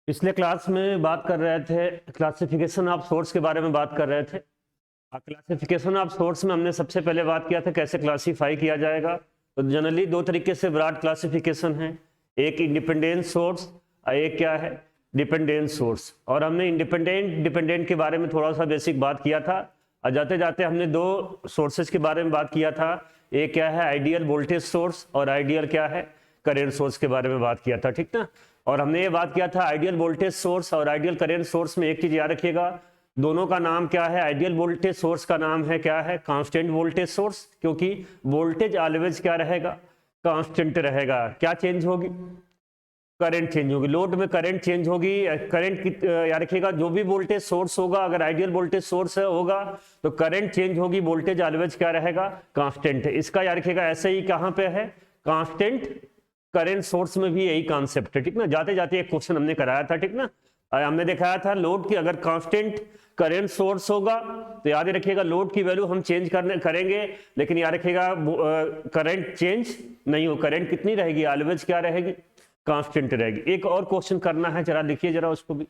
पिछले क्लास में बात कर रहे थे, क्लासिफिकेशन ऑफ सोर्स के बारे में बात कर रहे थे। क्लासिफिकेशन ऑफ सोर्स में हमने सबसे पहले बात किया था कैसे क्लासीफाई किया जाएगा। तो जनरली दो तरीके से ब्रॉड क्लासिफिकेशन है, एक इंडिपेंडेंट सोर्स और एक क्या है, डिपेंडेंट सोर्स। और हमने इंडिपेंडेंट डिपेंडेंट के बारे में थोड़ा सा बेसिक बात किया था, और जाते जाते हमने दो सोर्सेज के बारे में बात किया था। एक क्या है, आइडियल वोल्टेज सोर्स, और आइडियल क्या है, करेंट सोर्स के बारे में बात किया था, ठीक ना। और हमने ये बात किया था आइडियल वोल्टेज सोर्स और आइडियल करंट सोर्स में एक चीज याद रखिएगा, दोनों का नाम क्या है। आइडियल वोल्टेज सोर्स का नाम है क्या है, कांस्टेंट वोल्टेज सोर्स, क्योंकि वोल्टेज ऑलवेज क्या रहेगा, कांस्टेंट रहेगा। क्या चेंज होगी, करंट चेंज होगी। लोड में करंट चेंज होगी, करंट याद रखिएगा, जो भी वोल्टेज सोर्स होगा, अगर आइडियल वोल्टेज सोर्स होगा तो करंट चेंज होगी, वोल्टेज ऑलवेज क्या रहेगा, कांस्टेंट है। इसका याद रखिएगा, ऐसे ही कहां पे है, कांस्टेंट करंट सोर्स में भी यही कॉन्सेप्ट है, ठीक ना। जाते जाते एक क्वेश्चन हमने कराया था, ठीक ना। हमने दिखाया था लोड की अगर कांस्टेंट करंट सोर्स होगा तो याद रखिएगा लोड की वैल्यू हम चेंज करेंगे, लेकिन याद रखिएगा करंट चेंज नहीं हो, करंट कितनी रहेगी, ऑलवेज क्या रहेगी, कांस्टेंट रहेगी। एक और क्वेश्चन करना है, जरा लिखिए जरा उसको भी।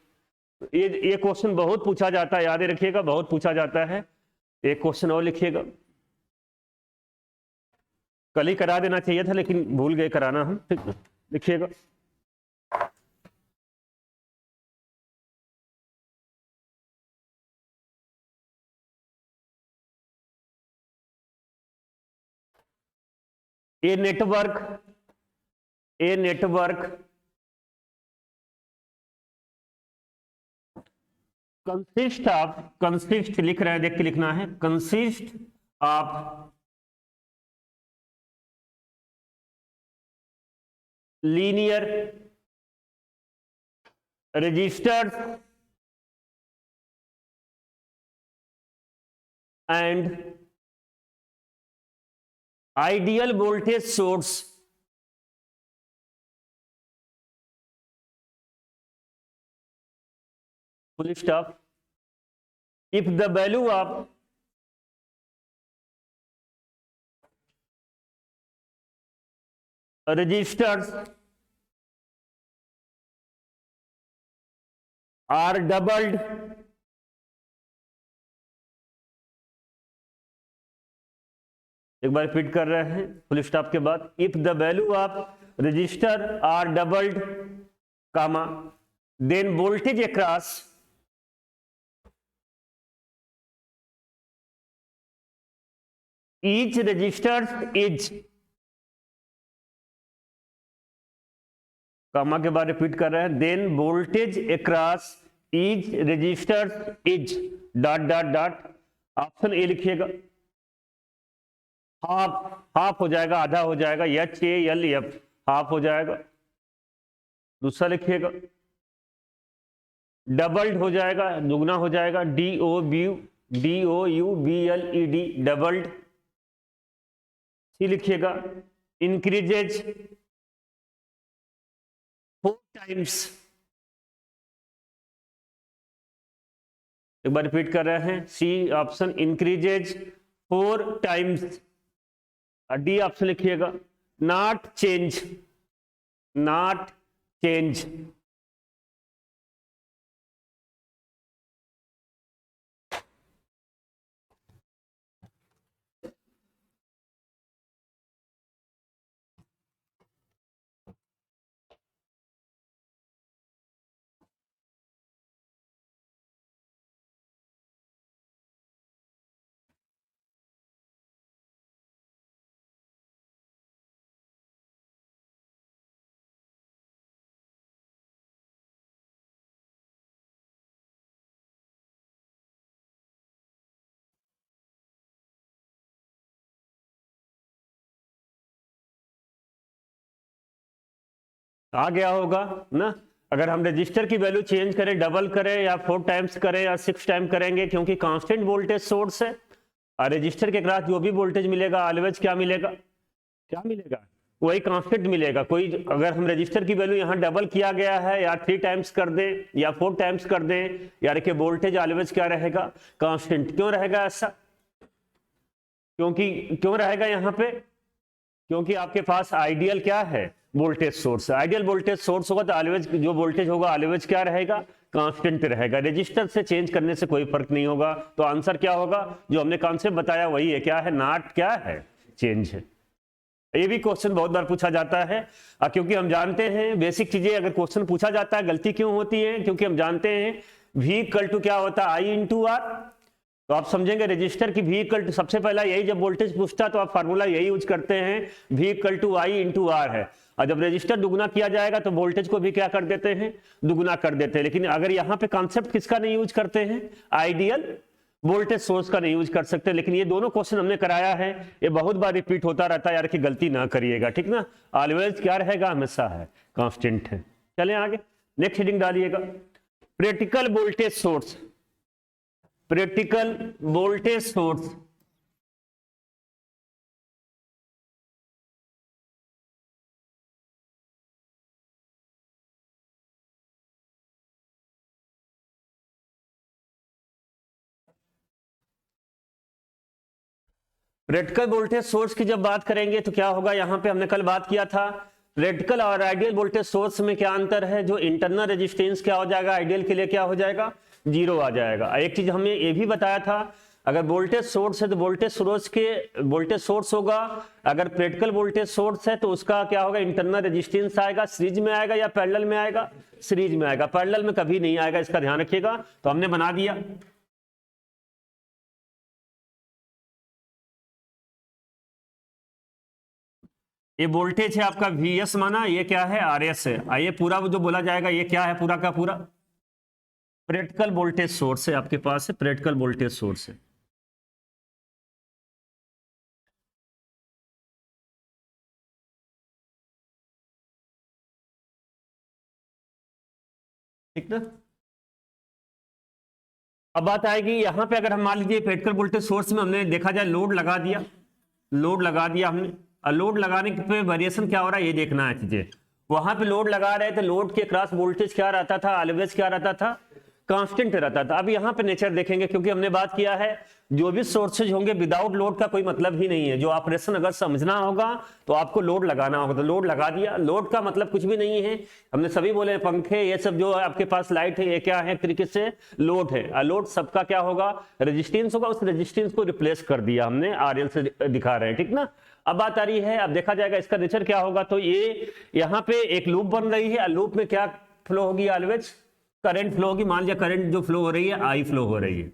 ये क्वेश्चन बहुत पूछा जाता है, याद रखिएगा बहुत पूछा जाता है। एक क्वेश्चन और लिखिएगा, कल ही करा देना चाहिए था लेकिन भूल गए कराना हम, ठीक है। लिखिएगा, ए नेटवर्क कंसिस्ट लिख रहे हैं, देख के लिखना है, consist of linear resistors and ideal voltage source full stop if the value of registers are doubled एक बार रिपीट कर रहे हैं फुल स्टॉप के बाद, if the value of resistor R doubled comma then voltage across each register is, comma के बाद repeat कर रहे हैं, then voltage across each register is dot dot dot. Option A लिखिएगा, हाफ हो जाएगा, आधा हो जाएगा, HALF हाफ हो जाएगा। दूसरा लिखिएगा, डबल्ड हो जाएगा, दुगना हो जाएगा, DOUBLED डबल्ड। सी लिखिएगा, इंक्रीजेज 4 टाइम्स। एक बार रिपीट कर रहे हैं, C option increases 4 times. D option लिखिएगा, नॉट चेंज, नॉट चेंज। आ गया होगा ना। अगर हम रजिस्टर की वैल्यू चेंज करें, डबल करें या 4 टाइम्स करें या 6 टाइम करेंगे, क्योंकि कांस्टेंट वोल्टेज सोर्स है और रजिस्टर के साथ जो भी वोल्टेज मिलेगा ऑलवेज क्या मिलेगा, क्या मिलेगा, वही कांस्टेंट मिलेगा। कोई अगर हम रजिस्टर की वैल्यू यहाँ डबल किया गया है या 3 टाइम्स कर दें या 4 टाइम्स कर दें, यार कि वोल्टेज ऑलवेज क्या रहेगा, कांस्टेंट। क्यों रहेगा ऐसा, क्योंकि क्यों रहेगा यहाँ पे, क्योंकि आपके पास आइडियल क्या है, वोल्टेज सोर्स है। आइडियल वोल्टेज सोर्स होगा तो ऑलवेज जो वोल्टेज होगा ऑलवेज क्या रहेगा, कांस्टेंट रहेगा, रेजिस्टर से चेंज करने से कोई फर्क नहीं होगा। तो आंसर क्या होगा, जो हमने कॉन्सेप्ट बताया वही है, क्या है, नॉट क्या है, चेंज है। ये भी क्वेश्चन बहुत बार पूछा जाता है, क्योंकि हम जानते हैं बेसिक चीजें अगर क्वेश्चन पूछा जाता है गलती क्यों होती है, क्योंकि हम जानते हैं V इक्वल टू क्या होता है, आई इंटू आर। तो आप समझेंगे रजिस्टर की V इक्वल टू, सबसे पहला यही जब वोल्टेज पूछता तो आप फार्मूला यही यूज करते हैं, V equal to I into R है। और जब रजिस्टर दुगुना किया जाएगा तो वोल्टेज को भी क्या कर देते हैं, दुगुना कर देते हैं। लेकिन अगर यहाँ पे कॉन्सेप्ट किसका नहीं यूज करते हैं, आइडियल वोल्टेज सोर्स का नहीं यूज कर सकते। लेकिन ये दोनों क्वेश्चन हमने कराया है, ये बहुत बार रिपीट होता रहता है यार, कि गलती ना करिएगा, ठीक ना। ऑलवेज क्या रहेगा, हमेशा है, कांस्टेंट है। चलें आगे, नेक्स्ट हेडिंग डालिएगा, practical voltage source. Practical voltage source practical voltage source की जब बात करेंगे तो क्या होगा, यहां पे हमने कल बात किया था प्रैक्टिकल और आइडियल वोल्टेज सोर्स में क्या अंतर है। जो इंटरनल रेजिस्टेंस क्या हो जाएगा, आइडियल के लिए क्या हो जाएगा, जीरो आ जाएगा। एक चीज हमने ये भी बताया था, अगर वोल्टेज सोर्स है तो वोल्टेज सोर्स होगा, अगर प्रैक्टिकल वोल्टेज सोर्स है तो उसका क्या होगा, इंटरनल रेजिस्टेंस आएगा, सीरीज में आएगा या पैरेलल में आएगा, सीरीज में आएगा, पैरेलल में कभी नहीं आएगा, इसका ध्यान रखिएगा। तो हमने बना दिया, ये वोल्टेज है आपका Vs माना, ये क्या है, Rs है। आइए पूरा जो बोला जाएगा ये क्या है, पूरा का पूरा प्रैक्टिकल वोल्टेज सोर्स है, आपके पास है प्रैक्टिकल वोल्टेज सोर्स है। ठीक ना। अब बात आएगी यहां पे, अगर हम मान लीजिए प्रैक्टिकल वोल्टेज सोर्स में हमने देखा जाए लोड लगा दिया, लोड लगा दिया हमने, और लोड लगाने पे वेरिएशन क्या हो रहा है ये देखना है चीजें। वहां पे लोड लगा रहे थे, लोड के क्रॉस वोल्टेज क्या रहता था, ऑलवेज क्या रहता था, कांस्टेंट रहता था। अब यहाँ पे नेचर देखेंगे, क्योंकि हमने बात किया है जो भी सोर्सेज होंगे विदाउट लोड का कोई मतलब ही नहीं है। जो ऑपरेशन अगर समझना होगा तो आपको लोड लगाना होगा, तो लोड लगा दिया। लोड का मतलब कुछ भी नहीं है, हमने सभी बोले पंखे ये सब जो आपके पास लाइट है ये क्या है, एक तरीके से लोड है। लोड सबका क्या होगा, रेजिस्टेंस होगा, उस रेजिस्टेंस को रिप्लेस कर दिया हमने, RL से दिखा रहे हैं, ठीक ना। अब बात आ रही है, अब देखा जाएगा इसका नेचर क्या होगा। तो ये यहाँ पे एक लूप बन रही है, लूप में क्या फ्लो होगी, ऑलवेज करंट फ्लो होगी। मान लिया करंट जो फ्लो हो रही है आई फ्लो हो रही है,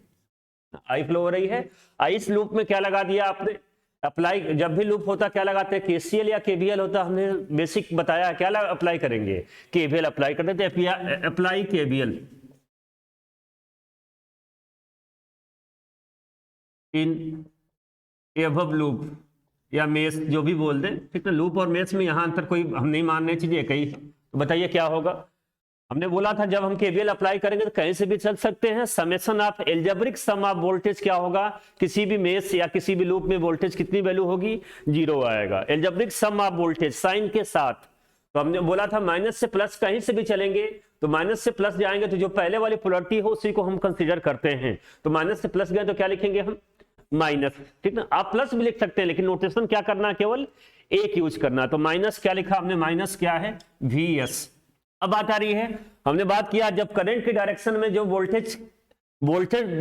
आई फ्लो हो रही है। इस लूप में क्या लगा दिया आपने, अप्लाई। जब भी लूप होता क्या लगाते हैं, KCL या KVL होता, हमने बेसिक बताया क्या अप्लाई करेंगे, KVL अप्लाई कर देते, अप्लाई KVL इन एबव लूप या मेस, जो भी बोल दे, ठीक है। लूप और मेस में यहां अंतर कोई हम नहीं मान रहे, चीजें कही। तो बताइए क्या होगा। हमने बोला था जब हम KVL अप्लाई करेंगे तो कहीं से भी चल सकते हैं। Summation of algebraic sum of voltage क्या होगा, किसी भी मेस या किसी भी लूप में वोल्टेज कितनी वैल्यू होगी, जीरो आएगा। Algebraic sum of voltage sign के साथ, तो हमने बोला था माइनस से प्लस कहीं से भी चलेंगे, तो माइनस से प्लस जाएंगे तो जो पहले वाली पोलैरिटी हो उसी को हम कंसीडर करते हैं। तो माइनस से प्लस गए तो क्या लिखेंगे हम, माइनस, ठीक ना। आप प्लस भी लिख सकते हैं, लेकिन नोटेशन क्या करना, केवल एक यूज करना। तो माइनस क्या लिखा हमने, माइनस क्या है, Vs। अब बात आ रही है, हमने बात किया जब करंट की डायरेक्शन में जो वोल्टेज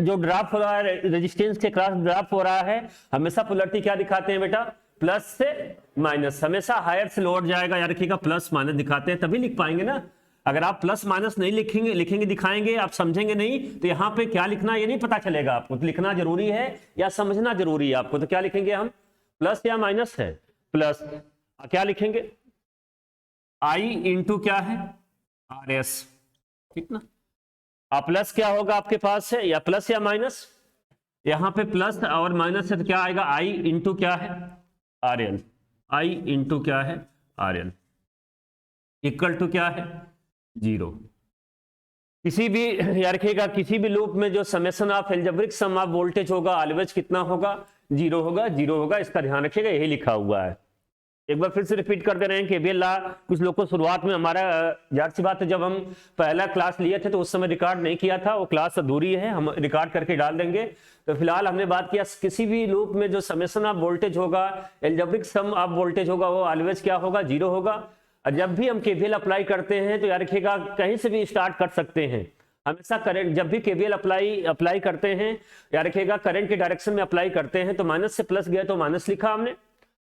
जो ड्रॉप हो रहा है, रेजिस्टेंस के क्रॉस ड्रॉप हो रहा है, हमेशा पोलैरिटी क्या दिखाते हैं बेटा, प्लस से माइनस। हमेशा हायर से लोअर जाएगा, याद रखिएगा, प्लस माइनस दिखाते हैं, तभी लिख पाएंगे ना। अगर आप प्लस माइनस नहीं लिखेंगे दिखाएंगे, आप समझेंगे नहीं, तो यहाँ पे क्या लिखना ये नहीं पता चलेगा आपको। तो लिखना जरूरी है या समझना जरूरी है आपको। तो क्या लिखेंगे हम, प्लस या माइनस है, प्लस। क्या लिखेंगे, आई इंटू क्या है, RS, ठीक ना। प्लस क्या होगा आपके पास है, या प्लस या माइनस, यहां पे प्लस और माइनस है तो क्या आएगा, आई इंटू क्या है, RL, आई इंटू क्या है, RL इक्वल टू क्या है, जीरो। किसी भी याद रखिएगा, किसी भी लूप में जो summation of algebraic sum of voltage होगा ऑलवेज कितना होगा, जीरो होगा, जीरो होगा, इसका ध्यान रखिएगा, यही लिखा हुआ है। एक बार फिर से रिपीट कर दे रहे हैं कि KVL ला कुछ लोग को शुरुआत में, हमारा जाहिर सी बात है जब हम पहला क्लास लिए थे तो उस समय रिकॉर्ड नहीं किया था, वो क्लास अधूरी है, हम रिकॉर्ड करके डाल देंगे। तो फिलहाल हमने बात किया किसी भी लूप में जो समेशन ऑफ वोल्टेज होगा, एल्जेब्रिक सम ऑफ वोल्टेज होगा, वो ऑलवेज क्या होगा, जीरो होगा। और जब भी हम केवीएल अप्लाई करते हैं तो याद रखिएगा कहीं से भी स्टार्ट कर सकते हैं। हमेशा करंट जब भी केवीएल अप्लाई करते हैं याद रखिएगा करंट के डायरेक्शन में अप्लाई करते हैं तो माइनस से प्लस गया तो माइनस लिखा हमने,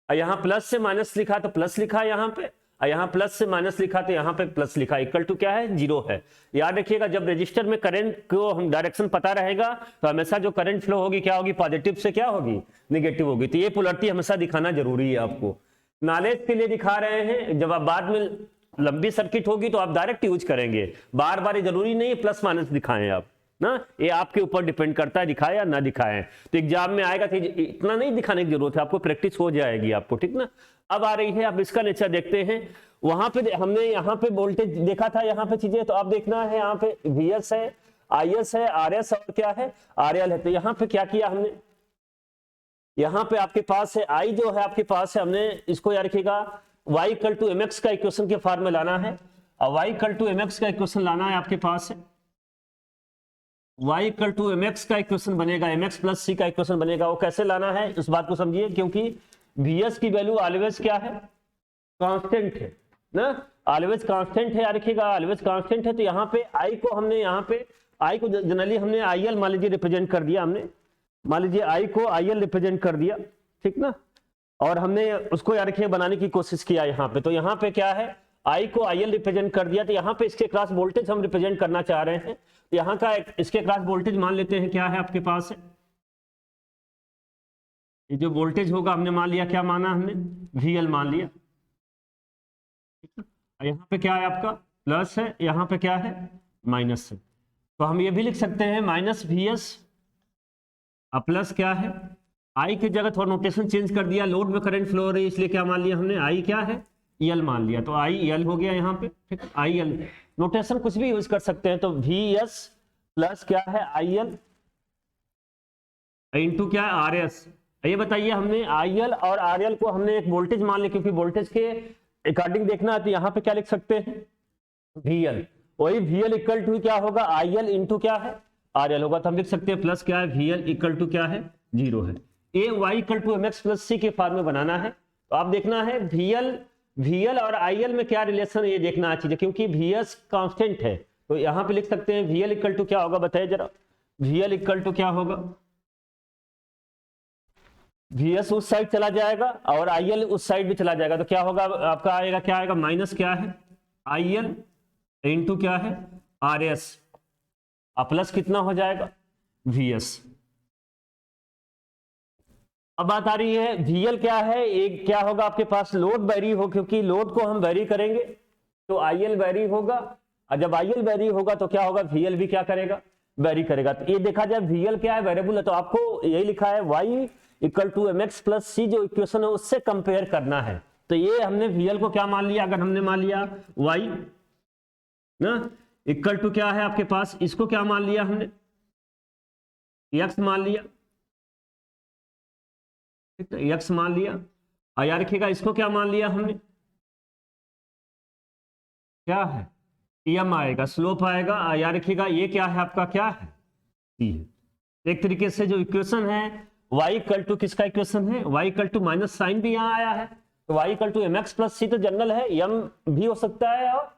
और यहाँ प्लस से माइनस लिखा तो प्लस लिखा यहाँ पे, और यहाँ प्लस से माइनस लिखा तो यहाँ पे प्लस लिखा, इक्वल टू क्या है 0 है। याद रखिएगा जब रजिस्टर में करंट को हम डायरेक्शन पता रहेगा तो हमेशा जो करंट फ्लो होगी क्या होगी, पॉजिटिव से क्या होगी, नेगेटिव होगी। तो ये पोलरिटी हमेशा दिखाना जरूरी है आपको, नॉलेज के लिए दिखा रहे हैं। जब आप बाद में लंबी सर्किट होगी तो आप डायरेक्ट यूज करेंगे, बार बार जरूरी नहीं है प्लस माइनस दिखाएं आप ना, ये आपके ऊपर डिपेंड करता है दिखाए या ना दिखाएं। तो एग्जाम में आएगा तो इतना नहीं दिखाने की जरूरत है, आपको प्रैक्टिस हो जाएगी आपको, ठीक ना। अब आ रही है, अब इसका नेचर देखते हैं। वहां पे हमने यहाँ पे वोल्टेज देखा था, यहाँ पे चीजें तो आप देखना है, यहाँ पे VS है, IS है, RS और क्या है RL है। तो यहाँ पे क्या किया हमने, यहाँ पे आपके पास है I जो है आपके पास है, हमने इसको याद रखिएगा y इक्वल टू mx का इक्वेशन के फॉर्म में लाना है, और y इक्वल टू mx का इक्वेशन लाना है आपके पास है, y इक्वल टू mx का इक्वेशन बनेगा, mx प्लस c का इक्वेशन बनेगा। वो कैसे लाना है इस बात को समझिए, क्योंकि VS की वैल्यू ऑलवेज क्या है, कांस्टेंट है ना, ऑलवेज कांस्टेंट है, याद रखिएगा ऑलवेज कांस्टेंट है। तो यहाँ पे I को हमने यहाँ पे I को जनरली हमने IL मान लीजिए रिप्रेजेंट कर दिया, हमने मान लीजिए I को IL रिप्रेजेंट कर दिया, ठीक ना, और हमने उसको याद रखिए बनाने की कोशिश किया यहाँ पे। तो यहाँ पे क्या है, I को IL रिप्रेजेंट कर दिया, तो यहाँ पे इसके क्रॉस वोल्टेज हम रिप्रेजेंट करना चाह रहे हैं। तो यहाँ का इसके क्रॉस वोल्टेज मान लेते हैं क्या है आपके पास है, ये जो वोल्टेज होगा हमने मान लिया, क्या माना हमने, VL मान लिया। यहाँ पे क्या है आपका प्लस है, यहाँ पे क्या है माइनस है। तो हम ये भी लिख सकते हैं माइनस VS प्लस क्या है, I की जगह थोड़ा नोटेशन चेंज कर दिया, लोड में करंट फ्लो हो रही है इसलिए क्या मान लिया हमने, I क्या है EL मान लिया, तो IL हो गया यहाँ पे, ठीक, IL नोटेशन कुछ भी यूज कर सकते हैं। तो VS प्लस क्या है IL इंटू क्या है RS। ये बताइए हमने IL और RL को हमने एक वोल्टेज मान लिया, क्योंकि वोल्टेज के अकॉर्डिंग देखना है, तो यहाँ पे क्या लिख सकते हैं VL, वही VL इक्वल टू क्या होगा IL इंटू क्या है RL होगा। तो हम लिख सकते हैं प्लस क्या है VL इक्वल टू क्या है 0 है। ये y equal to mx plus c के फॉर्म में बनाना है। तो आप देखना है VL और IL में क्या रिलेशन है ये देखना चाहिए, क्योंकि VS कांस्टेंट है। तो यहाँ पे लिख सकते हैं VL इक्वल टू क्या होगा, बताइए जरा, VL इक्वल टू क्या होगा, VS उस साइड चला जाएगा और IL उस साइड भी चला जाएगा, तो क्या होगा आपका आएगा, क्या आएगा माइनस क्या है IL इंटू क्या है RS, प्लस कितना हो जाएगा VS। अब बात आ रही है VL क्या है, एक क्या होगा आपके पास लोड वेरी हो, क्योंकि लोड को हम वेरी करेंगे तो IL वेरी होगा, और जब IL वेरी होगा तो क्या होगा VL भी क्या करेगा, वेरी करेगा। तो ये देखा जाए VL क्या है, वेरिएबल है, तो आपको यही लिखा है y equal to mx plus c, जो इक्वेशन है उससे कंपेयर करना है। तो ये हमने VL को क्या मान लिया, अगर हमने मान लिया y ना इक्वल टू क्या है आपके पास, इसको क्या मान लिया हमने x मान लिया, x मान लिया, और याद रखिएगा इसको क्या मान लिया हमने, क्या है m आएगा, स्लोप आएगा, और याद रखिएगा ये क्या है आपका, क्या है c है। एक तरीके से जो इक्वेशन है y इक्वल टू किसका इक्वेशन है, y equal to minus sign भी यहाँ आया है, तो y equal to mx plus c तो जनरल है, m भी हो सकता है और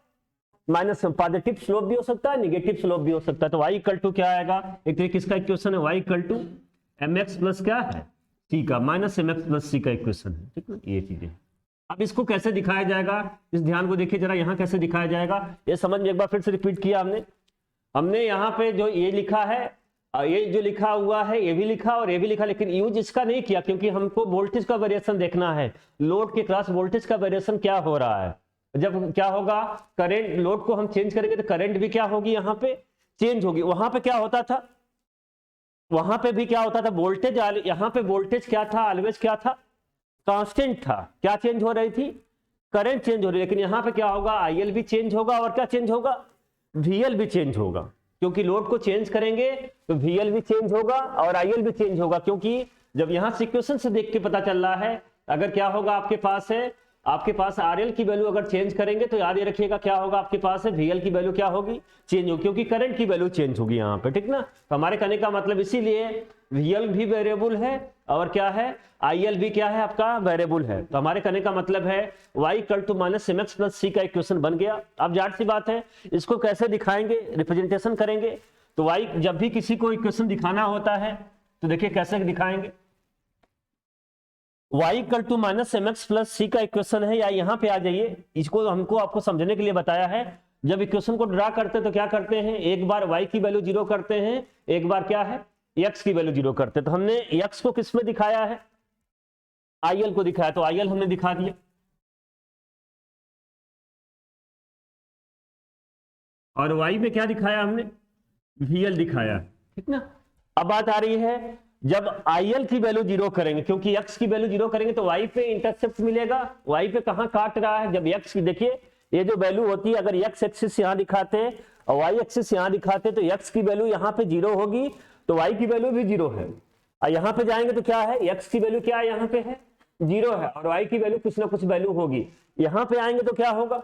माइनस पॉजिटिव स्लोप भी हो सकता है, नेगेटिव स्लोप भी हो सकता है। तो y इक्वल टू क्या आएगा, एक तरीके किसका इक्वेशन है, y equal to mx plus क्या है c का, माइनस mx प्लस c का इक्वेशन है, ठीक है, ये चीजें। अब इसको कैसे दिखाया जाएगा, इस ध्यान को देखिए जरा, यहाँ कैसे दिखाया जाएगा ये समझ में, एक बार फिर से रिपीट किया हमने यहाँ पे जो ये लिखा है, ये जो लिखा हुआ है ये भी लिखा और ये भी लिखा, लेकिन यूज इसका नहीं किया, क्योंकि हमको वोल्टेज का वेरिएशन देखना है, लोड के क्रॉस वोल्टेज का वेरिएशन क्या हो रहा है। जब क्या होगा करंट, लोड को हम चेंज करेंगे तो करंट भी क्या होगी, यहाँ पे चेंज होगी। वहां पे क्या होता था, वहां पे भी क्या होता था, वोल्टेज, यहाँ पे वोल्टेज क्या था, ऑलवेज क्या था, कांस्टेंट था। क्या चेंज हो रही थी, करंट चेंज हो रही, लेकिन यहाँ पे क्या होगा, IL भी चेंज होगा और क्या चेंज होगा, VL भी चेंज होगा, क्योंकि लोड को चेंज करेंगे तो VL भी चेंज होगा और IL भी चेंज होगा। क्योंकि जब यहाँ सिक्वेंस से देख के पता चल रहा है, अगर क्या होगा आपके पास है, आपके पास RL की वैल्यू अगर चेंज करेंगे तो याद ये रखिएगा क्या होगा आपके पास है, VL की वैल्यू क्या होगी, चेंज होगी, क्योंकि करंट की वैल्यू चेंज होगी यहाँ पे, ठीक ना। तो हमारे कहने का मतलब इसीलिए VL भी वेरिएबल है और क्या है IL भी क्या है आपका वेरिएबल है। तो हमारे कहने का मतलब है y equal to minus mx plus c का इक्वेशन बन गया। अब जाहिर सी बात है इसको कैसे दिखाएंगे, रिप्रेजेंटेशन करेंगे। तो y जब भी किसी को इक्वेशन दिखाना होता है तो देखिए कैसे दिखाएंगे। y equal to minus mx plus c का इक्वेशन है, या यहाँ पे आ जाइए, इसको हमको आपको समझने के लिए बताया है। जब इक्वेशन को ड्रा करते हैं तो क्या करते हैं, एक बार y की वैल्यू 0 करते हैं, एक बार क्या है x की वैल्यू 0 करते हैं। तो हमने x को किस में दिखाया है, IL को दिखाया, तो IL हमने दिखा दिया। और y में क्या दिखाया हमने, VL दिखाया, ठीक ना। अब बात आ रही है जब IL की वैल्यू 0 करेंगे, क्योंकि x की वैल्यू 0 करेंगे तो y पे इंटरसेप्ट मिलेगा। y पे कहां काट रहा है, जब x की देखिए ये जो वैल्यू होती है, अगर x एक्सिस यहां दिखाते हैं और y एक्सिस यहां दिखाते तो x की वैल्यू यहां पे 0 होगी, तो y की वैल्यू भी 0 है। और यहां पे जाएंगे तो क्या है, x की वैल्यू क्या है, यहां पे है 0 है, और y की वैल्यू कुछ ना कुछ वैल्यू होगी। यहां पे आएंगे तो क्या होगा,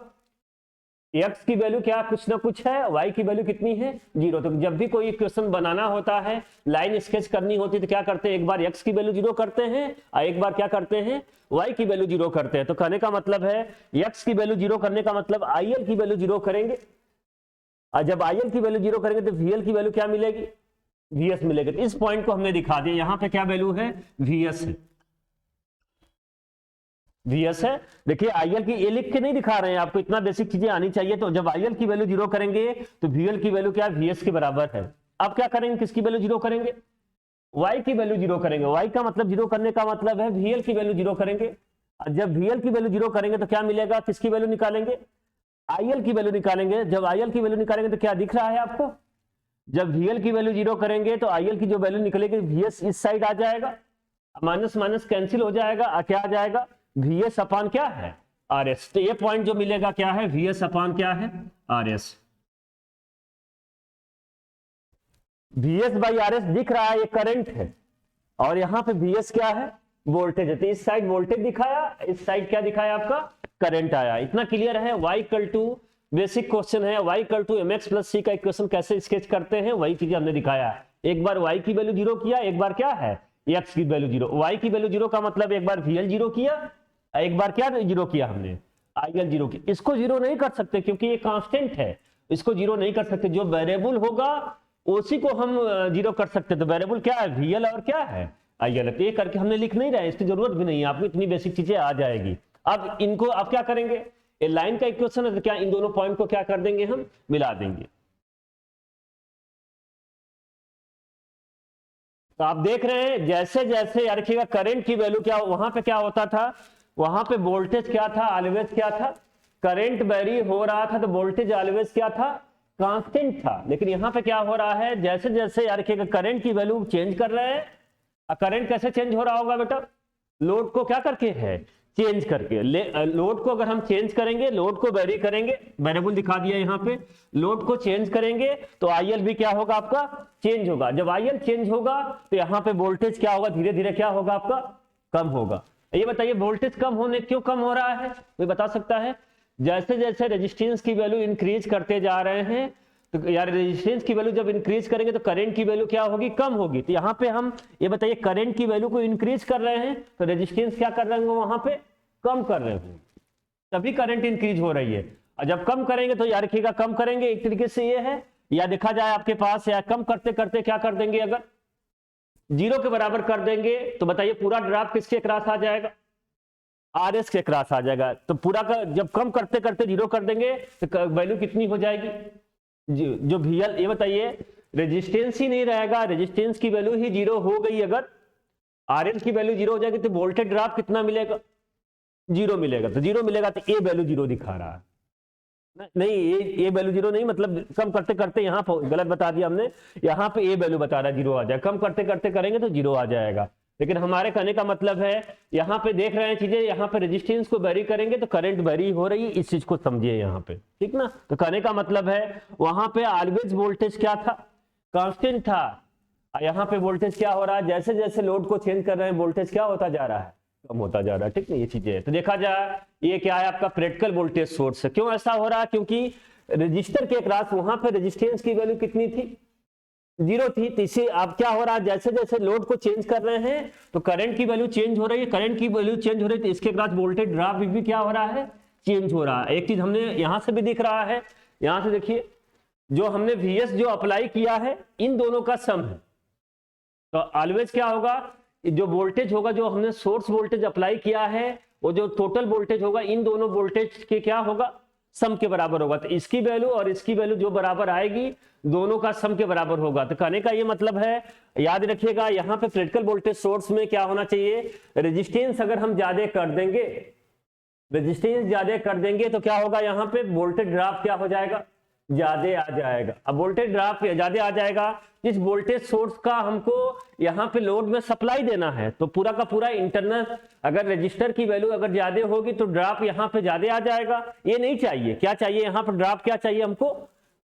x की वैल्यू क्या कुछ ना कुछ है, y की वैल्यू कितनी है 0। तो जब भी कोई इक्वेशन बनाना होता है, लाइन स्केच करनी होती है, तो क्या करते हैं, एक बार x की वैल्यू 0 करते हैं और एक बार क्या करते हैं y की वैल्यू 0 करते हैं। तो कहने का मतलब है x की वैल्यू 0 करने का मतलब IL की वैल्यू 0 करेंगे, और जब IL की वैल्यू 0 करेंगे तो VL की वैल्यू क्या मिलेगी, VS मिलेगा। तो इस पॉइंट को हमने दिखा दिया, यहां पे क्या वैल्यू है, VS है, VS है। देखिए IL की, ये लिख के नहीं दिखा रहे हैं आपको, इतना बेसिक चीजें आनी चाहिए। तो जब IL की वैल्यू 0 करेंगे तो VL की वैल्यू क्या है, VS के बराबर है। अब क्या करेंगे, किसकी वैल्यू 0 करेंगे, y की वैल्यू 0 करेंगे। y का मतलब 0 करने का मतलब है VL की वैल्यू 0 करेंगे। और जब VL की वैल्यू 0 करेंगे तो क्या मिलेगा, किसकी वैल्यू निकालेंगे, IL की वैल्यू निकालेंगे। जब IL की वैल्यू निकालेंगे तो क्या दिख रहा है आपको, जब VL की वैल्यू 0 करेंगे तो IL की जो वैल्यू निकलेगी VS इस साइड आ जाएगा, माइनस माइनस कैंसिल हो जाएगा, क्या आ जाएगा VS अपान क्या है RS। तो ये पॉइंट जो मिलेगा क्या है, VS अपान क्या है RS। VS बाई RS दिख रहा है, ये करंट है, और यहां पे VS क्या है, वोल्टेज है। तो इस साइड वोल्टेज दिखाया, इस साइड क्या दिखाया आपका, करंट आया। इतना क्लियर है। y equal to, basic question है, y equal to mx plus c का इक्वेशन कैसे स्केच करते हैं, वही चीजें हमने दिखाया है। एक बार y की वैल्यू 0 किया, एक बार क्या है x की वैल्यू 0। y की वैल्यू 0 का मतलब एक बार VL 0 किया, एक बार क्या 0 किया हमने, IL 0 किया। इसको 0 नहीं कर सकते क्योंकि ये कांस्टेंट है, इसको 0 नहीं कर सकते। जो वेरिएबल होगा उसी को हम 0 कर सकते। तो वेरिएबल क्या है, VL और क्या है IL। ये करके हमने लिख नहीं रहे, इसकी जरूरत भी नहीं है, आपको इतनी बेसिक चीजें आ जाएगी। अब इनको आप क्या करेंगे, ये लाइन का इक्वेशन है, तो क्या इन दोनों पॉइंट को क्या कर देंगे, हम मिला देंगे। तो आप देख रहे हैं जैसे जैसे यार रखिएगा करंट की वैल्यू क्या, वहां पे क्या होता था, वहां पे वोल्टेज क्या था, ऑलवेज क्या था, करंट वेरी हो रहा था तो वोल्टेज ऑलवेज क्या था, कांस्टेंट था। लेकिन यहां पे क्या हो रहा है, जैसे जैसे यार रखिएगा करंट की वैल्यू चेंज कर रहे हैं। करंट कैसे चेंज हो रहा होगा बेटा, लोड को क्या करके है, चेंज करके। लोड को अगर हम चेंज करेंगे, लोड को वेरी करेंगे, वेरिएबल दिखा दिया यहाँ पे, लोड को चेंज करेंगे तो IL भी क्या होगा आपका, चेंज होगा। जब IL चेंज होगा तो यहाँ पे वोल्टेज क्या होगा, धीरे धीरे क्या होगा आपका, कम होगा। ये बताइए वोल्टेज कम होने क्यों कम हो रहा है, कोई बता सकता है। जैसे जैसे रेजिस्टेंस की वैल्यू इंक्रीज करते जा रहे हैं, तो यार रेजिस्टेंस की वैल्यू जब इंक्रीज करेंगे तो करंट की वैल्यू क्या होगी, कम होगी। तो यहाँ पे हम ये बताइए करंट की वैल्यू को इंक्रीज कर रहे हैं तो रेजिस्टेंस क्या कर रहे हैं, वहां पे कम कर रहे हैं, तभी करंट इंक्रीज हो रही है। और जब कम करेंगे तो यार रखिएगा कम करेंगे, एक तरीके से ये है, या देखा जाए आपके पास, या कम करते करते क्या कर देंगे, अगर 0 के बराबर कर देंगे तो बताइए पूरा ड्रॉप किसके क्रॉस आ जाएगा, RS के क्रॉस आ जाएगा। तो पूरा का जब कम करते करते 0 कर देंगे तो वैल्यू कितनी हो जाएगी, जो VL, ये बताइए रेजिस्टेंस ही नहीं रहेगा, रेजिस्टेंस की वैल्यू ही 0 हो गई, अगर RL की वैल्यू 0 हो जाएगी तो वोल्टेज ड्रॉप कितना मिलेगा, 0 मिलेगा। तो 0 मिलेगा तो ये वैल्यू 0 दिखा रहा है, नहीं ये वैल्यू 0 नहीं, मतलब कम करते करते यहाँ गलत बता दिया हमने, यहाँ पे ये वैल्यू बता रहा है 0 आ जाएगा, कम करते करते करेंगे तो 0 आ जाएगा। लेकिन हमारे कहने का मतलब है यहाँ पे देख रहे हैं चीजें, यहाँ पे रेजिस्टेंस को वेरी करेंगे तो करंट वेरी हो रही है, इस चीज को समझिए यहाँ पे, ठीक ना। तो कहने का मतलब है वहां पे ऑलवेज वोल्टेज क्या था, कांस्टेंट था, यहाँ पे वोल्टेज क्या हो रहा है, जैसे जैसे लोड को चेंज कर रहे हैं वोल्टेज क्या होता जा रहा है, कम होता जा रहा है, ठीक ना। ये चीजें है। तो देखा जाए ये क्या है आपका प्रैक्टिकल वोल्टेज सोर्स है। क्यों ऐसा हो रहा है, क्योंकि रजिस्टर के क्रॉस वहां पे रेजिस्टेंस की वैल्यू कितनी थी, जीरो थी, तो इसे अब क्या हो रहा है, जैसे जैसे लोड को चेंज कर रहे हैं तो करंट की वैल्यू चेंज हो रही है, करंट की वैल्यू चेंज हो रही है, तो इसके बाद वोल्टेज ड्रॉप भी क्या हो रहा है, चेंज हो रहा है। एक चीज हमने यहां से भी दिख रहा है, यहां से देखिए जो हमने VS जो अप्लाई किया है इन दोनों का सम है, तो ऑलवेज क्या होगा, जो वोल्टेज होगा जो हमने सोर्स वोल्टेज अप्लाई किया है वो जो टोटल वोल्टेज होगा इन दोनों वोल्टेज के क्या होगा, सम के बराबर होगा। तो इसकी वैल्यू और इसकी वैल्यू जो बराबर आएगी दोनों का सम के बराबर होगा। तो कहने का ये मतलब है, याद रखिएगा यहाँ पे प्रैक्टिकल वोल्टेज सोर्स में क्या होना चाहिए, रेजिस्टेंस अगर हम ज्यादा कर देंगे, रेजिस्टेंस ज्यादा कर देंगे तो क्या होगा, यहाँ पे वोल्टेज ड्रॉप क्या हो जाएगा, ज्यादा आ जाएगा। अब वोल्टेज ड्रॉप ज्यादा आ जाएगा, जिस वोल्टेज सोर्स का हमको यहाँ पे लोड में सप्लाई देना है तो पूरा का पूरा इंटरनल, अगर रजिस्टर की वैल्यू अगर ज्यादा होगी तो ड्रॉप यहाँ पे ज्यादा आ जाएगा। ये नहीं चाहिए, क्या चाहिए यहाँ पर ड्रॉप, क्या चाहिए हमको,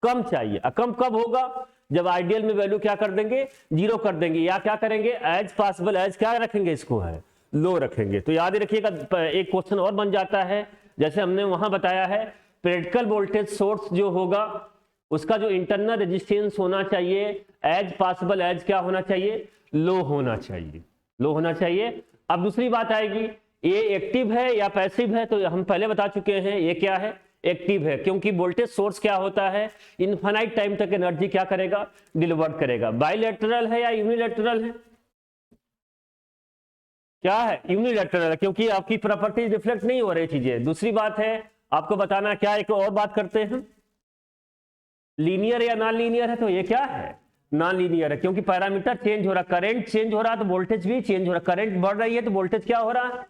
कम चाहिए। कम कब होगा, जब आइडियल में वैल्यू क्या कर देंगे, जीरो कर देंगे, या क्या करेंगे, एज पॉसिबल एज क्या रखेंगे, इसको है लो रखेंगे। तो याद रखिएगा, एक क्वेश्चन और बन जाता है, जैसे हमने वहां बताया है प्रैक्टिकल वोल्टेज सोर्स जो होगा उसका जो इंटरनल रेजिस्टेंस होना चाहिए एज पॉसिबल एज क्या होना चाहिए, लो होना चाहिए, लो होना चाहिए। अब दूसरी बात आएगी, ये एक्टिव है या पैसिव है, तो हम पहले बता चुके हैं ये क्या है, एक्टिव है, क्योंकि वोल्टेज सोर्स क्या होता है, इनफाइनाइट टाइम तक एनर्जी क्या करेगा, डिलीवर करेगा। बाइलेटरल है या यूनिलेटरल है, क्या है, यूनिलैटरल है, क्योंकि आपकी प्रॉपर्टी रिफ्लेक्ट नहीं हो रही चीजें। दूसरी बात है आपको बताना, क्या एक और बात करते हैं, लीनियर या नॉन लीनियर है, तो ये क्या है, नॉन लीनियर है, क्योंकि पैरामीटर चेंज हो रहा है, करंट चेंज हो रहा है तो वोल्टेज भी चेंज हो रहा है, करंट बढ़ रही है तो वोल्टेज क्या हो रहा है,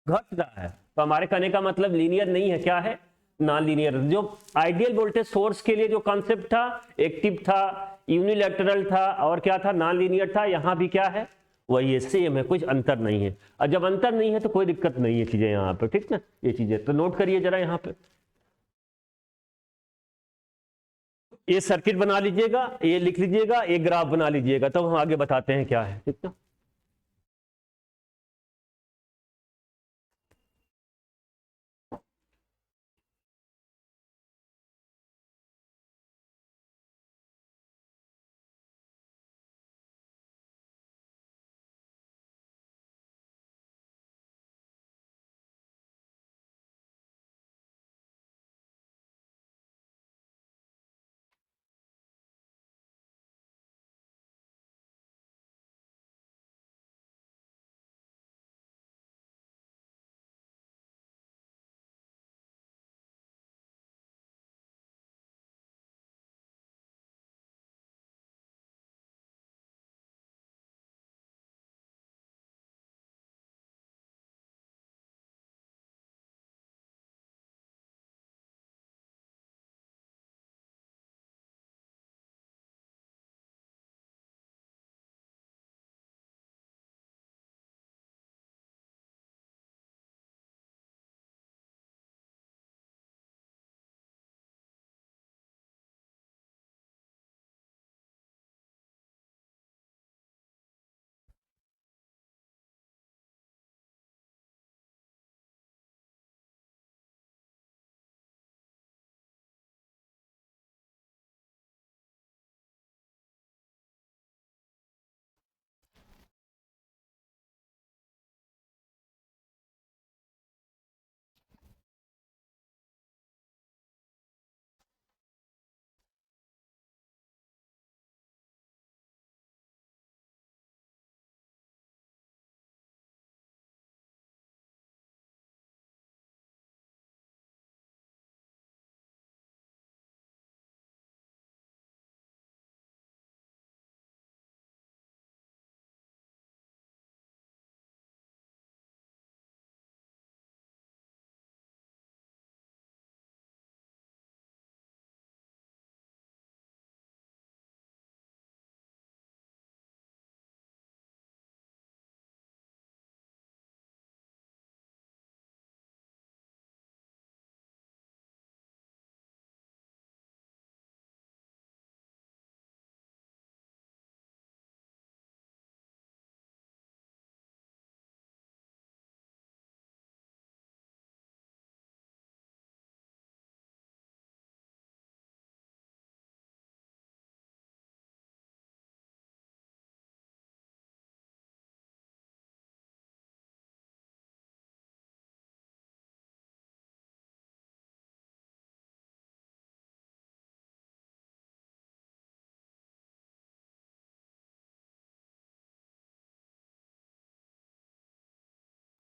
घट रहा है। तो हमारे कहने का मतलब लीनियर नहीं है, क्या है, नॉन लीनियर। जो आइडियल वोल्टेज सोर्स के लिए जो कॉन्सेप्ट था, एक्टिव था, यूनिलैटरल था और क्या था, नॉन लीनियर था, यहां भी क्या है, वही है, सेम है, कुछ अंतर नहीं है। और जब अंतर नहीं है तो कोई दिक्कत नहीं है चीजें यहाँ पे, ठीक ना, ये चीजें तो नोट करिए जरा यहाँ पे। ये सर्किट बना लीजिएगा, ये लिख लीजिएगा, ये ग्राफ बना लीजिएगा, तब हम आगे बताते हैं क्या है, ठीक ना।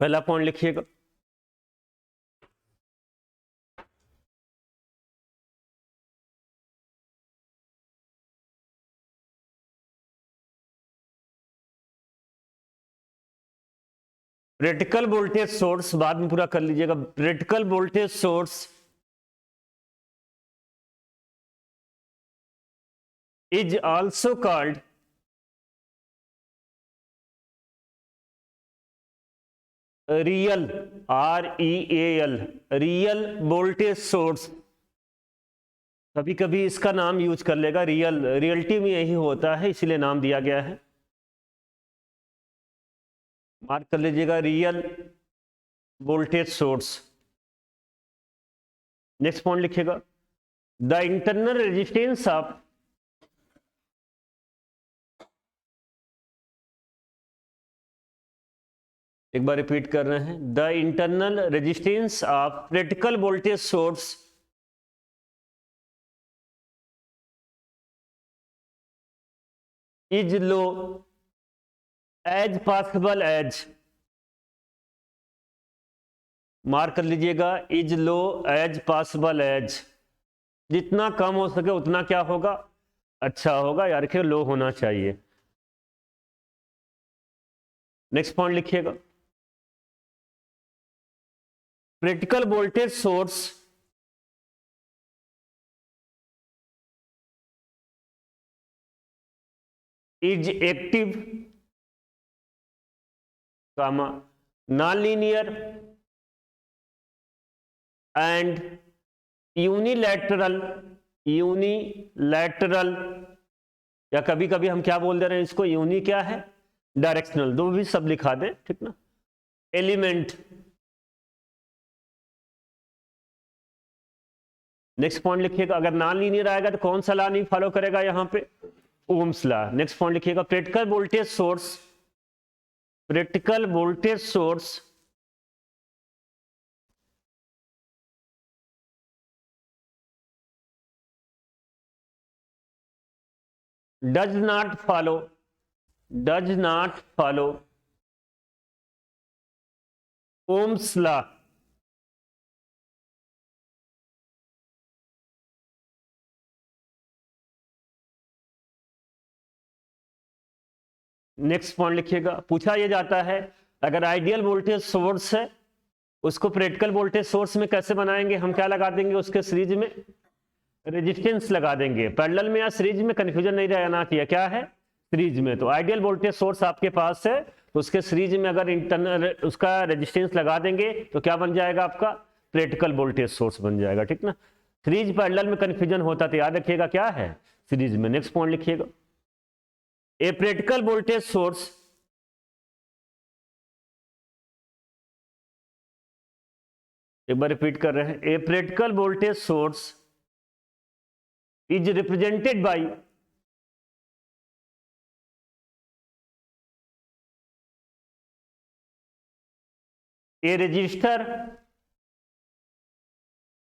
पहला पॉइंट लिखिएगा। प्रैक्टिकल वोल्टेज सोर्स बाद में पूरा कर लीजिएगा। Practical voltage source is also called real, REAL, real voltage source. कभी कभी इसका नाम यूज कर लेगा, रियलिटी में यही होता है, इसीलिए नाम दिया गया है। मार्क कर लीजिएगा, real voltage source. Next point लिखिएगा, द इंटरनल रेजिस्टेंस ऑफ एक बार रिपीट कर रहे हैं, the internal resistance of practical voltage source is low as possible as, mark कर लीजिएगा, is low as possible as. जितना कम हो सके उतना क्या होगा, अच्छा होगा, यार के लो होना चाहिए। नेक्स्ट पॉइंट लिखिएगा, practical voltage source is active, comma non linear and unilateral, या कभी कभी हम क्या बोल दे रहे हैं इसको, यूनि क्या है, डायरेक्शनल, दो भी सब लिखा दें, ठीक ना, एलिमेंट। नेक्स्ट पॉइंट लिखिएगा, अगर नॉन लीनियर आएगा तो कौन सा लॉ नहीं फॉलो करेगा यहां पे, ओम्स लॉ। नेक्स्ट पॉइंट लिखिएगा, practical voltage source, practical voltage source does not follow Ohm's law, next point लिखिएगा, पूछा यह जाता है अगर आइडियल वोल्टेज सोर्स है उसको प्रैक्टिकल वोल्टेज सोर्स में कैसे बनाएंगे, हम क्या लगा देंगे उसके सीरीज में, रेजिस्टेंस लगा देंगे। पैरेलल में या सीरीज में कंफ्यूजन नहीं रहना चाहिए, क्या है, सीरीज में। तो आइडियल वोल्टेज सोर्स आपके पास है तो उसके सीरीज में अगर इंटरनल उसका रेजिस्टेंस लगा देंगे तो क्या बन जाएगा, आपका प्रैक्टिकल वोल्टेज सोर्स बन जाएगा, ठीक ना। सीरीज पैरेलल में कंफ्यूजन होता तो याद रखिएगा क्या है, सीरीज में। नेक्स्ट पॉइंट लिखिएगा, ए प्रैक्टिकल वोल्टेज सोर्स एक बार रिपीट कर रहे हैं, a practical voltage source is represented by a resistor,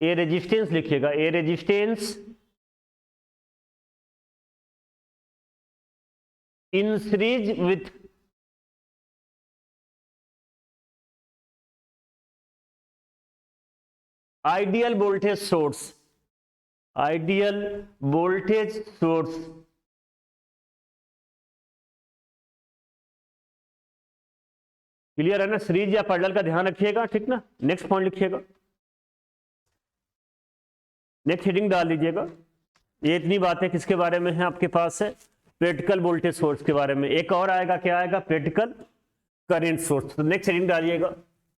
a resistance लिखिएगा, a resistance in series with ideal voltage source, ideal voltage source. Clear है ना, सीरीज या पैरेलल का ध्यान रखिएगा, ठीक ना। नेक्स्ट पॉइंट लिखिएगा, नेक्स्ट हेडिंग डाल दीजिएगा। ये इतनी बातें किसके बारे में है आपके पास है, प्रैक्टिकल वोल्टेज सोर्स के बारे में। एक और आएगा, क्या आएगा, प्रैक्टिकल करंट सोर्स। तो नेक्स्ट हेडिंग डालिएगा,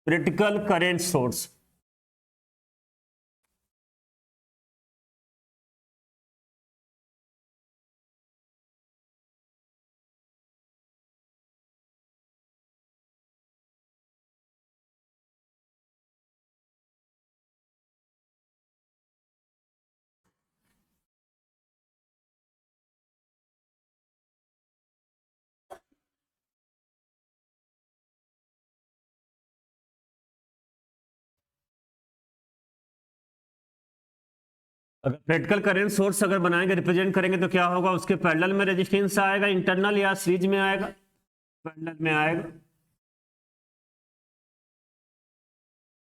प्रैक्टिकल करंट सोर्स। अगर प्रैक्टिकल करंट सोर्स अगर बनाएंगे, रिप्रेजेंट करेंगे तो क्या होगा, उसके पैरेलल में रेजिस्टेंस आएगा, इंटरनल या सीरीज में आएगा, पैरेलल में आएगा।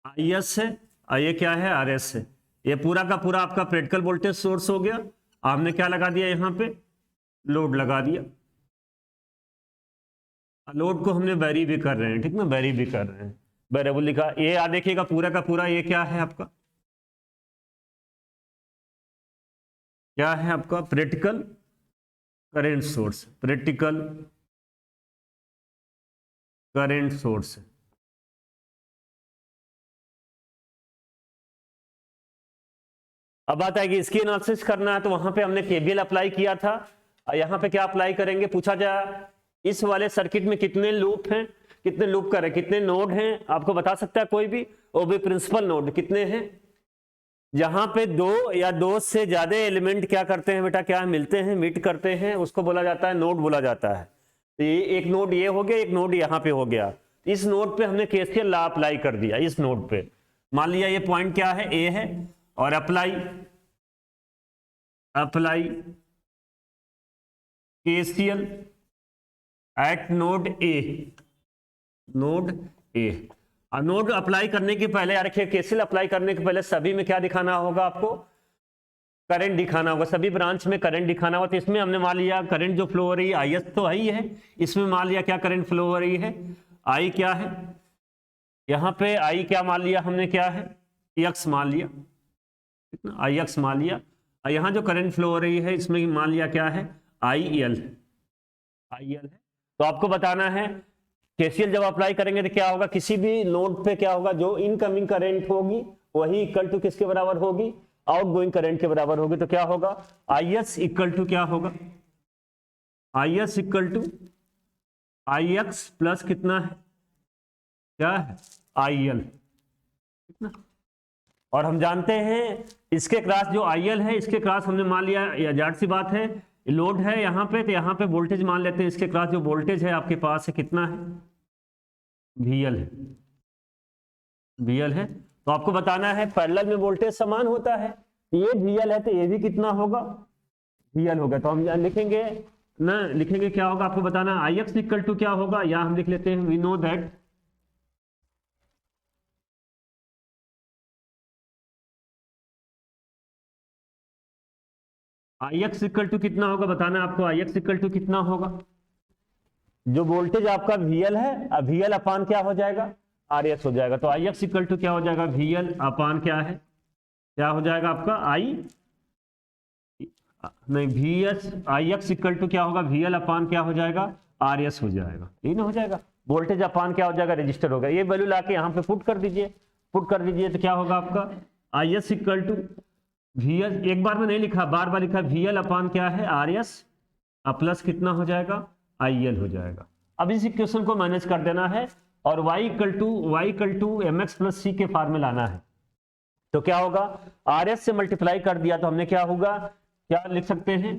आई एस है और ये क्या है, आर एस है। ये पूरा का पूरा आपका प्रैक्टिकल वोल्टेज सोर्स हो गया। आपने क्या लगा दिया यहाँ पे, लोड लगा दिया। लोड को हमने वेरी भी कर रहे हैं, ठीक ना, वेरी भी कर रहे हैं, वेरिएबल लिखा। ये याद देखिएगा पूरा का पूरा ये क्या है आपका, क्या है आपका, practical current source, practical current source. अब बात आएगी इसकी एनालिसिस करना है, तो वहां पे हमने केवीएल अप्लाई किया था और यहाँ पे क्या अप्लाई करेंगे, पूछा जाए इस वाले सर्किट में कितने लूप हैं, कितने लूप कर रहे हैं, कितने नोड हैं, आपको बता सकता है कोई भी, वो भी प्रिंसिपल नोड कितने हैं। जहां पे दो या दो से ज्यादा एलिमेंट क्या करते हैं बेटा, क्या मिलते हैं, मीट करते हैं, उसको बोला जाता है नोड बोला जाता है। तो ये एक नोड ये हो गया, एक नोड यहाँ पे हो गया। इस नोड पे हमने केसीएल लॉ अप्लाई कर दिया। इस नोड पे मान लिया ये पॉइंट क्या है, ए है, और apply KCL eight node A, node A. और नोड अप्लाई करने के पहले यार रखिए, केसीएल अप्लाई करने के पहले सभी में क्या दिखाना होगा आपको, करंट दिखाना होगा, सभी ब्रांच में करंट दिखाना होगा। तो इसमें हमने मान लिया करंट जो फ्लो हो रही है, आई एस तो ही है, इसमें मान लिया क्या करंट फ्लो हो रही है, आई क्या है, यहाँ पे आई क्या मान लिया हमने, क्या है, एक्स मान लिया, आई एक्स मान लिया। और यहाँ जो करंट फ्लो हो रही है इसमें मान लिया क्या है, आई एल, आई एल है। तो आपको बताना है केसीएल जब अप्लाई करेंगे तो क्या होगा, किसी भी नोड पे क्या होगा, जो इनकमिंग करंट होगी वही इक्वल टू किसके बराबर होगी, आउटगोइंग करंट के बराबर होगी। तो क्या होगा, आई एस इक्वल टू क्या होगा, I S equal to I X plus कितना है, क्या है, आई एल, कितना। और हम जानते हैं इसके क्रॉस जो आई एल है, इसके क्रॉस हमने मान लिया, या जाट सी बात है, लोड है यहाँ पे, तो यहाँ पे वोल्टेज मान लेते हैं, इसके क्रॉस जो वोल्टेज है आपके पास है कितना है, VL है, VL है। तो आपको बताना है पैरेलल में वोल्टेज समान होता है, ये VL है तो ये भी कितना होगा, VL होगा। तो हम लिखेंगे ना, लिखेंगे क्या होगा, आपको बताना आई एक्स इक्वल टू क्या होगा, या हम लिख लेते हैं we know that I X equal to कितना होगा, बताना आपको आई एक्स इक्वल टू कितना होगा, जो वोल्टेज आपका VL है, VL अपान क्या हो जाएगा, RS हो जाएगा। तो आई एक्स इक्वल टू क्या हो जाएगा, VL अपान क्या है, क्या हो जाएगा आपका आई, नहीं VS, I X equal to क्या होगा, VL अपान क्या हो जाएगा, RS हो जाएगा, ठीक ना, हो जाएगा। वोल्टेज अपान क्या हो जाएगा, रजिस्टर होगा। ये वैल्यू लाके यहाँ पे पुट कर दीजिए, पुट कर दीजिए तो क्या होगा आपका, I S equal to VL, एक बार में नहीं लिखा, बार बार लिखा, VL अपान क्या है, RS प्लस कितना हो जाएगा, IL हो जाएगा। अब इस इक्वेशन को मैनेज कर देना है और y equal to mx plus c के फॉर्म में लाना है। तो क्या होगा, RS से मल्टीप्लाई कर दिया तो हमने क्या होगा, क्या लिख सकते हैं,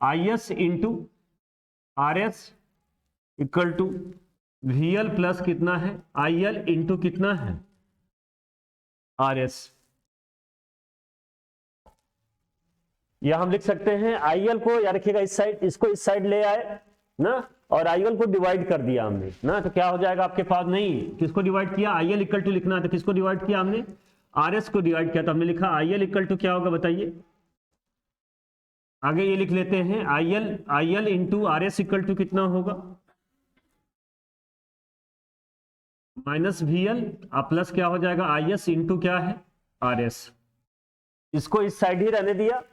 IS into RS equal to VL plus कितना है, IL इंटू कितना है, RS। या हम लिख सकते हैं IL को, याद रखिएगा इस साइड, इसको इस साइड ले आए ना, और IL को डिवाइड कर दिया हमने ना, तो क्या हो जाएगा आपके पास, नहीं किसको डिवाइड किया, IL इक्वल टू लिखना है, तो किसको डिवाइड किया हमने, RS को डिवाइड किया, तो हमने लिखा IL इक्वल टू क्या होगा बताइए, आगे ये लिख लेते हैं IL into RS equal to कितना होगा, माइनस VL प्लस क्या हो जाएगा, IS इंटू क्या है, RS। इसको इस साइड ही रहने दिया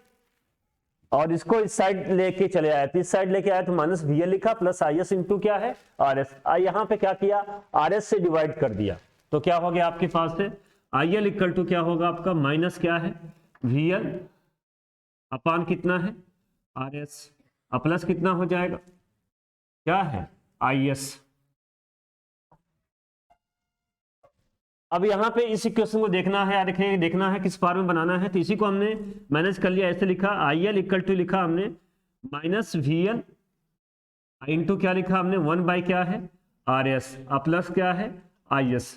और इसको इस साइड लेके चले आए, तो इस साइड लेके आए तो माइनस VL लिखा प्लस IS इंटू क्या है, RS। यहाँ पे क्या किया, RS से डिवाइड कर दिया, तो क्या हो गया आपके पास से, IL इक्वल टू क्या होगा आपका, माइनस क्या है, VL अपान कितना है, RS प्लस कितना हो जाएगा, क्या है, IS। अब यहाँ पे इस इक्वेशन को देखना है, देखिए देखना है किस फॉर्म में बनाना है, तो इसी को हमने मैनेज कर लिया, ऐसे लिखा IL इक्वल टू लिखा हमने माइनस VL इंटू क्या लिखा हमने 1 बाई क्या है, RS प्लस क्या है, IS।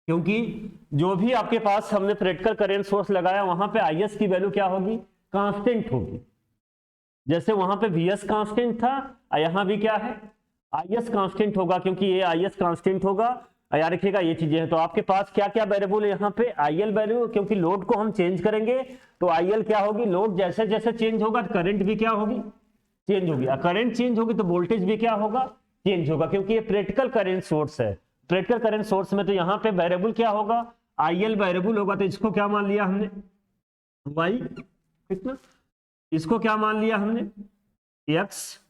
क्योंकि जो भी आपके पास हमने प्रैक्टिकल करंट सोर्स लगाया वहां पे IS की वैल्यू क्या होगी, कांस्टेंट होगी। जैसे वहां पे VS कांस्टेंट था, यहाँ भी क्या है, IS कांस्टेंट होगा, क्योंकि ये IS कांस्टेंट होगा, याद रखिएगा ये चीजें हैं। तो आपके पास क्या क्या वेरिएबल है यहाँ पे, आईएल वैल्यू, क्योंकि लोड को हम चेंज करेंगे तो आईएल क्या होगी, लोड जैसे जैसे चेंज होगा तो करंट भी क्या होगी, चेंज होगी। करंट चेंज होगी तो वोल्टेज भी क्या होगा, चेंज होगा, क्योंकि ये प्रैक्टिकल करंट सोर्स है। प्रैक्टिकल करंट सोर्स में तो यहाँ पे वेरिएबल क्या होगा, आईएल वेरिएबल होगा। तो इसको क्या मान लिया हमने, वाई, कितना, इसको क्या मान लिया हमने, एक्स।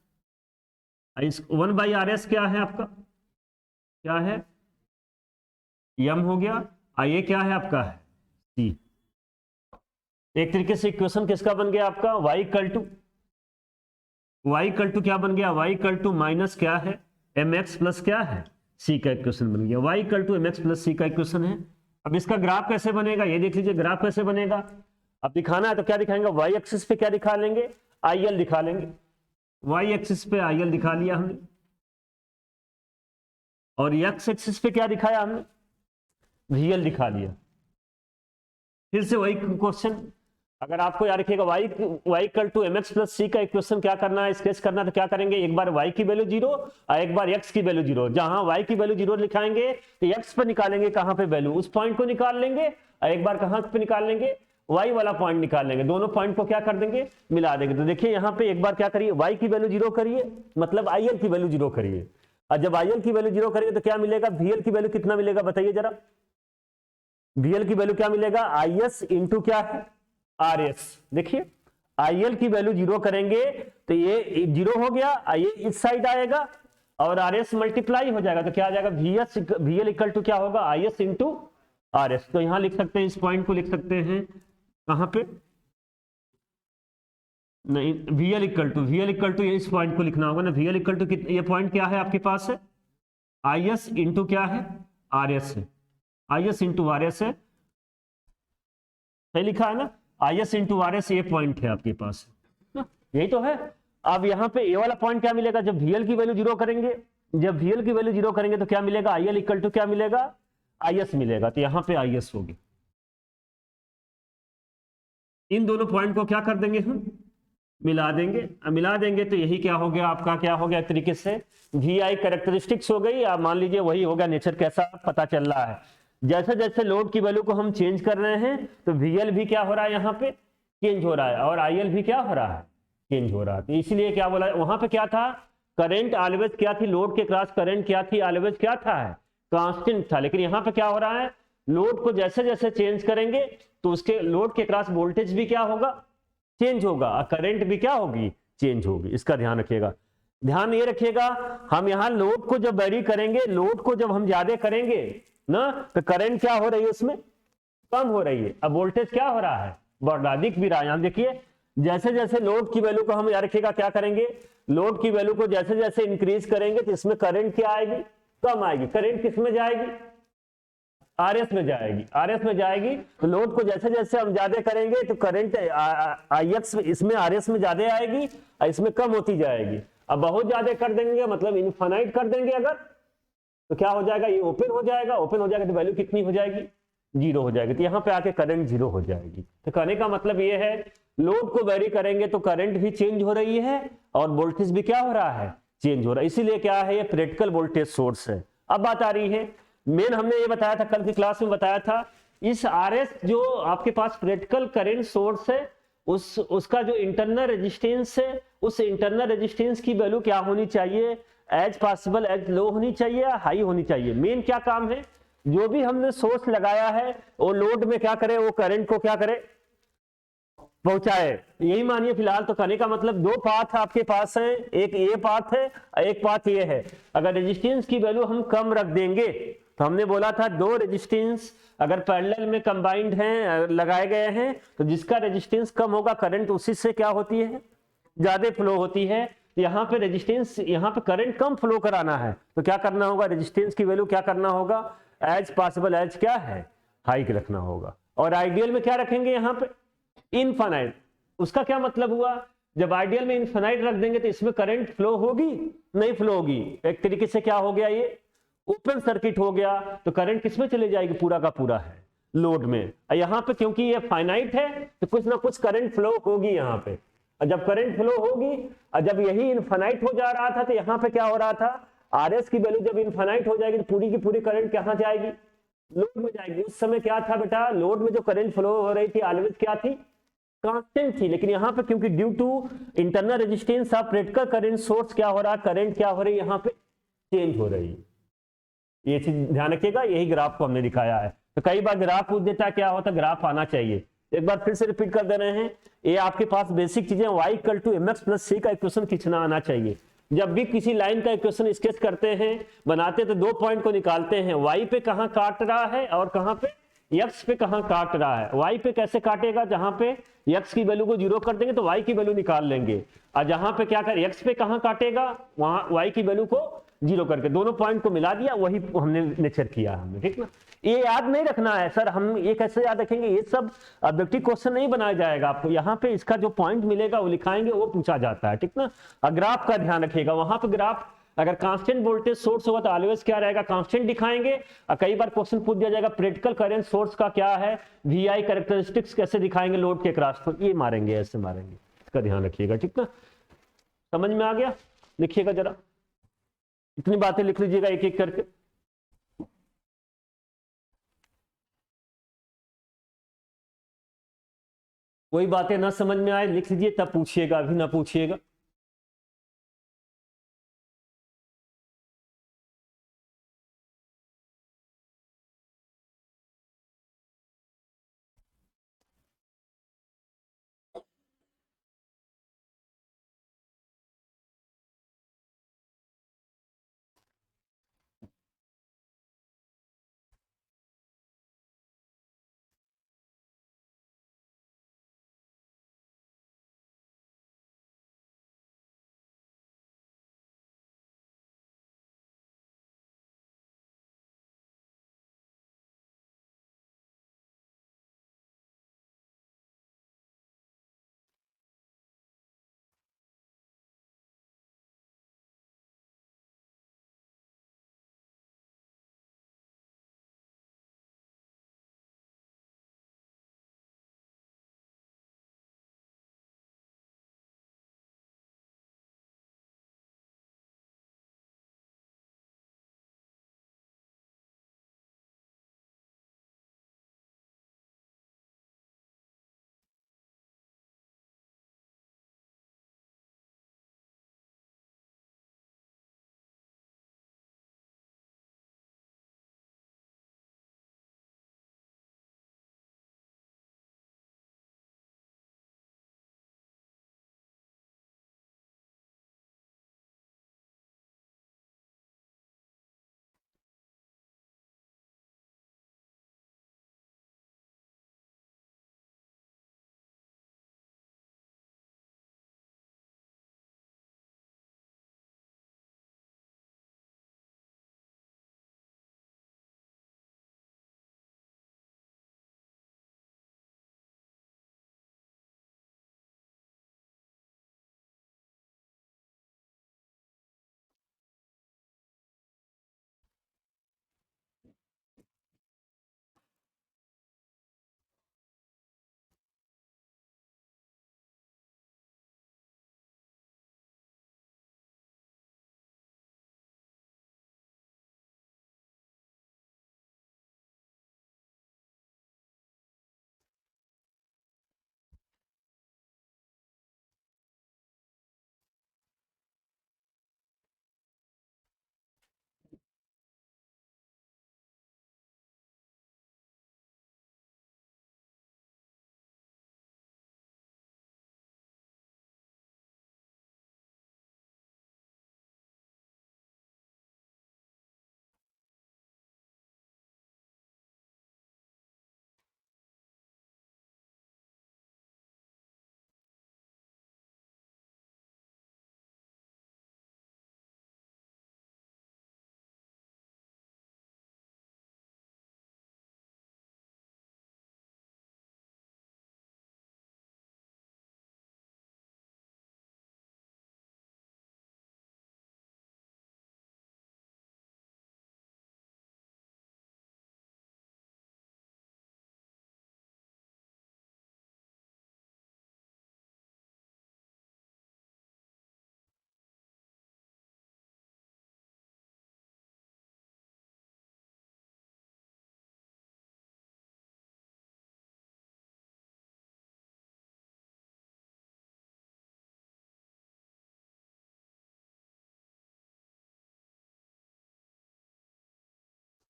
1/RS क्या है आपका, क्या है, एम हो गया, ये क्या है आपका है सी। एक तरीके से इक्वेशन किसका बन गया आपका, y इक्वल टू क्या बन गया, y इक्वल टू माइनस क्या है, mx प्लस क्या है c का इक्वेशन बन गया। y equal to mx plus c का इक्वेशन है। अब इसका ग्राफ कैसे बनेगा, ये देख लीजिए ग्राफ कैसे बनेगा। अब दिखाना है तो क्या दिखाएंगे, y एक्सिस पे क्या दिखा लेंगे, IL दिखा लेंगे। y एक्सिस पे IL दिखा लिया हमने, और x एक्सिस पे क्या दिखाया हमने, VL दिखा लिया। फिर से वही क्वेश्चन, अगर आपको याद रखिएगा y equal to mx plus c का इक्वेशन क्या करना है, स्केच करना है, तो क्या करेंगे, एक बार y की वैल्यू 0 और एक बार x की वैल्यू 0। जहां y की वैल्यू 0 लिखाएंगे तो x पर निकालेंगे कहां पे वैल्यू, उस पॉइंट को निकाल लेंगे, और एक बार कहां पे निकाल लेंगे, y वाला पॉइंट निकाल लेंगे। दोनों पॉइंट को क्या कर देंगे, मिला देंगे। तो देखिए यहाँ पे एक बार क्या करिए, y की वैल्यू 0 करिए, मतलब IL की वैल्यू 0 करिए। और जब IL की वैल्यू 0 करेंगे तो क्या मिलेगा, VL की वैल्यू कितना मिलेगा बताइए जरा, VL की वैल्यू क्या मिलेगा, IS इंटू क्या है, RS। देखिए IL की वैल्यू 0 करेंगे तो ये 0 हो गया, ये इस साइड आएगा और RS मल्टीप्लाई हो जाएगा, तो क्या आ जाएगा, VL इक्वल टू क्या होगा, IS इंटू RS। तो यहां लिख सकते हैं, इस पॉइंट को लिख सकते हैं कहां पे, नहीं, VL इक्वल टू इस पॉइंट को लिखना होगा ना, VL इक्वल टू ये पॉइंट क्या है आपके पास है, IS इंटू क्या है, RS है, IS इंटू RS है, सही लिखा है ना, IS इंटू RS ये पॉइंट है आपके पास, यही तो है। अब यहाँ पे ये वाला पॉइंट क्या मिलेगा, जब VL की वैल्यू 0 करेंगे, जब VL की वैल्यू 0 करेंगे तो क्या मिलेगा, IL इक्वल टू क्या मिलेगा, IS मिलेगा। तो यहाँ पे IS होगी। इन दोनों पॉइंट को क्या कर देंगे हम, मिला देंगे। मिला देंगे तो यही क्या हो गया आपका, क्या हो गया एक तरीके से VI कैरेक्टरिस्टिक्स हो गई, या मान लीजिए वही होगा, नेचर कैसा पता चल रहा है। जैसे जैसे लोड की वैल्यू को हम चेंज कर रहे हैं तो VL भी क्या हो रहा है, यहाँ पे चेंज हो रहा है, और IL भी क्या हो रहा है, चेंज हो रहा है। तो इसलिए क्या बोला, वहां पे क्या था, करंट ऑलवेज क्या थी, लोड के क्रॉस करंट क्या थी, ऑलवेज क्या था, कांस्टेंट था। लेकिन यहाँ पे क्या हो रहा है, लोड को जैसे जैसे चेंज करेंगे तो उसके लोड के क्रॉस वोल्टेज भी क्या होगा, चेंज होगा, और करंट भी क्या होगी, चेंज होगी। इसका ध्यान रखिएगा। ध्यान ये रखिएगा, हम यहाँ लोड को जब वेरी करेंगे, लोड को जब हम ज्यादा करेंगे ना, तो करंट क्या हो रही है, उसमें कम हो रही है, अब वोल्टेज क्या हो रहा है, बढ़ रहा, दिख भी रहा है। यहाँ देखिए जैसे जैसे लोड की वैल्यू को हम याद रखिएगा क्या करेंगे, लोड की वैल्यू को जैसे जैसे इंक्रीज करेंगे तो इसमें करंट क्या आएगी, कम आएगी। करंट किस में जाएगी, RS में जाएगी, RS में जाएगी। तो लोड को जैसे जैसे हम ज्यादा करेंगे तो करंट IX इसमें RS में ज्यादा आएगी और इसमें कम होती जाएगी। अब बहुत ज्यादा कर देंगे, मतलब इनफाइनाइट कर देंगे अगर, तो क्या हो जाएगा, ये ओपन हो जाएगा, ओपन हो जाएगा तो वैल्यू कितनी हो जाएगी, 0 हो जाएगी। तो यहाँ पे आके करंट 0 हो जाएगी। तो कहने का मतलब ये है, लोड को वेरी करेंगे तो करंट भी चेंज हो रही है और वोल्टेज भी क्या हो रहा है, चेंज हो रहा है। इसीलिए क्या है, ये प्रैक्टिकल वोल्टेज सोर्स है। अब बात आ रही है मेन, हमने ये बताया था कल की क्लास में, बताया था इस RS जो आपके पास प्रैक्टिकल करंट सोर्स है, उसका जो इंटरनल रेजिस्टेंस है, उस इंटरनल रेजिस्टेंस की वैल्यू क्या होनी चाहिए, एज पॉसिबल एज लो होनी चाहिए, हाई होनी चाहिए। मेन क्या काम है, जो भी हमने सोर्स लगाया है वो लोड में क्या करे, वो करंट को क्या करे, पहुंचाए। यही मानिए फिलहाल। तो कहने का मतलब दो पाथ आपके पास है, एक ये पाथ है, एक पाथ ये है। अगर रेजिस्टेंस की वैल्यू हम कम रख देंगे, तो हमने बोला था दो रेजिस्टेंस अगर पैरेलल में कंबाइंड हैं, लगाए गए हैं, तो जिसका रेजिस्टेंस कम होगा करंट उसी से क्या होती है, ज्यादा फ्लो होती है। यहाँ पे रेजिस्टेंस, यहाँ पे करंट कम फ्लो कराना है तो क्या करना होगा, रेजिस्टेंस की वैल्यू क्या करना होगा, एज पॉसिबल एज क्या है, हाई रखना होगा। और आइडियल में क्या रखेंगे, यहाँ पे इनफाइनाइट। उसका क्या मतलब हुआ, जब आइडियल में इनफाइनाइट रख देंगे तो इसमें करंट फ्लो होगी, नहीं फ्लो होगी। एक तरीके से क्या हो गया, ये ओपन सर्किट हो गया। तो करंट किसमें चले जाएगी, पूरा का पूरा है लोड में। यहाँ पे क्योंकि ये फाइनाइट है तो कुछ ना कुछ करंट फ्लो होगी यहाँ पे। और जब करंट फ्लो होगी, और जब यही इनफाइनाइट हो जा रहा था तो यहाँ पे क्या हो रहा था, आर एस की वैल्यू जब इनफाइनाइट हो जाएगी तो पूरी की पूरी करंट कहाँ जाएगी, लोड में जाएगी। उस समय क्या था बेटा, लोड में जो करंट फ्लो हो रही थी ऑलवेज क्या थी, कांस्टेंट थी। लेकिन यहाँ पे क्योंकि due to internal resistance of critical current source क्या हो रहा है, करंट क्या हो रही है यहाँ पे, चेंज हो रही है। ये चीज ध्यान रखिएगा, यही ग्राफ को हमने दिखाया है। तो कई बार ग्राफ पूछ देता है, क्या होता है, ग्राफ आना चाहिए। एक बार फिर से रिपीट कर दे रहे हैं, ये आपके पास बेसिक चीजें, y equal to mx plus c का इक्वेशन खींचना आना चाहिए। जब भी किसी लाइन का इक्वेशन स्केच करते हैं, बनाते तो दो पॉइंट को निकालते हैं, y पे कहां काट रहा है और कहां पे x पे कहां काट रहा है। y पे कैसे काटेगा, जहां पे x की वैल्यू को जीरो कर देंगे तो y की वैल्यू निकाल लेंगे, और जहां पे क्या कर x पे कहां काटेगा, वहां y की वैल्यू को जीरो करके दोनों पॉइंट को मिला दिया, वही हमने नेचर किया हमने, ठीक ना। ये याद नहीं रखना है सर, हम ये कैसे याद रखेंगे, ये सब ऑब्जेक्टिव क्वेश्चन नहीं बनाया जाएगा आपको, यहाँ पे इसका जो पॉइंट मिलेगा वो लिखाएंगे, वो पूछा जाता है, ठीक ना। ग्राफ का ध्यान रखिएगा, वहां पे ग्राफ अगर कांस्टेंट वोल्टेज सोर्स होगा तो ऑलवेज क्या रहेगा, कांस्टेंट दिखाएंगे। और कई बार क्वेश्चन पूछ दिया जाएगा प्रैक्टिकल करंट सोर्स का क्या है, वीआई कैरेक्टरिस्टिक्स कैसे दिखाएंगे लोड के क्रॉस, तो ये मारेंगे, ऐसे मारेंगे, इसका ध्यान रखिएगा, ठीक ना। समझ में आ गया, लिखिएगा जरा, इतनी बातें लिख लीजिएगा एक एक करके। कोई बातें ना समझ में आए लिख लीजिए, तब पूछिएगा, अभी ना पूछिएगा।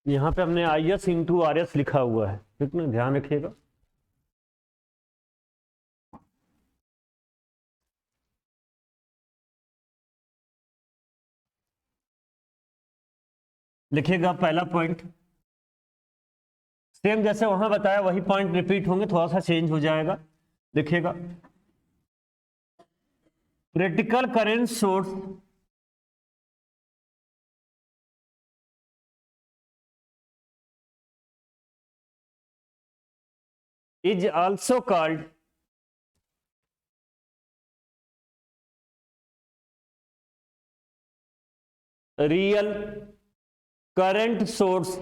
यहाँ पे हमने IS इंटू RS लिखा हुआ है, ठीक ना, ध्यान रखिएगा। लिखिएगा पहला पॉइंट, सेम जैसे वहां बताया वही पॉइंट रिपीट होंगे, थोड़ा सा चेंज हो जाएगा। लिखिएगा critical current source is also called real current source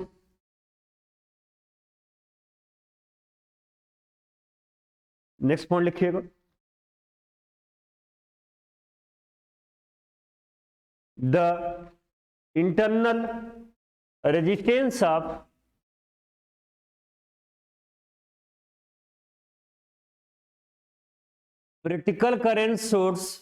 next point लिखिएगा the internal resistance of critical current source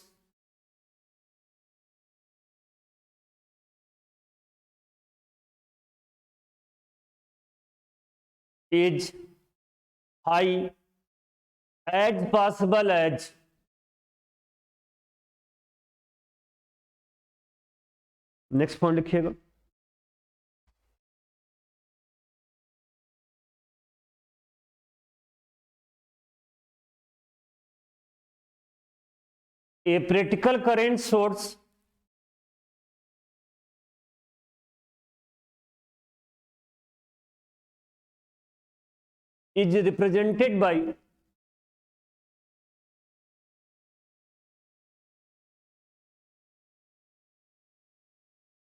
is high as possible as next point लिखिएगा a practical current source is represented by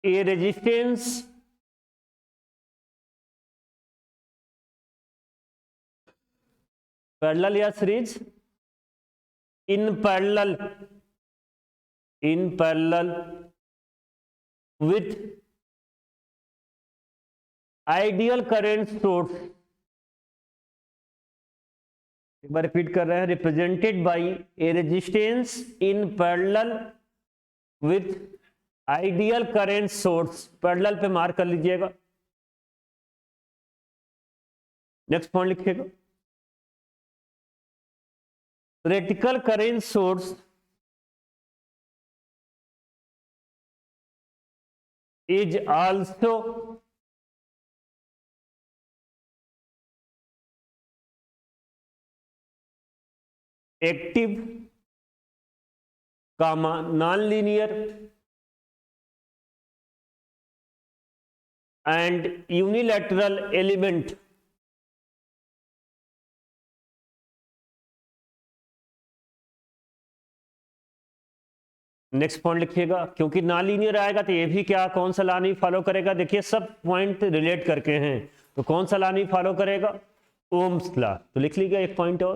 a resistance parallel या series in parallel with ideal current source, एक बार repeat कर रहे हैं, represented by A resistance in parallel with ideal current source, parallel पे mark कर लीजिएगा। नेक्स्ट पॉइंट लिखिएगा practical current source is also active, non-linear and unilateral element next point लिखिएगा, क्योंकि नॉन लीनियर आएगा तो ये भी क्या कौन सा लॉ नहीं फॉलो करेगा, देखिए सब पॉइंट रिलेट करके हैं, तो कौन सा लॉ नहीं फॉलो करेगा, ओम्स लॉ। तो लिख लीजिएगा एक पॉइंट और,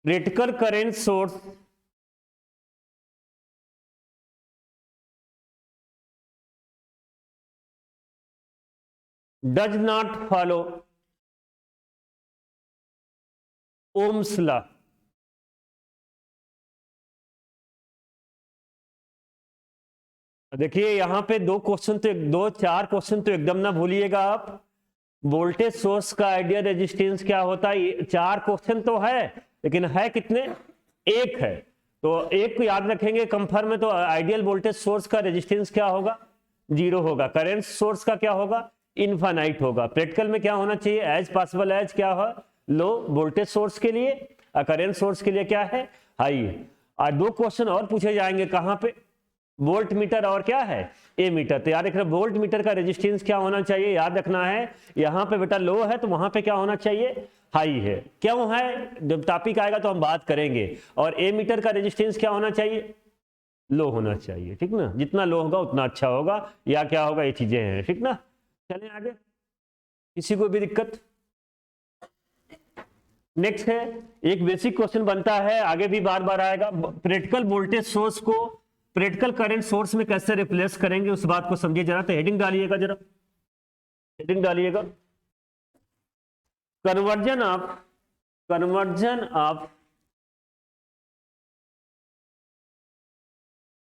critical current source does not follow Ohm's law. देखिए यहां पे चार क्वेश्चन तो एकदम ना भूलिएगा आप। वोल्टेज सोर्स का आइडियल रेजिस्टेंस क्या होता है, ये चार क्वेश्चन तो है, लेकिन है कितने, एक है। तो एक को याद रखेंगे कंफर्म में, तो आइडियल वोल्टेज सोर्स का रेजिस्टेंस क्या होगा, 0 होगा। करंट सोर्स का क्या होगा, इनफाइनाइट होगा। प्रैक्टिकल में क्या होना चाहिए, एज पॉसिबल एज क्या हो, लो वोल्टेज सोर्स के लिए, करंट सोर्स के लिए क्या है, हाई है। और दो क्वेश्चन और पूछे जाएंगे, कहां पे, वोल्ट मीटर और क्या है, ए मीटर। तो याद रखना वोल्ट मीटर का रेजिस्टेंस क्या होना चाहिए, याद रखना है, यहां पे बेटा लो है तो वहां पे क्या होना चाहिए, हाई है। क्यों है, जब टॉपिक आएगा तो हम बात करेंगे। और ए मीटर का रेजिस्टेंस क्या होना चाहिए, लो होना चाहिए, ठीक ना, जितना लो होगा उतना अच्छा होगा, या क्या होगा, ये चीजें हैं, ठीक ना। चलें आगे, किसी को भी दिक्कत। नेक्स्ट है, एक बेसिक क्वेश्चन बनता है, आगे भी बार बार आएगा, प्रैक्टिकल वोल्टेज सोर्स को प्रैक्टिकल करंट सोर्स में कैसे रिप्लेस करेंगे, उस बात को समझिए जरा। तो हेडिंग डालिएगा जरा, हेडिंग डालिएगा, conversion of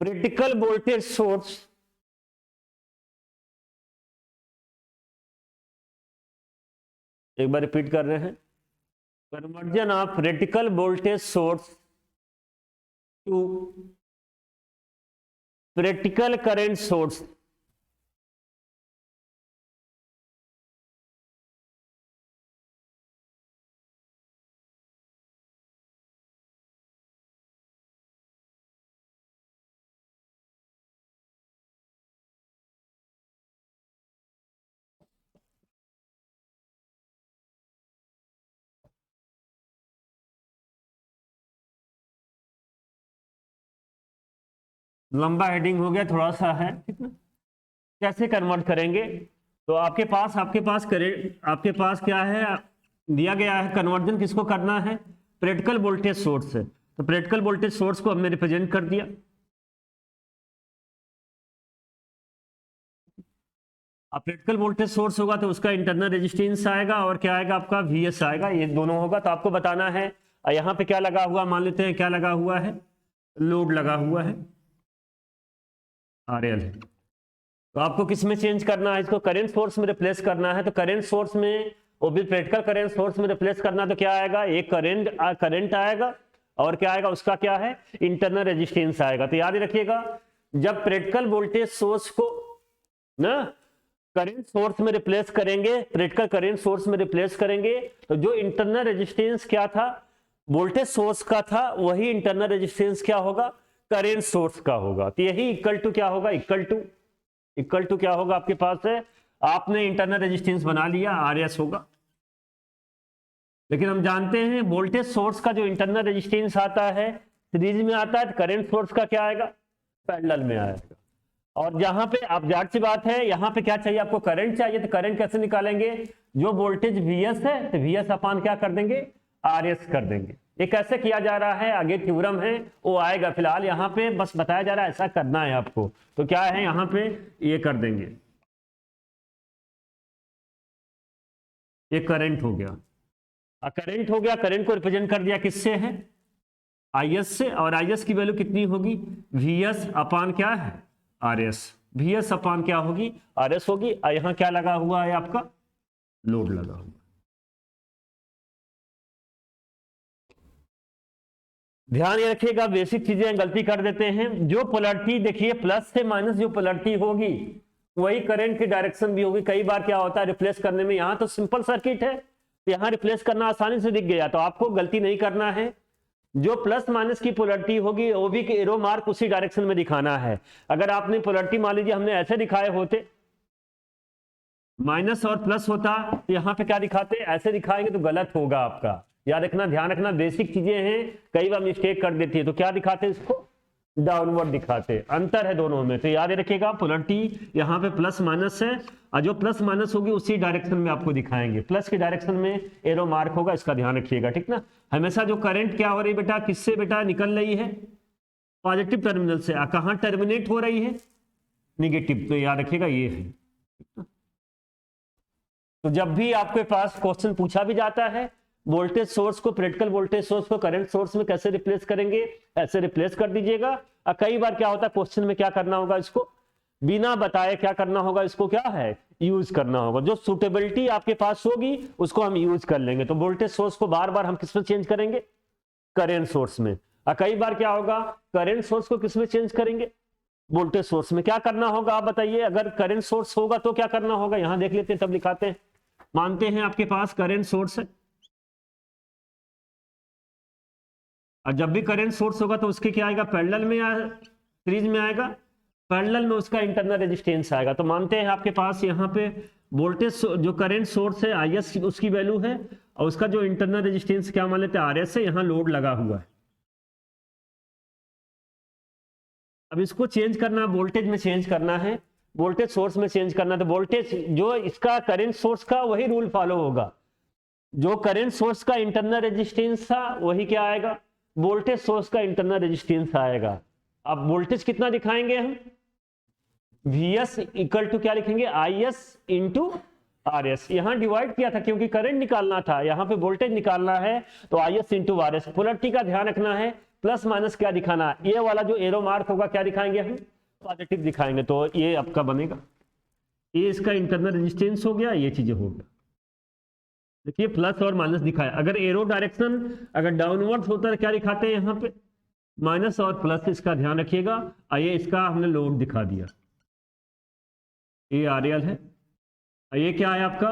practical voltage source एक बार रिपीट कर रहे हैं, conversion of practical voltage source to practical current source. लंबा हेडिंग हो गया, थोड़ा सा है, ठीक ना। कैसे कन्वर्ट करेंगे, तो आपके पास क्या है, दिया गया है कन्वर्जन किसको करना है, प्रैक्टिकल वोल्टेज सोर्स से। तो प्रैक्टिकल वोल्टेज सोर्स को हमने रिप्रेजेंट कर दिया। अब प्रैक्टिकल वोल्टेज सोर्स होगा तो उसका इंटरनल रेजिस्टेंस आएगा और क्या आएगा आपका VS आएगा, ये दोनों होगा। तो आपको बताना है यहाँ पे क्या लगा हुआ, मान लेते हैं क्या लगा हुआ है, लोड लगा हुआ है RL। तो आपको किस में चेंज करना है, इसको करंट सोर्स में रिप्लेस करना है। तो करंट सोर्स में, वो भी प्रैक्टिकल करंट सोर्स में रिप्लेस करना, तो क्या आएगा, एक करंट आएगा और क्या आएगा, उसका क्या है, इंटरनल रेजिस्टेंस आएगा। तो याद रखिएगा, जब प्रैक्टिकल वोल्टेज सोर्स को ना करंट सोर्स में रिप्लेस करेंगे, प्रैक्टिकल करंट सोर्स में रिप्लेस करेंगे, तो जो इंटरनल रेजिस्टेंस क्या था, वोल्टेज सोर्स का था, वही इंटरनल रेजिस्टेंस क्या होगा, करंट सोर्स का होगा। तो यही इक्वल टू क्या होगा, इक्वल टू क्या होगा, आपके पास है, आपने इंटरनल रेजिस्टेंस बना लिया, RS होगा। लेकिन हम जानते हैं वोल्टेज सोर्स का जो इंटरनल रेजिस्टेंस आता है सीरीज में आता है, करंट सोर्स का क्या आएगा, पैरेलल में आएगा। और जहां पे आप जाहिर सी बात है, यहां पे क्या चाहिए आपको, करंट चाहिए। तो करंट कैसे निकालेंगे, जो वोल्टेज VS है तो VS अपान क्या कर देंगे, RS कर देंगे। ये कैसे किया जा रहा है, आगे थ्योरम है वो आएगा, फिलहाल यहाँ पे बस बताया जा रहा है ऐसा करना है आपको। तो क्या है यहाँ पे, ये कर देंगे, ये करंट हो गया, करंट हो गया, करंट को रिप्रेजेंट कर दिया किससे है, IS से। और IS की वैल्यू कितनी होगी, VS अपान क्या है, RS। VS अपान क्या होगी, RS होगी। और यहां क्या लगा हुआ है आपका, लोड लगा हुआ। ध्यान ये रखिएगा, बेसिक चीजें गलती कर देते हैं। जो पोलैरिटी देखिए, प्लस से माइनस जो पोलैरिटी होगी वही करंट की डायरेक्शन भी होगी। कई बार क्या होता है रिप्लेस करने में, यहां तो सिंपल सर्किट है, यहां रिप्लेस करना आसानी से दिख गया। तो आपको गलती नहीं करना है, जो प्लस माइनस की पोलैरिटी होगी वो भी एरो मार्क उसी डायरेक्शन में दिखाना है। अगर आपने पोलैरिटी मान लीजिए हमने ऐसे दिखाए होते, माइनस और प्लस होता, तो यहां पे क्या दिखाते, ऐसे दिखाएंगे तो गलत होगा आपका। याद रखना, ध्यान रखना, बेसिक चीजें हैं, कई बार मिस्टेक कर देती है। तो क्या दिखाते हैं, इसको डाउनवर्ड दिखाते, अंतर है दोनों में। तो याद रखिएगा, पोलैरिटी यहाँ पे प्लस माइनस है और जो प्लस माइनस होगी उसी डायरेक्शन में आपको दिखाएंगे, प्लस की डायरेक्शन में एरो मार्क होगा, इसका ध्यान रखिएगा, ठीक ना। हमेशा जो करंट क्या हो रही है बेटा, किससे बेटा निकल रही है, पॉजिटिव टर्मिनल से। कहाँ टर्मिनेट हो रही है, निगेटिव। तो याद रखिएगा ये है। तो जब भी आपके पास क्वेश्चन पूछा भी जाता है, वोल्टेज सोर्स को, प्रैक्टिकल वोल्टेज सोर्स को करंट सोर्स में कैसे रिप्लेस करेंगे, ऐसे रिप्लेस कर दीजिएगा। और कई बार क्या होता है क्वेश्चन में, क्या करना होगा, इसको बिना बताए क्या करना होगा, इसको क्या है, यूज करना होगा। जो सुटेबिलिटी आपके पास होगी उसको हम यूज कर लेंगे। तो वोल्टेज सोर्स को बार बार हम किस में चेंज करेंगे, करंट सोर्स में। और कई बार क्या होगा, करंट सोर्स को किस में चेंज करेंगे, वोल्टेज सोर्स में। क्या करना होगा आप बताइए, अगर करंट सोर्स होगा तो क्या करना होगा, यहां देख लेते हैं तब दिखाते हैं। मानते हैं आपके पास करंट सोर्स है, और जब भी करंट सोर्स होगा तो उसके क्या आएगा, पैरेलल में या सीरीज में आएगा, पैरेलल में उसका इंटरनल रेजिस्टेंस आएगा। तो मानते हैं आपके पास यहाँ पे वोल्टेज जो करंट सोर्स है IS उसकी वैल्यू है, और उसका जो इंटरनल रेजिस्टेंस क्या मान लेते हैं, RS है। यहाँ लोड लगा हुआ है, अब इसको चेंज करना, वोल्टेज में चेंज करना है, वोल्टेज सोर्स में चेंज करना। तो वोल्टेज जो इसका करंट सोर्स का वही रूल फॉलो होगा, जो करंट सोर्स का इंटरनल रेजिस्टेंस था वही क्या आएगा, वोल्टेज सोर्स का इंटरनल रेजिस्टेंस आएगा। अब वोल्टेज कितना दिखाएंगे हम, VS इक्वल टू क्या लिखेंगे, IS इंटू RS। यहां डिवाइड किया था क्योंकि करंट निकालना था, यहां पे वोल्टेज निकालना है, तो IS इंटू RS। पोलैरिटी का ध्यान रखना है, प्लस माइनस क्या दिखाना, ये वाला जो एरो मार्क होगा क्या दिखाएंगे हम, पॉजिटिव दिखाएंगे। तो ये आपका बनेगा, ये इसका इंटरनल रेजिस्टेंस हो गया, ये चीजें हो गया। देखिए प्लस और माइनस दिखाया, अगर एरो डायरेक्शन अगर डाउनवर्ड होता है क्या दिखाते हैं यहाँ पे, माइनस और प्लस, इसका ध्यान रखिएगा। आइए इसका हमने लोड दिखा दिया, ये आरएल है, ये क्या है आपका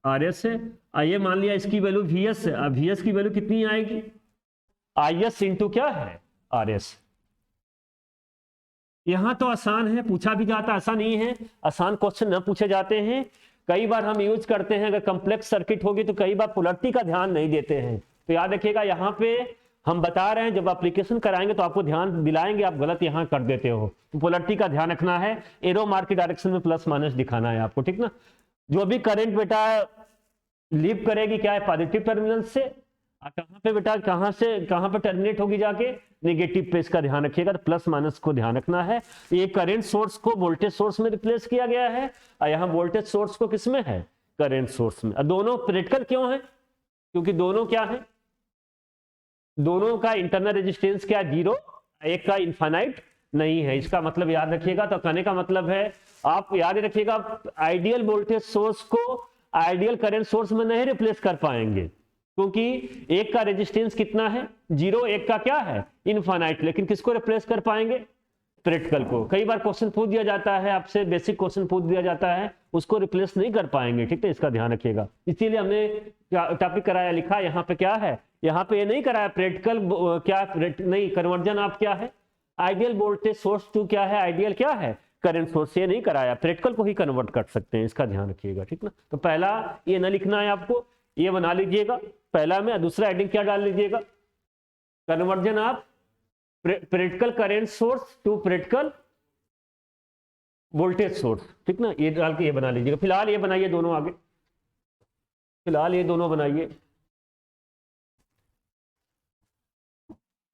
आरएस है। आइए मान लिया इसकी वैल्यू वीएस है, अब वीएस की वैल्यू कितनी आएगी, आईएस इंटू क्या है आरएस। यहां तो आसान है, पूछा भी जाता, ऐसा नहीं है आसान क्वेश्चन न पूछे जाते हैं। कई बार हम यूज करते हैं, अगर कॉम्प्लेक्स सर्किट होगी तो कई बार पोलैरिटी का ध्यान नहीं देते हैं, तो याद रखिएगा यहाँ पे हम बता रहे हैं, जब एप्लीकेशन कराएंगे तो आपको ध्यान दिलाएंगे, आप गलत यहाँ कर देते हो, तो पोलैरिटी का ध्यान रखना है। एरो मार्क की डायरेक्शन में प्लस माइनस दिखाना है आपको, ठीक ना। जो भी करंट बेटा लीव करेगी क्या है पॉजिटिव टर्मिनल से, कहां पे बेटा कहां से कहां पे टर्मिनेट होगी जाके नेगेटिव पे, इसका ध्यान रखिएगा, तो प्लस माइनस को ध्यान रखना है। ये करंट सोर्स को वोल्टेज सोर्स में रिप्लेस किया गया है, और यहाँ वोल्टेज सोर्स को किसमें है करंट सोर्स में। दोनों प्रैक्टिकल क्यों है, क्योंकि दोनों क्या है, दोनों का इंटरनल रेजिस्टेंस क्या जीरो, एक का इनफाइनाइट नहीं है। इसका मतलब याद रखिएगा, तो कहने का मतलब है आप याद रखिएगा, आइडियल वोल्टेज सोर्स को आइडियल करंट सोर्स में नहीं रिप्लेस कर पाएंगे, क्योंकि एक का रेजिस्टेंस कितना है जीरो, एक का क्या है इनफाइनाइट, लेकिन किसको रिप्लेस कर पाएंगे प्रैक्टिकल को। कई बार क्वेश्चन पूछ दिया जाता है आपसे, बेसिक क्वेश्चन पूछ दिया जाता है, उसको रिप्लेस नहीं कर पाएंगे, ठीक है, इसका ध्यान रखिएगा। इसीलिए हमने टॉपिक कराया लिखा यहाँ पे क्या है, यहाँ पे ये नहीं कराया प्रैक्टिकल क्या नहीं, कन्वर्जन आप क्या है आइडियल वोल्टेज सोर्स टू क्या है आइडियल क्या है करंट सोर्स, ये नहीं कराया, प्रैक्टिकल को ही कन्वर्ट कर सकते हैं, इसका ध्यान रखिएगा, ठीक ना। तो पहला ये ना लिखना है आपको, ये बना लीजिएगा पहला में, दूसरा हेडिंग क्या डाल लीजिएगा, conversion of practical current source to practical voltage source, ठीक ना, ये डाल के ये बना लीजिएगा। फिलहाल ये बनाइए दोनों आगे, फिलहाल ये दोनों बनाइए।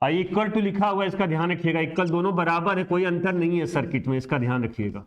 आई इक्वल टू लिखा हुआ है, इसका ध्यान रखिएगा, इक्वल दोनों बराबर है, कोई अंतर नहीं है सर्किट में, इसका ध्यान रखिएगा।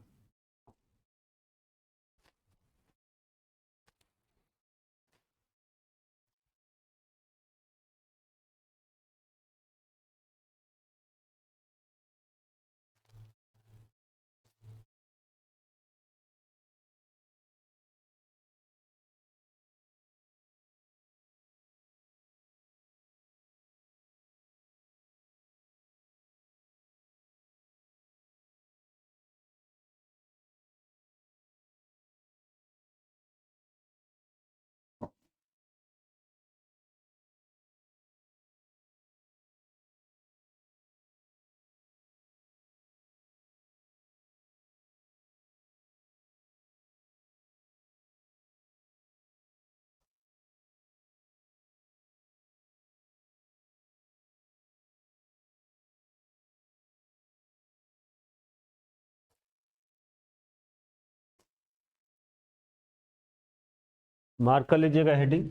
मार्क कर लीजिएगा हेडिंग।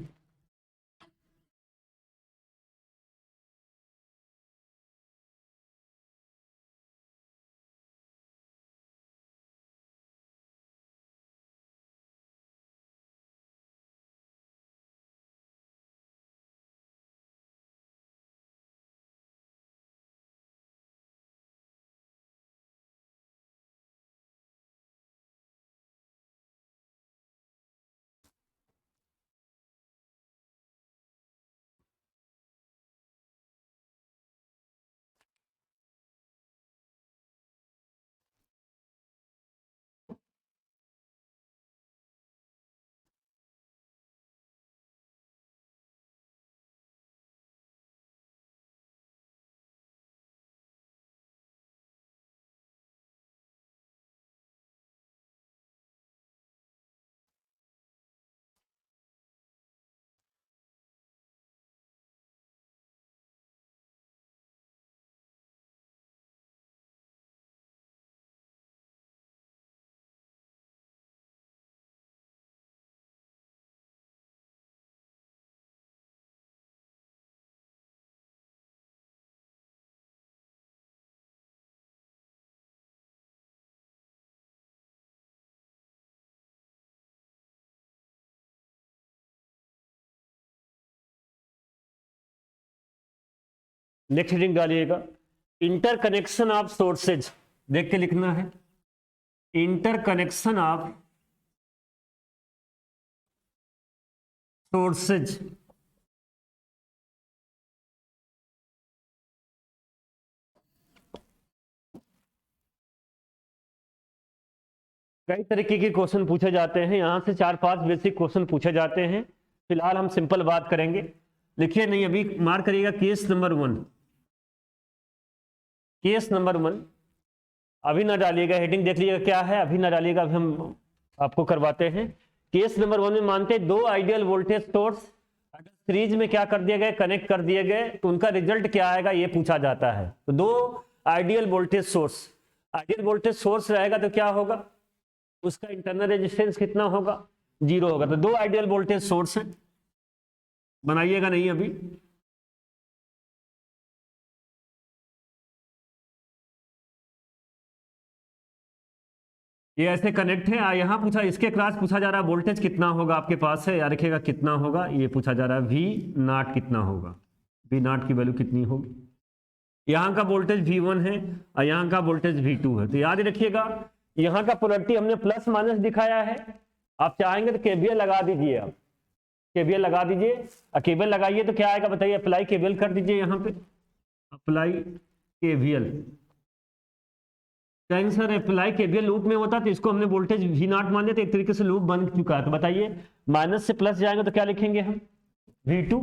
नेक्स्ट हेडिंग डालिएगा, इंटरकनेक्शन ऑफ सोर्सेज, देख के लिखना है, इंटरकनेक्शन ऑफ सोर्सेज कई तरीके के क्वेश्चन पूछे जाते हैं, यहां से 4-5 बेसिक क्वेश्चन पूछे जाते हैं। फिलहाल हम सिंपल बात करेंगे। लिखिए नहीं, अभी मार्क करिएगा केस नंबर 1। केस नंबर 1 अभी ना डालिएगा, हेडिंग देख लीजिएगा क्या है, अभी ना डालिएगा, अभी हम आपको करवाते हैं। केस नंबर 1 में मानते हैं 2 आइडियल वोल्टेज सोर्स अगर सीरीज में क्या कर दिए गए, कनेक्ट कर दिए गए, तो उनका रिजल्ट क्या आएगा ये पूछा जाता है। तो 2 आइडियल वोल्टेज सोर्स रहेगा तो क्या होगा, उसका इंटरनल रेजिस्टेंस कितना होगा, 0 होगा। तो 2 आइडियल वोल्टेज सोर्स है, बनाइएगा नहीं अभी। ये ऐसे कनेक्ट है, यहां पूछा, इसके क्लास पूछा जा रहा है वोल्टेज कितना होगा आपके पास है, याद रखिएगा कितना होगा, ये पूछा जा रहा है V0 कितना होगा, V0 की वैल्यू कितनी होगी। यहाँ का वोल्टेज V1 है और यहाँ का वोल्टेज V2 है। तो याद रखिएगा यहाँ का पोलैरिटी हमने प्लस माइनस दिखाया है, आप चाहेंगे तो केवीएल लगा दीजिए, आप केवीएल लगा दीजिए, और केवीएल लगाइए तो क्या आएगा बताइए, अप्लाई केवीएल कर दीजिए, यहाँ पे apply KVL. Sir apply KVL loop में होता तो इसको हमने वोल्टेज V0 मान लिया, तो एक तरीके से लूप बन चुका है। तो बताइए माइनस से प्लस जाएंगे तो क्या लिखेंगे हम, V2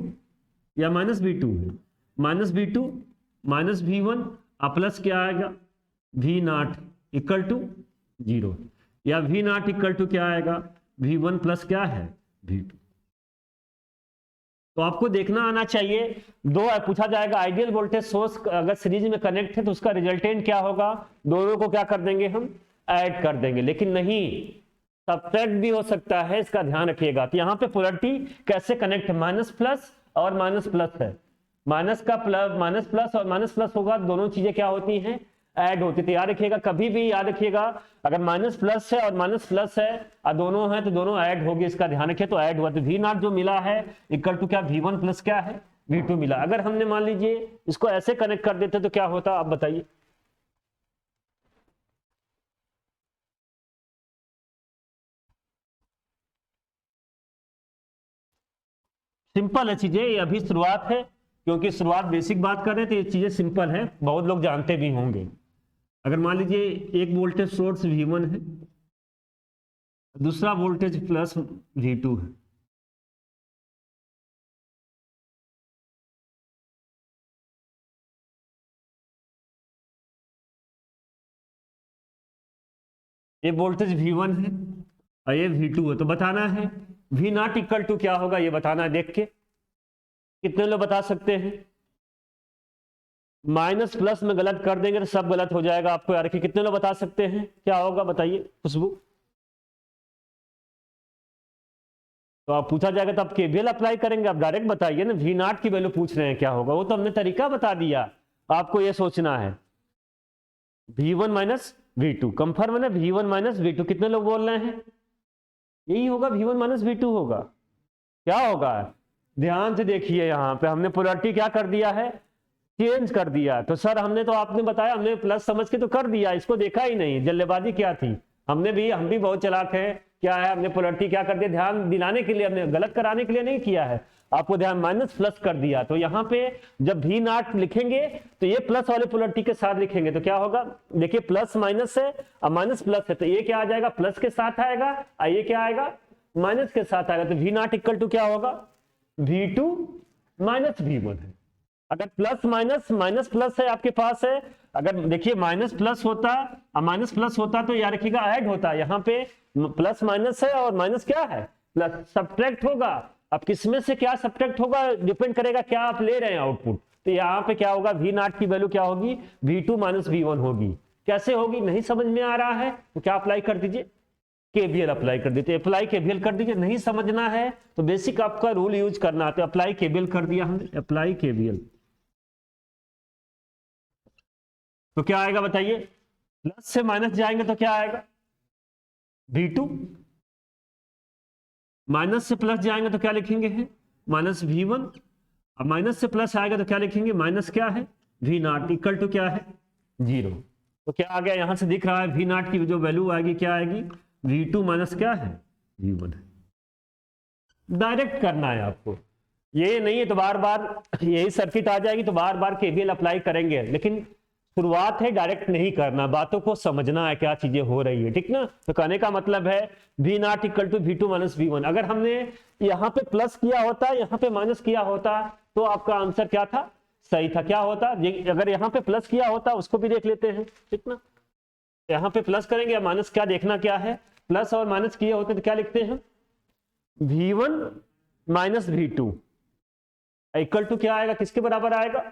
या माइनस V2 है, माइनस V2 माइनस V1 और प्लस क्या आएगा V0 इक्वल टू 0, या V0 इक्वल टू क्या आएगा V1 प्लस क्या है V2। तो आपको देखना आना चाहिए, 2 पूछा जाएगा आइडियल वोल्टेज सोर्स अगर सीरीज में कनेक्ट है तो उसका रिजल्टेंट क्या होगा, दोनों को क्या कर देंगे हम, ऐड कर देंगे। लेकिन नहीं, सब्ट्रैक्ट भी हो सकता है, इसका ध्यान रखिएगा। तो यहाँ पे पोलैरिटी कैसे कनेक्ट है, माइनस प्लस और माइनस प्लस है, माइनस का प्लस, माइनस प्लस और माइनस प्लस होगा, दोनों चीजें क्या होती हैं, ऐड होती। तो याद रखिएगा, कभी भी याद रखिएगा अगर माइनस प्लस है और माइनस प्लस है और दोनों है तो दोनों ऐड होगी, इसका ध्यान रखिए। तो ऐड हुआ तो V0 जो मिला है इक्वल टू क्या V1 प्लस क्या है V2 मिला। अगर हमने मान लीजिए इसको ऐसे कनेक्ट कर देते तो क्या होता आप बताइए, सिंपल है चीजें, ये अभी शुरुआत है, क्योंकि शुरुआत बेसिक बात कर रहे हैं तो ये चीजें सिंपल है, बहुत लोग जानते भी होंगे। अगर मान लीजिए एक वोल्टेज सोर्स V1 है, दूसरा वोल्टेज प्लस V2 है, ये वोल्टेज V1 है और ये V2 है। तो बताना है V0 इक्वल टू क्या होगा, ये बताना है। देख के कितने लोग बता सकते हैं, माइनस प्लस में गलत कर देंगे तो सब गलत हो जाएगा आपको, यार कि कितने लोग बता सकते हैं क्या होगा बताइए खुशबू। तो आप पूछा जाएगा तो आप केवीएल अप्लाई करेंगे, आप डायरेक्ट बताइए ना, V0 की वैल्यू पूछ रहे हैं क्या होगा, वो तो हमने तरीका बता दिया, आपको ये सोचना है। V1 माइनस V2 कंफर्म है ना, V1 माइनस V2, कितने लोग बोल रहे हैं यही होगा, V1 माइनस V2 होगा। क्या होगा, ध्यान से देखिए, यहाँ पे हमने पोलैरिटी क्या कर दिया है, चेंज कर दिया। तो सर हमने तो आपने बताया, हमने प्लस समझ के तो कर दिया, इसको देखा ही नहीं, जल्दबाजी क्या थी, हम भी बहुत चालाक हैं, क्या है हमने पोलैरिटी क्या कर दिया, ध्यान दिलाने के लिए, हमने गलत कराने के लिए नहीं किया है, आपको ध्यान माइनस प्लस कर दिया। तो यहाँ पे जब V0 लिखेंगे तो ये प्लस वाले पोलैरिटी के साथ लिखेंगे, तो क्या होगा देखिए, प्लस माइनस है और माइनस प्लस है, तो ये क्या आ जाएगा, प्लस के साथ आएगा और ये क्या आएगा, माइनस के साथ आएगा। तो V0 इक्वल टू क्या होगा, V2 माइनस V1 है। अगर प्लस माइनस, माइनस प्लस है आपके पास है, अगर देखिए माइनस प्लस होता और माइनस प्लस होता तो याद रखिएगा ऐड होता, यहाँ पे प्लस माइनस है और माइनस क्या है, प्लस, सब्ट्रैक्ट होगा। अब किसमें से क्या सब्ट्रैक्ट होगा डिपेंड करेगा क्या आप ले रहे हैं आउटपुट। तो यहाँ पे क्या होगा, V0 की वैल्यू क्या होगी, V2 माइनस V1 होगी। कैसे होगी नहीं समझ में आ रहा है तो क्या अप्लाई कर दीजिए, केवीएल अप्लाई कर दीजिए, अप्लाई केवीएल कर दीजिए। नहीं समझना है तो बेसिक आपका रूल यूज करना है, तो अप्लाई केवीएल कर दिया हमने, अप्लाई केवीएल, तो क्या आएगा बताइए, प्लस से माइनस जाएंगे तो क्या आएगा V2, माइनस से प्लस जाएंगे तो क्या लिखेंगे है माइनस V1, अब माइनस से प्लस आएगा तो क्या लिखेंगे, माइनस क्या है V0 इक्वल टू क्या है 0। तो क्या आ गया, यहां से दिख रहा है V0 की जो वैल्यू आएगी क्या आएगी, V2 माइनस क्या है V1 है। डायरेक्ट करना है आपको, ये नहीं है तो बार बार यही सर्किट आ जाएगी तो बार बार केवीएल अप्लाई करेंगे, लेकिन शुरुआत है डायरेक्ट नहीं करना, बातों को समझना है क्या चीजें हो रही है, ठीक ना। तो कहने का मतलब है V0 equal to V2 minus V1। अगर हमने यहाँ पे प्लस किया होता, यहाँ पे माइनस किया होता तो आपका आंसर क्या था, सही था। क्या होता, अगर यहाँ पे प्लस किया होता उसको भी देख लेते हैं, ठीक ना। यहाँ पे प्लस करेंगे या माइनस, क्या देखना क्या है, प्लस और माइनस किए होते तो क्या लिखते हैं, V1 minus V2 equal to क्या आएगा, किसके बराबर आएगा,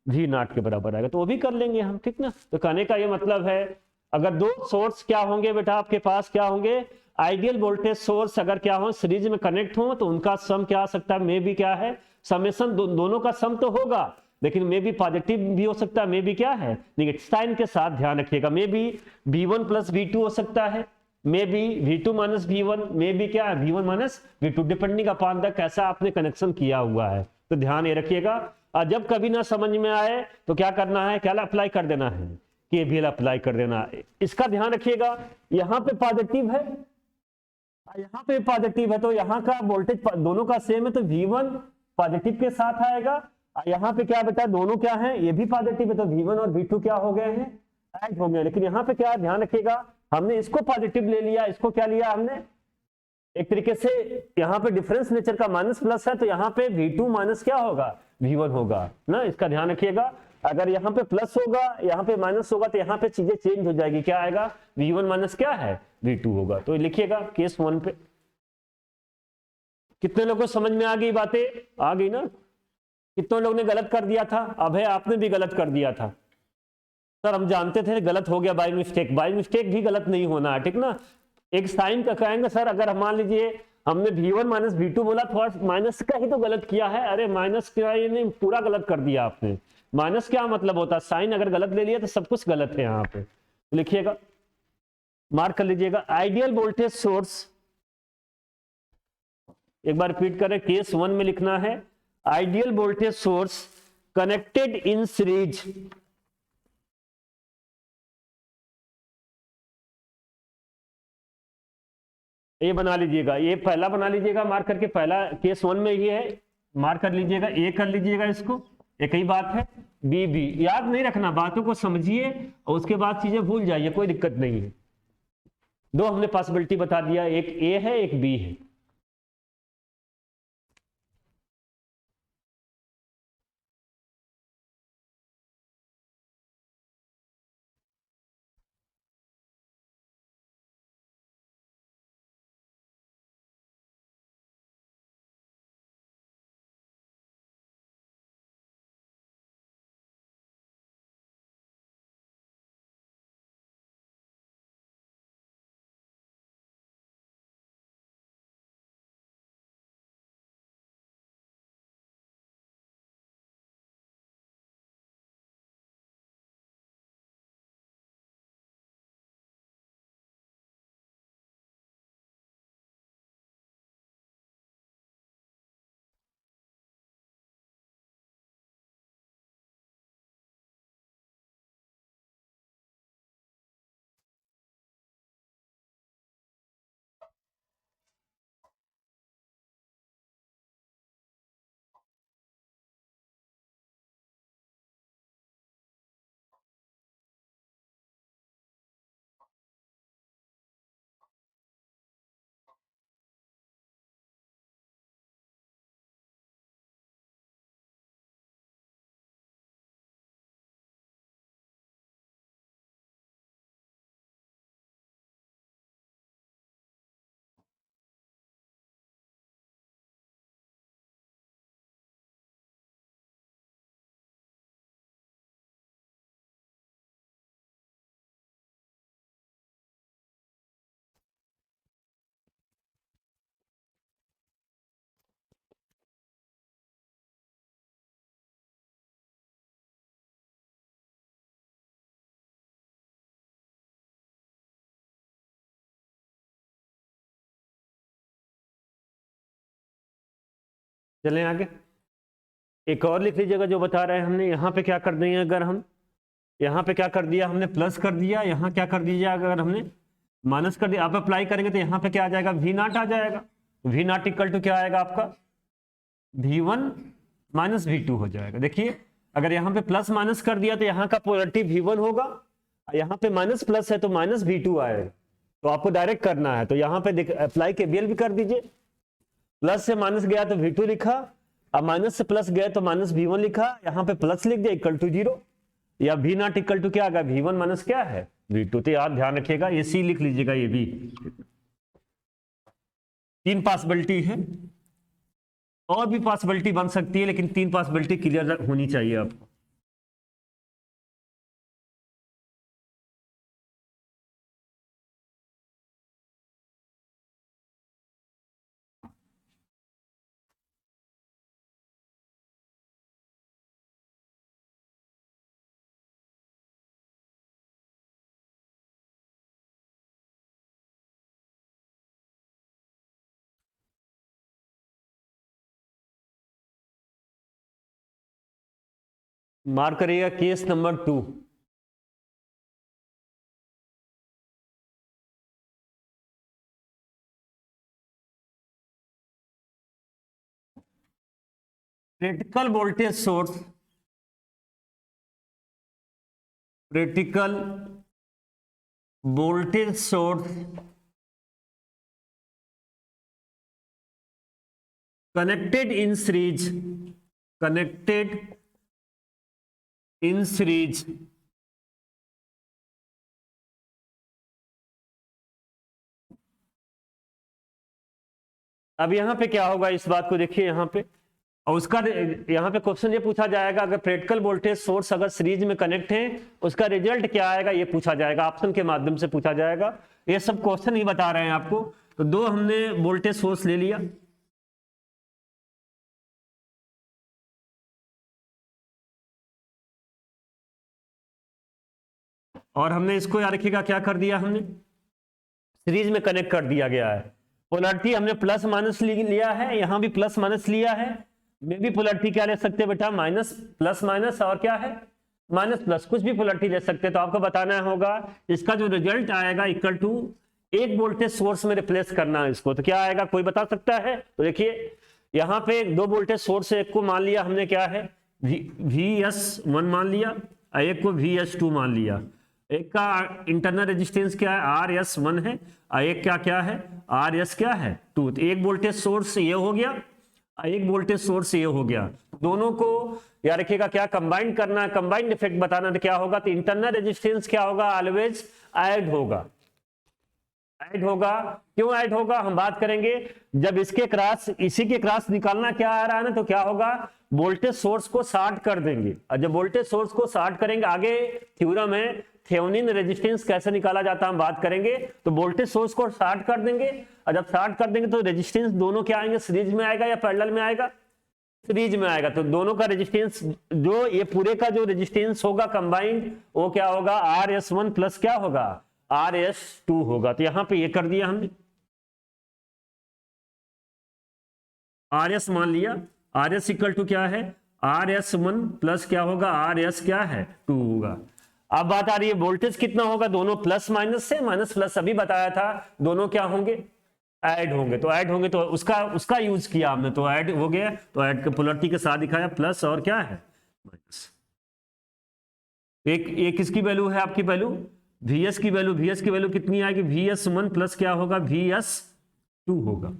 V0 के बराबर आएगा, तो वो भी कर लेंगे हम, ठीक ना। तो कहने का ये मतलब है अगर दो सोर्स क्या होंगे बेटा आपके पास, क्या होंगे, आइडियल वोल्टेज सोर्स अगर क्या हो सीरीज में कनेक्ट हो तो उनका सम क्या आ सकता है, मे भी क्या है, समेशन दोनों का सम तो होगा लेकिन मे भी पॉजिटिव भी हो सकता है, मे भी क्या है नेगेटिव साइन के साथ, ध्यान रखिएगा। मे भी V1 प्लस V2 हो सकता है, may be V2 minus V1, may be क्या है V1 minus V2, depending upon the कैसा आपने कनेक्शन किया हुआ है। तो ध्यान ये रखिएगा, और जब कभी ना समझ में आए तो क्या करना है, क्या अप्लाई कर देना है, केवीएल अप्लाई कर देना है। इसका ध्यान रखिएगा, यहाँ पे पॉजिटिव है, यहाँ पे पॉजिटिव है, तो यहाँ का वोल्टेज दोनों का सेम है, तो V1 पॉजिटिव के साथ आएगा। यहाँ पे क्या बेटा, दोनों क्या है, ये भी पॉजिटिव है, तो V1 और V2 क्या हो गए हैं, ऐड हो गए। लेकिन यहाँ पे क्या ध्यान रखिएगा, हमने इसको पॉजिटिव ले लिया, इसको क्या लिया हमने, एक तरीके से यहाँ पे डिफरेंस नेचर का माइनस प्लस है, तो यहाँ पे V2 माइनस क्या होगा, V1 होगा ना। इसका ध्यान रखिएगा, अगर यहाँ पे प्लस होगा यहाँ पे माइनस होगा तो यहाँ पे चीजें चेंज हो जाएगी, क्या आएगा, V1 माइनस क्या है, V2 होगा। तो लिखिएगा केस 1 पे। कितने लोगों को समझ में आ गई बातें, आ गई ना। कितने लोगों ने गलत कर दिया था, अब है आपने भी गलत कर दिया था, सर हम जानते थे गलत हो गया बाय मिस्टेक, बाय मिस्टेक भी गलत नहीं होना है, ठीक ना। एक साइन का कहेंगे सर, अगर हम मान लीजिए हमने V1 माइनस V2 बोला, थोड़ा माइनस का ही तो गलत किया है, अरे माइनस क्या, ये नहीं पूरा गलत कर दिया आपने। माइनस क्या मतलब होता है, साइन अगर गलत ले लिया तो सब कुछ गलत है यहाँ पे। लिखिएगा, मार्क कर लीजिएगा, आइडियल वोल्टेज सोर्स, एक बार रिपीट करें, केस 1 में लिखना है ideal voltage source connected in series, ये बना लीजिएगा, ये पहला बना लीजिएगा मार्क करके, पहला केस 1 में ये है, मार्क कर लीजिएगा, ए कर लीजिएगा इसको, एक ही बात है। बी बी याद नहीं रखना, बातों को समझिए और उसके बाद चीजें भूल जाइए, कोई दिक्कत नहीं है। दो हमने पॉसिबिलिटी बता दिया, एक ए है एक बी है। चलें आगे, एक और लिख लीजिएगा जो बता रहे हैं हमने। यहाँ पे क्या कर देंगे, अगर हम यहाँ पे क्या कर दिया हमने, प्लस कर दिया, यहाँ क्या कर दीजिए, अगर हमने माइनस कर दिया, आप अप्लाई करेंगे तो यहाँ पे क्या आ जाएगा, V0 आ जाएगा। वी नॉट इक्वल टू क्या आएगा आपका V1 माइनस V2 हो जाएगा। देखिए अगर यहाँ पे प्लस माइनस कर दिया तो यहाँ का पोलरिटी V1 होगा, यहाँ पे माइनस प्लस है तो माइनस V2 आएगा। तो आपको डायरेक्ट करना है तो यहाँ पे अप्लाई KVL भी कर दीजिए। प्लस से माइनस गया तो V2 लिखा, अब माइनस से प्लस गया तो माइनस V1 लिखा, यहाँ पे प्लस लिख दिया इक्वल टू 0, या V नॉट इक्वल टू क्या आ गया V1 माइनस क्या है V2। तो यार ध्यान रखिएगा ये सी लिख लीजिएगा, ये भी 3 पॉसिबिलिटी है, और भी पॉसिबिलिटी बन सकती है लेकिन 3 पॉसिबिलिटी क्लियर होनी चाहिए आपको। मार्क करिएगा case number 2। Critical voltage source, critical voltage source connected in series, connected in series अब यहां पे क्या होगा इस बात को देखिए यहां पे, और उसका यहां पे क्वेश्चन ये पूछा जाएगा अगर प्रैक्टिकल वोल्टेज सोर्स अगर सीरीज में कनेक्ट है उसका रिजल्ट क्या आएगा ये पूछा जाएगा, ऑप्शन के माध्यम से पूछा जाएगा। ये सब क्वेश्चन ही बता रहे हैं आपको। तो 2 हमने वोल्टेज सोर्स ले लिया, और हमने इसको याद रखिएगा क्या कर दिया, हमने सीरीज में कनेक्ट कर दिया गया है। पोलरिटी हमने प्लस माइनस लिया है, यहां भी प्लस माइनस लिया है, में भी पोलरिटी क्या ले सकते हैं बेटा माइनस प्लस माइनस, और क्या है माइनस प्लस, कुछ भी पोलरिटी ले सकते हैं। तो आपको बताना होगा इसका जो रिजल्ट आएगा इक्वल टू एक वोल्टेज सोर्स में रिप्लेस करना है इसको। तो क्या आएगा कोई बता सकता है? तो देखिए यहां पे 2 वोल्टेज सोर्स है, एक को मान लिया हमने क्या है VS1 मान लिया, एक को VS2 मान लिया। एक का इंटरनल रेजिस्टेंस क्या है RS1 है, एक क्या क्या है RS क्या है 2। तो एक वोल्टेज सोर्स ये हो गया, एक वोल्टेज सोर्स ये हो गया, दोनों को याद रखिएगा क्या कंबाइन करना है, कंबाइंड इफेक्ट बताना। तो क्या होगा, तो इंटरनल रेजिस्टेंस क्या होगा ऑलवेज ऐड होगा, ऐड होगा। क्यों ऐड होगा हम बात करेंगे, जब इसके क्रॉस इसी के क्रॉस निकालना क्या आ रहा है ना, तो क्या होगा वोल्टेज सोर्स को शॉर्ट कर देंगे, और जब वोल्टेज सोर्स को शॉर्ट करेंगे आगे थ्योरम है थेवेनिन रेजिस्टेंस कैसे निकाला जाता है हम बात करेंगे। तो वोल्टेज सोर्स को शॉर्ट कर देंगे, और जब शॉर्ट कर देंगे तो रेजिस्टेंस दोनों क्या आएंगे सीरीज में आएगा या पैरेलल में आएगा, सीरीज में आएगा। तो दोनों का रेजिस्टेंस जो ये पूरे का जो रेजिस्टेंस होगा कंबाइंड वो क्या होगा RS1 प्लस क्या होगा RS2 होगा। तो यहां पे ये कर दिया हमने, RS मान लिया, RS इक्वल टू क्या है RS1 प्लस क्या होगा RS क्या है 2 होगा। अब बात आ रही है वोल्टेज कितना होगा, दोनों प्लस माइनस से, माइनस प्लस अभी बताया था, दोनों क्या होंगे ऐड होंगे। तो ऐड होंगे तो उसका यूज किया हमने, तो ऐड हो गया, तो ऐड के पोलरिटी के साथ दिखाया प्लस और क्या है माइनस। एक किसकी वैल्यू है आपकी वैल्यू VS की वैल्यू, VS की वैल्यू कितनी आएगी VS1 प्लस क्या होगा VS2 होगा।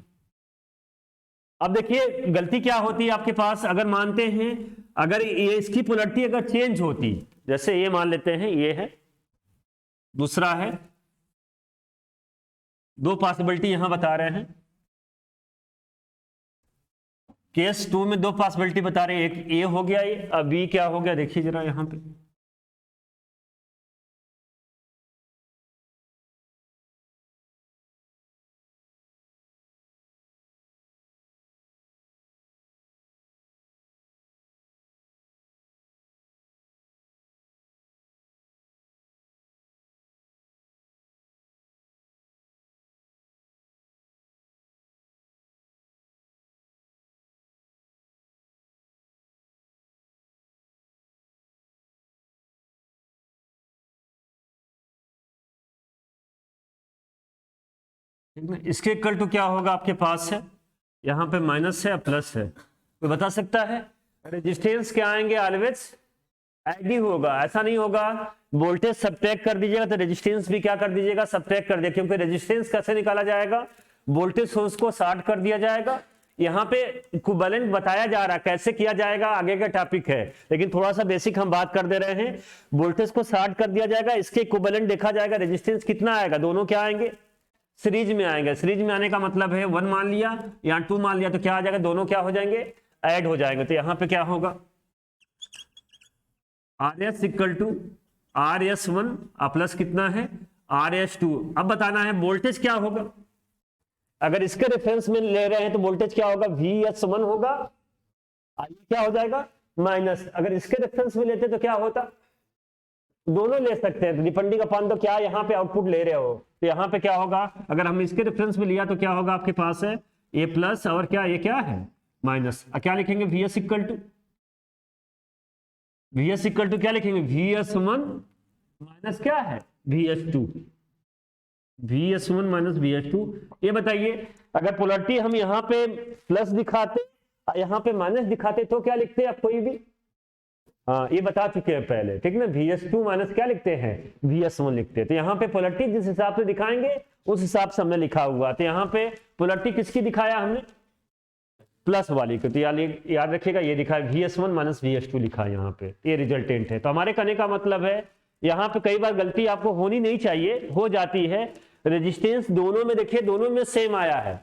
अब देखिए गलती क्या होती है आपके पास, अगर मानते हैं अगर ये इसकी पोलरिटी अगर चेंज होती, जैसे ये मान लेते हैं ये है, दूसरा है, 2 पॉसिबिलिटी यहां बता रहे हैं, केस 2 में 2 पॉसिबिलिटी बता रहे हैं, एक ए हो गया ये, अब बी क्या हो गया देखिए जरा यहां पे, ठीक ना। इसके इक्वल टू क्या होगा आपके पास है यहाँ पे माइनस है या प्लस है, कोई बता सकता है? रेजिस्टेंस क्या आएंगे? ऑलवेज ऐड ही होगा, ऐसा नहीं होगा वोल्टेज सब्ट्रैक्ट कर दीजिएगा तो रेजिस्टेंस भी क्या कर दीजिएगा? सब्ट्रैक्ट कर दिया, क्योंकि रेजिस्टेंस कैसे निकाला जाएगा? वोल्टेज सोर्स को शॉर्ट कर दिया जाएगा। यहाँ पे इक्विवेलेंट बताया जा रहा है, कैसे किया जाएगा आगे का टॉपिक है, लेकिन थोड़ा सा बेसिक हम बात कर दे रहे हैं। वोल्टेज को शॉर्ट कर दिया जाएगा, इसके इक्विवेलेंट देखा जाएगा, रेजिस्टेंस कितना आएगा, दोनों क्या आएंगे? सीरीज में आएंगे। सीरीज में आने का मतलब है 1 मान लिया या 2 मान लिया तो क्या आ जाएगा? दोनों क्या हो जाएंगे? ऐड हो जाएंगे। तो यहाँ पे क्या होगा? R S equal to R S one plus कितना है? R S two. अब बताना है वोल्टेज क्या होगा। अगर इसके रेफरेंस में ले रहे हैं तो वोल्टेज क्या होगा? वी एस वन होगा, क्या हो जाएगा? माइनस। अगर इसके रेफरेंस में लेते तो क्या होता? दोनों ले सकते हैं, डिपेंडिंग अपॉन तो क्या यहाँ पे आउटपुट ले रहे हो, तो यहाँ पे क्या होगा? अगर हम इसके रेफरेंस में लिया तो क्या होगा? आपके पास है ए प्लस और क्या, ये क्या है? माइनस। क्या लिखेंगे? V S equal to, V S equal to क्या लिखेंगे? वी एस वन माइनस क्या है? V S two. V S one minus V S two. ये बताइए, अगर पोलरिटी हम यहाँ पे प्लस दिखाते, यहाँ पे माइनस दिखाते तो क्या लिखते हैं आप कोई भी? हाँ, ये बता चुके हैं पहले, ठीक ना? वी एस टू माइनस क्या लिखते हैं? वी एस वन लिखते हैं। तो यहाँ पे पोलरिटी जिस हिसाब से दिखाएंगे उस हिसाब से हमने लिखा हुआ। तो यहाँ पे पोलरिटी किसकी दिखाया हमने? प्लस वाली को। तो याद रखिएगा, ये दिखा है V S one minus V S two लिखा है यहाँ पे, ये रिजल्टेंट है। तो हमारे कहने का मतलब है, यहाँ पे कई बार गलती आपको होनी नहीं चाहिए, हो जाती है। रेजिस्टेंस दोनों में देखिए, दोनों में सेम आया है,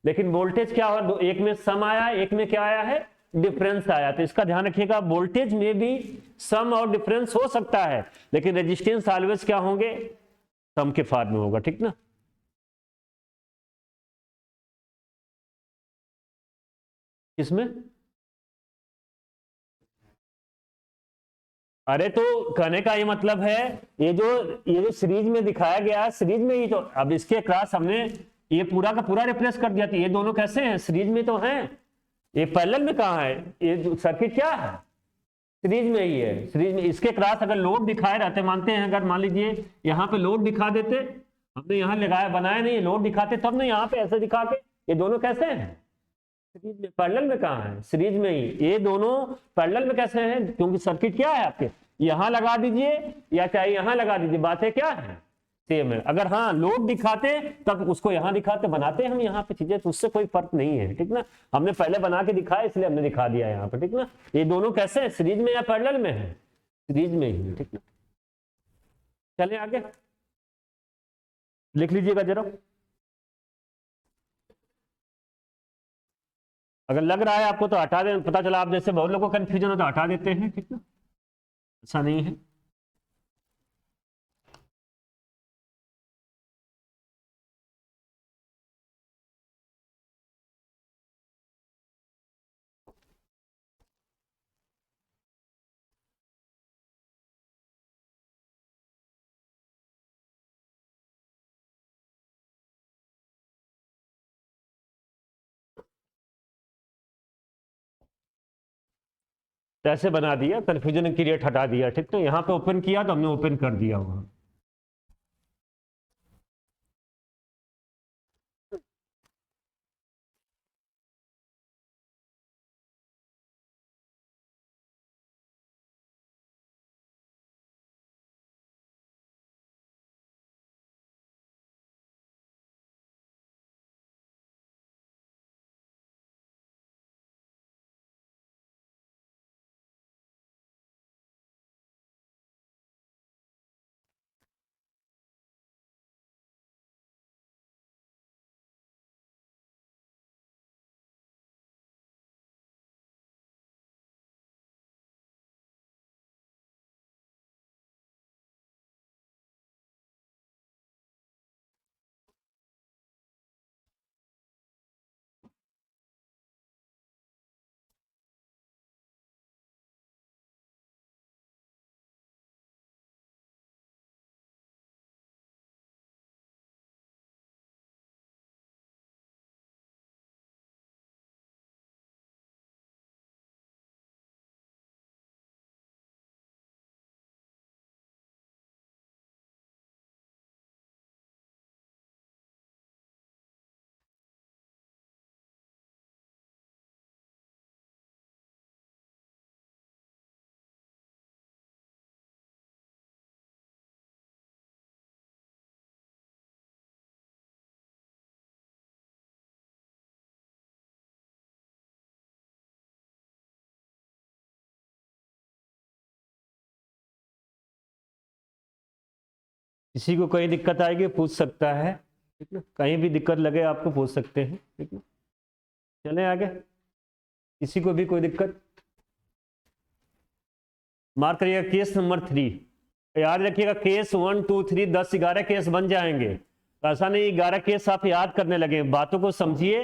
लेकिन वोल्टेज क्या हुआ? एक में सम आया, एक में क्या आया है? डिफरेंस आया। तो इसका ध्यान रखिएगा, वोल्टेज में भी सम और डिफरेंस हो सकता है, लेकिन रेजिस्टेंस ऑलवेज क्या होंगे? सम के फॉर्म में होगा, ठीक ना? इसमें अरे तो कहने का ये मतलब है, ये जो सीरीज में दिखाया गया, सीरीज में ही तो, अब इसके क्रॉस हमने ये पूरा का पूरा रिप्लेस कर दिया। तो ये दोनों कैसे हैं? सीरीज में तो हैं। ये पैरेलल में कहाँ है? ये सर्किट क्या है? सीरीज में ही है। सीरीज में इसके क्रॉस अगर लोड दिखाए रहते, मानते हैं अगर मान लीजिए यहाँ पे लोड दिखा देते, हमने यहाँ लगाया बनाया नहीं, लोड दिखाते तब ना, यहाँ पे ऐसे दिखा के, ये दोनों कैसे हैं? सीरीज में। पैरेलल में कहाँ है? सीरीज में ही। ये दोनों पैरेलल में कैसे हैं? क्योंकि सर्किट क्या है आपके, यहां लगा दीजिए या चाहे यहां लगा दीजिए, बातें क्या है? सेम है। अगर हाँ लोड दिखाते तब उसको यहां दिखाते, बनाते हम यहाँ पे चीजें, तो उससे कोई फर्क नहीं है, ठीक ना? हमने पहले बना के दिखाया इसलिए हमने दिखा दिया यहाँ पे, ठीक ना? ये दोनों कैसे है? सीरीज में या पैरेलल में है? सीरीज में ही, ठीक ना? चले आगे, लिख लीजिएगा जरा। अगर लग रहा है आपको तो हटा दें, पता चला आप जैसे बहुत लोगों को कंफ्यूजन हो तो हटा देते हैं, ठीक ना? ऐसा नहीं है। तो ऐसे बना दिया, कंफ्यूजन क्रिएट हटा दिया, ठीक ना? यहाँ पे ओपन किया तो हमने ओपन कर दिया वहां। किसी को कहीं दिक्कत आएगी पूछ सकता है, ठीक ना, कहीं भी दिक्कत लगे आपको पूछ सकते हैं, ठीक ना। चलें आगे, किसी को भी कोई दिक्कत? मार्क करिएगा केस नंबर 3। याद रखिएगा केस 1 2 3 10 11 केस बन जाएंगे। तो ऐसा नहीं 11 केस आप याद करने लगे, बातों को समझिए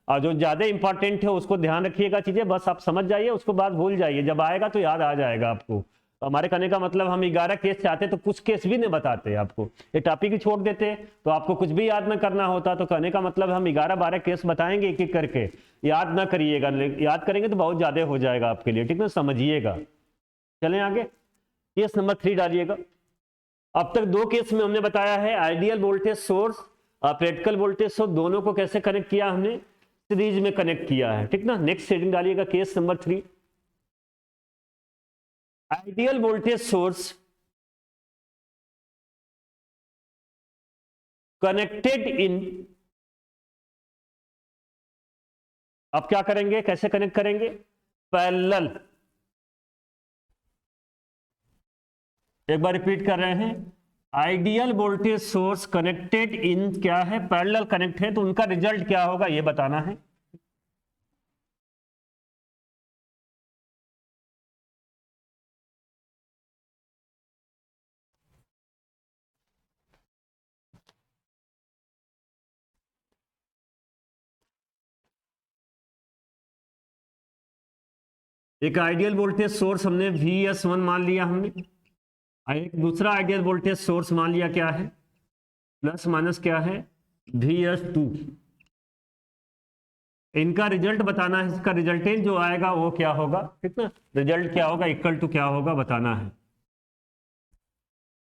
और जो ज्यादा इंपॉर्टेंट है उसको ध्यान रखिएगा, चीजें बस आप समझ जाइए, उसको बाद भूल जाइए, जब आएगा तो याद आ जाएगा आपको। तो हमारे कहने का मतलब हम 11 केस चाहते तो कुछ केस भी नहीं बताते आपको, ये टॉपिक ही छोड़ देते तो आपको कुछ भी याद न करना होता। तो कहने का मतलब हम 11-12 केस बताएंगे एक एक करके, याद ना करिएगा, याद करेंगे तो बहुत ज्यादा हो जाएगा आपके लिए, ठीक ना, समझिएगा। चलें आगे, केस नंबर 3 डालिएगा। अब तक 2 केस में हमने बताया है आइडियल वोल्टेज सोर्स और प्रैक्टिकल वोल्टेज सोर्स दोनों को कैसे कनेक्ट किया, हमने सीरीज में कनेक्ट किया है, ठीक ना। नेक्स्ट हेडिंग डालिएगा case number 3। Ideal voltage source connected in, अब क्या करेंगे, कैसे कनेक्ट करेंगे, पैरेलल। एक बार रिपीट कर रहे हैं, ideal voltage source connected in क्या है, पैरेलल कनेक्ट है, तो उनका रिजल्ट क्या होगा ये बताना है। एक आइडियल वोल्टेज सोर्स हमने VS1 मान लिया हमने, एक दूसरा आइडियल वोल्टेज सोर्स मान लिया क्या है, प्लस माइनस क्या है, VS2। इनका रिजल्ट बताना है, इसका रिजल्टेंट जो आएगा वो क्या होगा, ठीक ना, रिजल्ट क्या होगा, इक्वल टू क्या होगा बताना है,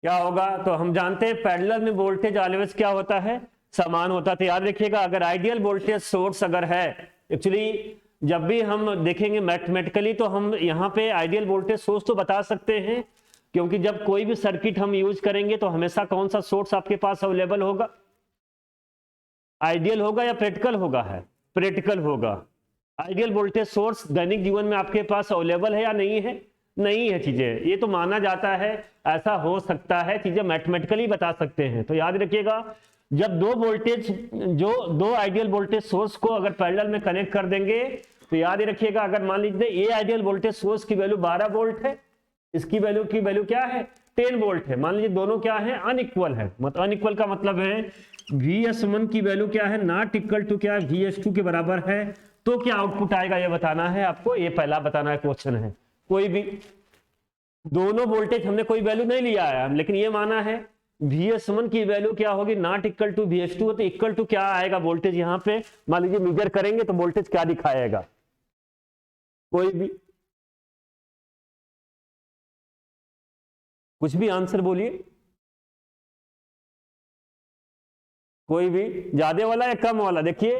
क्या होगा। तो हम जानते हैं पैरेलल में वोल्टेज ऑलवेज क्या होता है, समान होता है। तो याद रखिएगा अगर आइडियल वोल्टेज सोर्स अगर है, एक्चुअली जब भी हम देखेंगे मैथमेटिकली तो हम यहाँ पे आइडियल वोल्टेज सोर्स तो बता सकते हैं, क्योंकि जब कोई भी सर्किट हम यूज करेंगे तो हमेशा कौन सा सोर्स आपके पास अवेलेबल होगा, आइडियल होगा या प्रैक्टिकल होगा, है प्रैक्टिकल होगा। आइडियल वोल्टेज सोर्स दैनिक जीवन में आपके पास अवेलेबल है या नहीं है, नहीं है चीजें, ये तो माना जाता है, ऐसा हो सकता है, चीजें मैथमेटिकली बता सकते हैं। तो याद रखिएगा जब दो आइडियल वोल्टेज सोर्स को अगर पैरेलल में कनेक्ट कर देंगे तो याद रखिएगा अगर मान लीजिए ये आइडियल वोल्टेज सोर्स की वैल्यू 12 वोल्ट है, इसकी वैल्यू क्या है 10 वोल्ट है, मान लीजिए दोनों क्या है अनइक्वल है, मतलब अनइक्वल का मतलब है VS1 की वैल्यू क्या है नॉट इक्वल टू क्या है VS2 के बराबर है, तो क्या आउटपुट आएगा ये बताना है आपको, ये पहला बताना है क्वेश्चन है। कोई भी दोनों वोल्टेज हमने कोई वैल्यू नहीं लिया है, लेकिन ये माना है VS1 की वैल्यू क्या होगी नॉट इक्वल टू VS2, तो इक्वल टू क्या आएगा वोल्टेज, यहाँ पे मान लीजिए मेजर करेंगे तो वोल्टेज क्या दिखाएगा, कोई भी कुछ भी आंसर बोलिए, कोई भी ज्यादा वाला या कम वाला। देखिए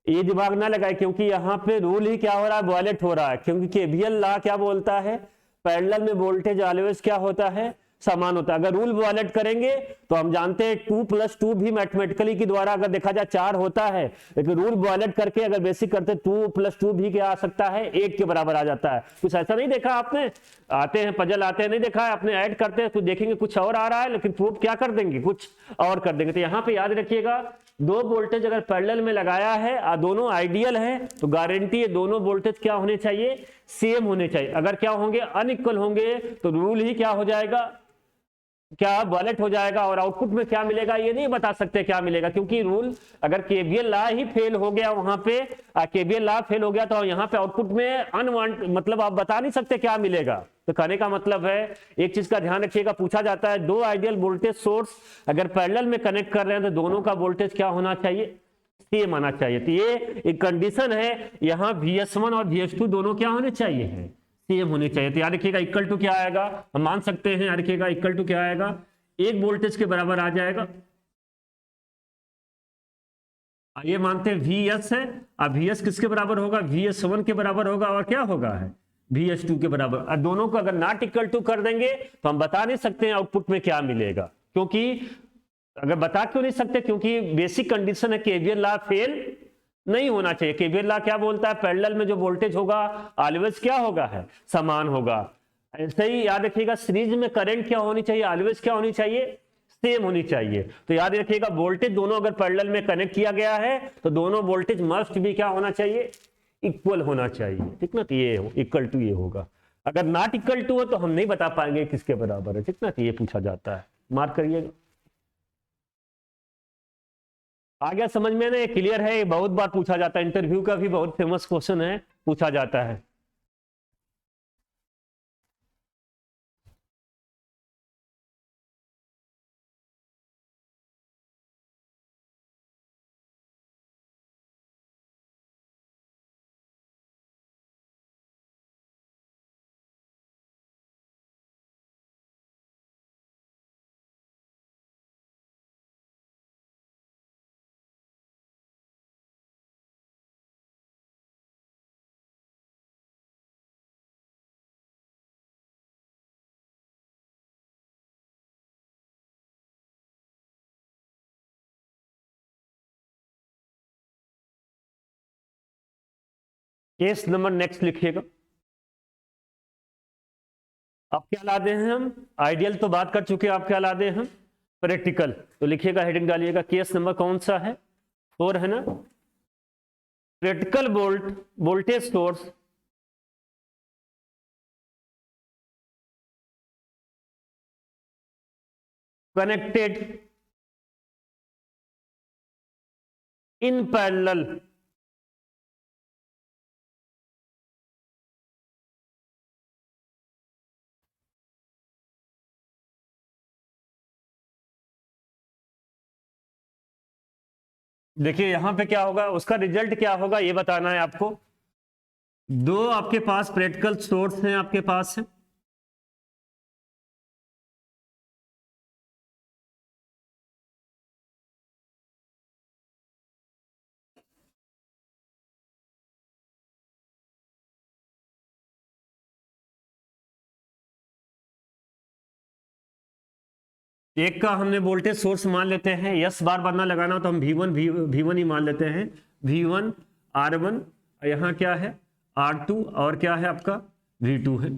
ये दिमाग ना लगाए क्योंकि यहाँ पे रूल ही क्या हो रहा है, वायलेट हो रहा है, क्योंकि केवीएल लॉ क्या बोलता है, पैरेलल में वोल्टेज ऑलवेज क्या होता है, समान होता है। अगर रूल वायलेट करेंगे तो हम जानते हैं 2 + 2 भी मैथमेटिकली के द्वारा अगर देखा जाए 4 होता है, लेकिन रूल वायलेट करके अगर बेसिक करते 2 + 2 भी क्या आ सकता है 1 के बराबर आ जाता है। कुछ ऐसा नहीं देखा आपने, आते हैं पजल आते हैं नहीं देखा है आपने, ऐड करते हैं कुछ देखेंगे कुछ और आ रहा है, लेकिन प्रूफ क्या कर देंगे कुछ और कर देंगे। तो यहाँ पे याद रखिएगा दो वोल्टेज अगर पैरेलल में लगाया है और दोनों आइडियल है तो गारंटी है दोनों वोल्टेज क्या होने चाहिए, सेम होने चाहिए। अगर क्या होंगे अनइक्वल होंगे तो रूल ही क्या हो जाएगा, क्या वायलेट हो जाएगा, और आउटपुट में क्या मिलेगा ये नहीं बता सकते क्या मिलेगा, क्योंकि रूल अगर केवीएल लॉ ही फेल हो गया वहां पे, केवीएल लॉ फेल हो गया तो यहाँ पे आउटपुट में अनवांट मतलब आप बता नहीं सकते क्या मिलेगा। तो कहने का मतलब है एक चीज का ध्यान रखिएगा, पूछा जाता है दो आइडियल वोल्टेज सोर्स अगर पैरेलल में कनेक्ट कर रहे हैं तो दोनों का वोल्टेज क्या होना चाहिए, सेम आना चाहिए। तो ये एक कंडीशन है, यहाँ VS1 और VS2 दोनों क्या होने चाहिए है, सेम होने चाहिए। तो याद रखिएगा इक्वल टू क्या आएगा, हम मान सकते हैं याद रखिएगा इक्वल टू क्या आएगा, एक वोल्टेज के बराबर आ जाएगा। ये मानते हैं VS है, अब VS किसके बराबर होगा, VS1 के बराबर होगा, और क्या होगा है VS2 के बराबर। और दोनों को अगर नॉट इक्वल टू कर देंगे तो हम बता नहीं सकते हैं आउटपुट में क्या मिलेगा, क्योंकि अगर बता क्यों नहीं सकते, क्योंकि बेसिक कंडीशन है केवीएल लॉ फेल नहीं होना चाहिए। केवीएल लॉ क्या बोलता है, पैरेलल में जो वोल्टेज होगा ऑलवेज क्या होगा है, समान होगा। ऐसे ही याद रखिएगा सीरीज में करंट क्या होनी चाहिए, ऑलवेज क्या होनी चाहिए, सेम होनी चाहिए। तो याद रखिएगा वोल्टेज दोनों अगर पैरेलल में कनेक्ट किया गया है तो दोनों वोल्टेज मस्ट भी क्या होना चाहिए, इक्वल होना चाहिए, ठीक ना। तो ये इक्वल टू ये होगा, अगर नॉट इक्वल टू हो तो हम नहीं बता पाएंगे किसके बराबर है, ठीक ना। तो ये पूछा जाता है, मार्क करिएगा। आ गया समझ में ना, ये क्लियर है, ये बहुत बार पूछा जाता है, इंटरव्यू का भी बहुत फेमस क्वेश्चन है, पूछा जाता है। केस नंबर नेक्स्ट लिखिएगा। अब क्या ला दे हैं हम, आइडियल तो बात कर चुके हैं, आप क्या ला दे हम, प्रैक्टिकल। तो लिखिएगा, हेडिंग डालिएगा, केस नंबर कौन सा है, 4 है ना। Practical voltage source connected in parallel देखिए यहां पे क्या होगा, उसका रिजल्ट क्या होगा ये बताना है आपको। दो आपके पास प्रैक्टिकल सोर्स हैं, आपके पास है, एक का हमने वोल्टेज सोर्स मान लेते हैं, यस बार बार ना लगाना हो तो हम V1 ही मान लेते हैं, V1 R1, यहां क्या है R2, और क्या है आपका V2 है।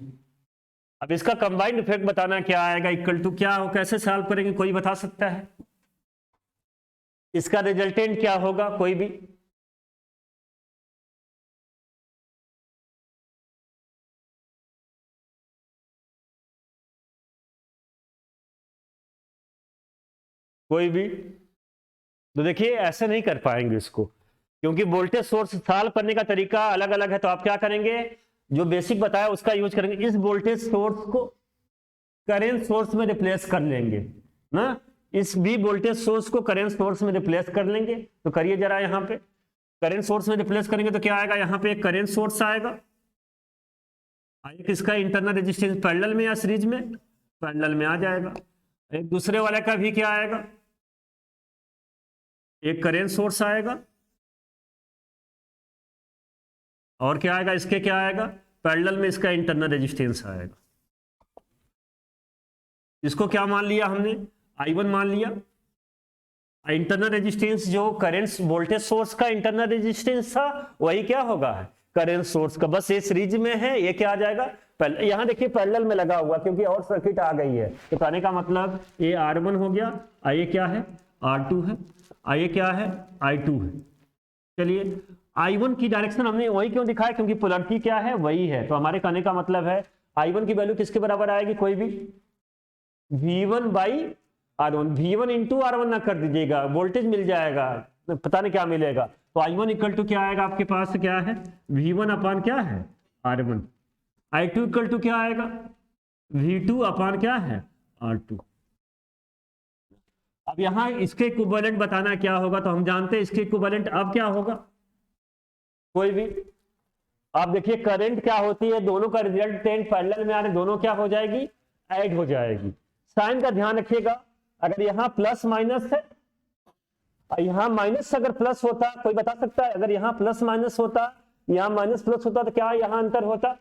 अब इसका कंबाइंड इफेक्ट बताना क्या आएगा, इक्वल टू क्या हो, कैसे सॉल्व करेंगे, कोई बता सकता है? इसका रिजल्टेंट क्या होगा, कोई भी? कोई भी? तो देखिए ऐसे नहीं कर पाएंगे इसको, क्योंकि वोल्टेज सोर्स सॉल्व करने का तरीका अलग अलग है। तो आप क्या करेंगे, जो बेसिक बताया उसका यूज करेंगे, इस वोल्टेज सोर्स को करंट सोर्स में रिप्लेस कर लेंगे ना, इस भी वोल्टेज सोर्स को करंट सोर्स में रिप्लेस कर लेंगे। तो करिए जरा, यहां पे करंट सोर्स में रिप्लेस करेंगे तो क्या आएगा, यहां पे एक करंट सोर्स आएगा, एक इसका इंटरनल रेजिस्टेंस पैरेलल में या सीरीज में, पैरेलल में आ जाएगा। एक दूसरे वाले का भी क्या आएगा, एक करंट सोर्स आएगा, और क्या आएगा, इसके क्या आएगा, पैरेलल में इसका इंटरनल रेजिस्टेंस आएगा। इसको क्या मान लिया हमने, I1 मान लिया। इंटरनल रेजिस्टेंस जो करंट वोल्टेज सोर्स का इंटरनल रेजिस्टेंस था वही क्या होगा, करंट सोर्स का, बस ये सीरीज में है, ये क्या आ जाएगा, यहां देखिए पैरेलल में लगा हुआ क्योंकि और सर्किट आ गई है। तो कहने का मतलब ये R1 हो गया, ये क्या है R2 है, ये क्या है I2 है। चलिए I1 की डायरेक्शन हमने वही क्यों दिखाया, क्योंकि पोलैरिटी क्या है, वही है। तो हमारे कहने का मतलब है I1 की वैल्यू किसके बराबर आएगी, कोई भी V1 by R1, V1 into R1 ना कर दीजिएगा, वोल्टेज मिल जाएगा, पता नहीं क्या मिलेगा। तो I1 इक्वल टू क्या आएगा आपके पास, क्या है V1 अपान क्या है R1, I2 इक्वल टू क्या आएगा V2 अपान क्या है R2। अब यहां इसके इक्विवेलेंट बताना क्या होगा, तो हम जानते हैं इसके इक्विवेलेंट अब क्या होगा, कोई भी। आप देखिए करंट क्या होती है, दोनों का रिजल्टेंट पैरेलल में आ रहे, दोनों क्या हो जाएगी, ऐड हो जाएगी। साइन का ध्यान रखिएगा, अगर यहां प्लस माइनस है, यहां माइनस अगर प्लस होता, कोई बता सकता है, अगर यहां प्लस माइनस होता, यहां माइनस प्लस होता, तो क्या यहां अंतर होता,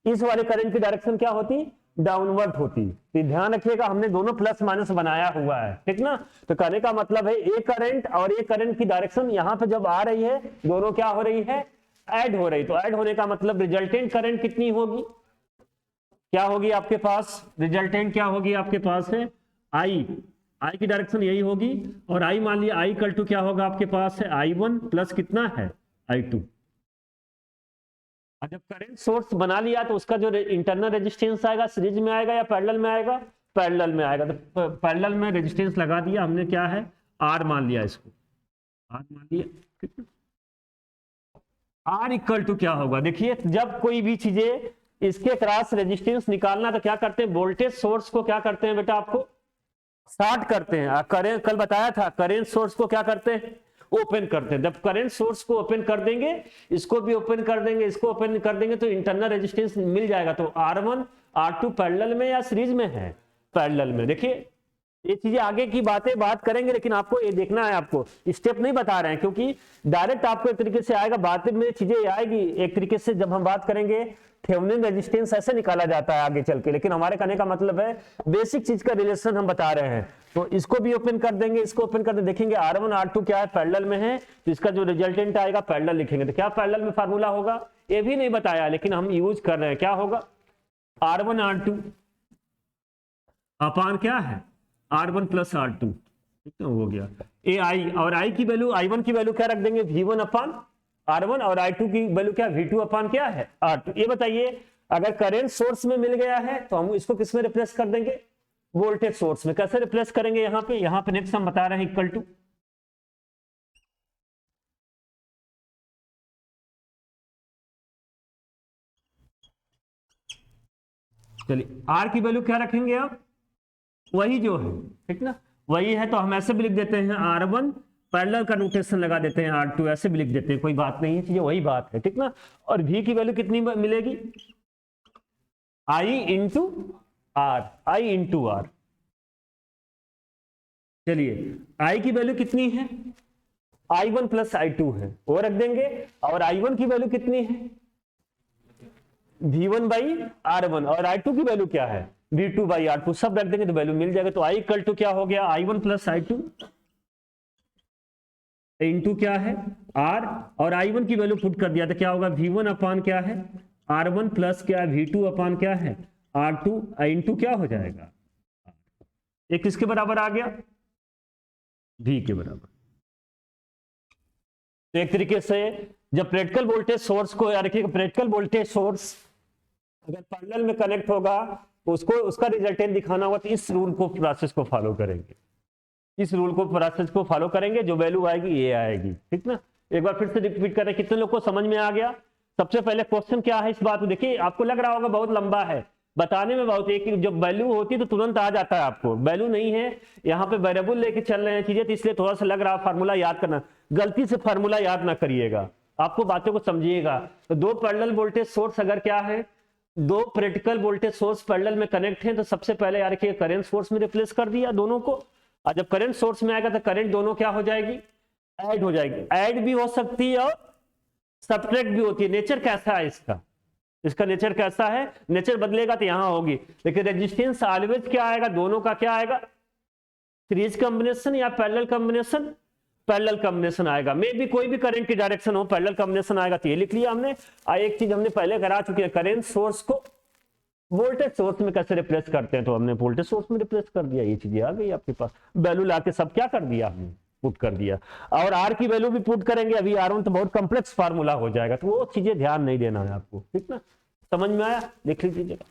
इस वाले करंट की डायरेक्शन क्या होती, डाउनवर्ड होती। तो ध्यान रखिएगा, हमने दोनों प्लस माइनस बनाया हुआ है, ठीक ना। तो कहने का मतलब है ए करंट और ए करंट की डायरेक्शन यहां पे जब आ रही है, दोनों क्या हो रही है, ऐड हो रही। तो ऐड होने का मतलब रिजल्टेंट करंट कितनी होगी, क्या होगी आपके पास, रिजल्टेंट क्या होगी आपके पास है I आई की डायरेक्शन यही होगी, और आई मान लिया आई इक्वल टू क्या होगा आपके पास है I1 प्लस कितना है I2। और जब करंट सोर्स बना लिया तो उसका जो इंटरनल रेजिस्टेंस आएगा सीरीज में आएगा या पैरेलल में आएगा, पैरेलल में आएगा। तो पैरेलल में रेजिस्टेंस लगा दिया हमने, क्या है R मान लिया, इसको R मान लिया। R इक्वल टू क्या होगा, देखिए जब कोई भी चीजें इसके क्रॉस रेजिस्टेंस निकालना तो क्या करते हैं, वोल्टेज सोर्स को क्या करते हैं बेटा, आपको शॉर्ट करते हैं। करेंट कल बताया था, करंट सोर्स को क्या करते हैं, ओपन करते हैं। जब करंट सोर्स को ओपन कर देंगे, इसको भी ओपन कर देंगे, इसको ओपन कर देंगे, तो इंटरनल रेजिस्टेंस मिल जाएगा। तो R1 R2 पैरेलल में या सीरीज में है, पैरेलल में। देखिए ये चीजें आगे की बातें बात करेंगे, लेकिन आपको ये देखना है, आपको स्टेप नहीं बता रहे हैं, क्योंकि डायरेक्ट आपको एक तरीके से आएगा, बातें में चीजें आएगी एक तरीके से। जब हम बात करेंगे थेवेनिन रेजिस्टेंस ऐसे निकाला जाता है आगे चल के, लेकिन हमारे कहने का मतलब है बेसिक चीज का रिलेशन हम बता रहे हैं। तो इसको भी ओपन कर देंगे, इसको ओपन कर देंगे, देखेंगे R1 R2 क्या है, पैरेलल में है, तो इसका जो रिजल्टेंट आएगा पैरेलल लिखेंगे। तो क्या पैरेलल में फार्मूला होगा, ये भी नहीं बताया, लेकिन हम यूज कर रहे हैं। क्या होगा, R1 R2 अपान क्या है R1 प्लस R2, ठीक है, हो गया। ए आई, और आई की वैल्यू, I1 की वैल्यू क्या रख देंगे, V1 अपान R1, और I2 की वैल्यू क्या, V2 अपान क्या है R2। ये बताइए, अगर करंट सोर्स में मिल गया है तो हम इसको किस में रिप्लेस कर देंगे, वोल्टेज सोर्स में। कैसे रिप्लेस करेंगे, यहाँ पे नेक्स्ट हम बता रहे हैं, इक्वल टू, चलिए आर की वैल्यू क्या रखेंगे आप, वही जो है, ठीक ना, वही है। तो हम ऐसे भी लिख देते हैं R1, पैरेलल का नोटेशन लगा देते हैं R2, ऐसे भी लिख देते हैं, कोई बात नहीं है, चीजें वही बात है, ठीक ना। और V की वैल्यू कितनी मिलेगी, I into R, I into R. चलिए I की वैल्यू कितनी है, I1 प्लस I2 है, वो रख देंगे। और I1 की वैल्यू कितनी है, V1 बाई R1, और I2 की वैल्यू क्या है, V2 बाई R2, सब रख देंगे तो वैल्यू मिल जाएगा। तो I इक्वल टू क्या हो गया, I1 प्लस I2 इंटू क्या है R, और I1 की वैल्यू पुट कर दिया तो क्या होगा, V1 अपान क्या है R1 प्लस क्या है V2 अपान क्या है R2 इंटू क्या हो जाएगा, ये किसके बराबर आ गया, V के बराबर। तो एक तरीके से जब प्रैक्टिकल वोल्टेज सोर्स को, यार रखिए प्रैक्टिकल वोल्टेज सोर्स अगर पैरेलल में कनेक्ट होगा तो उसको उसका रिजल्टेंट दिखाना होगा, तो इस रूल को, प्रोसेस को फॉलो करेंगे, इस रूल को, प्रोसेस को फॉलो करेंगे, जो वैल्यू आएगी ये आएगी, ठीक ना। एक बार फिर से रिपीट करें, कितने लोग को समझ में आ गया। सबसे पहले क्वेश्चन क्या है इस बात को, देखिए आपको लग रहा होगा बहुत लंबा है, बताने में बहुत, एक जब वैल्यू होती है तो तुरंत आ जाता है, आपको वैल्यू नहीं है, यहाँ पे वेरिएबल लेके चल रहे हैं चीजें, तो इसलिए थोड़ा सा लग रहा है फार्मूला याद करना, गलती से फार्मूला याद ना करिएगा, आपको बातों को समझिएगा। तो दो पैरेलल वोल्टेज सोर्स अगर क्या है, दो प्रैक्टिकल वोल्टेज सोर्स पैरेलल में कनेक्ट हैं, तो सबसे पहले यार कि करंट सोर्स में रिप्लेस कर दिया दोनों को, और जब करंट सोर्स में आएगा तो करंट दोनों क्या हो जाएगी, ऐड हो जाएगी। ऐड भी हो सकती है और सब्ट्रैक्ट भी होती है। नेचर कैसा है इसका, इसका नेचर कैसा है, नेचर बदलेगा तो यहां होगी, लेकिन रेजिस्टेंस ऑलवेज क्या आएगा, दोनों का क्या आएगा, सीरीज कॉम्बिनेशन या पैरेलल कॉम्बिनेशन, पैरेलल कॉम्बिनेशन आएगा। मे भी कोई भी करंट की डायरेक्शन हो, पैरेलल कॉम्बिनेशन आएगा। तो ये लिख लिया हमने। एक चीज हमने पहले करा चुके हैं, करंट सोर्स को वोल्टेज सोर्स में कैसे रिप्लेस करते हैं, तो हमने वोल्टेज सोर्स में रिप्लेस कर दिया, ये चीजें आ गई आपके पास, वैल्यू लाके सब क्या कर दिया हमने, पुट कर दिया। और आर की वैल्यू भी पुट करेंगे, अभी R1 तो बहुत कॉम्प्लेक्स फार्मूला हो जाएगा, तो वो चीजें ध्यान नहीं देना है आपको, ठीक ना। समझ में आया, लिख लीजिएगा।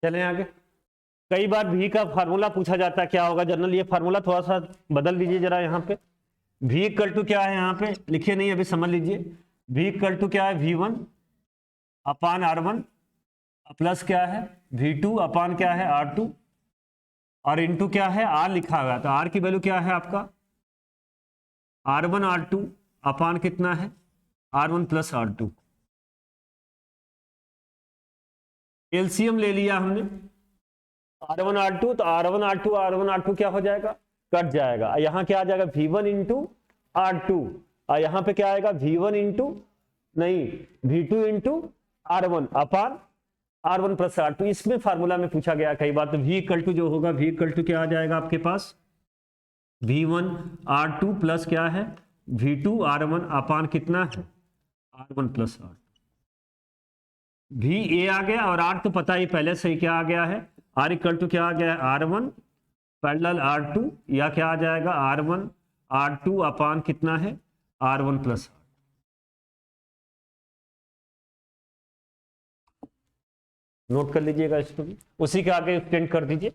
चलें आगे। कई बार भी का फार्मूला पूछा जाता है, क्या होगा जनरल, ये फार्मूला थोड़ा सा बदल दीजिए जरा। यहाँ पे v इक्वल टू क्या है, यहाँ पे लिखे नहीं अभी, समझ लीजिए। v इक्वल टू क्या है, v1 अपान r1 प्लस क्या है v2 अपान क्या है r2 और इनटू क्या है r लिखा हुआ है। तो r की वैल्यू क्या है आपका, r1 r2 अपान कितना है r1 प्लस r2। एलसीएम ले लिया हमने r1 r2, तो r1 r2 क्या हो जाएगा, कट जाएगा। यहाँ क्या आ जाएगा v1 इंटू r2 और यहाँ पे क्या आएगा v1 इंटू नहीं v2 इंटू r1 अपान r1 प्लस r2। इसमें फार्मूला में पूछा गया कई बार। तो v इक्वल टू जो होगा, v इक्वल टू क्या आ जाएगा आपके पास, v1 r2 प्लस क्या है v2 r1 अपान कितना है r1 plus r2। v a आ गया और r तो पता ही पहले से ही क्या आ गया है, r इक्वल टू क्या आ गया है r1 पैरेलल r2 या क्या आ जाएगा r1 r2 अपान कितना है r1 प्लस। नोट कर लीजिएगा इसको भी, उसी के आगे एक्सटेंड कर दीजिए।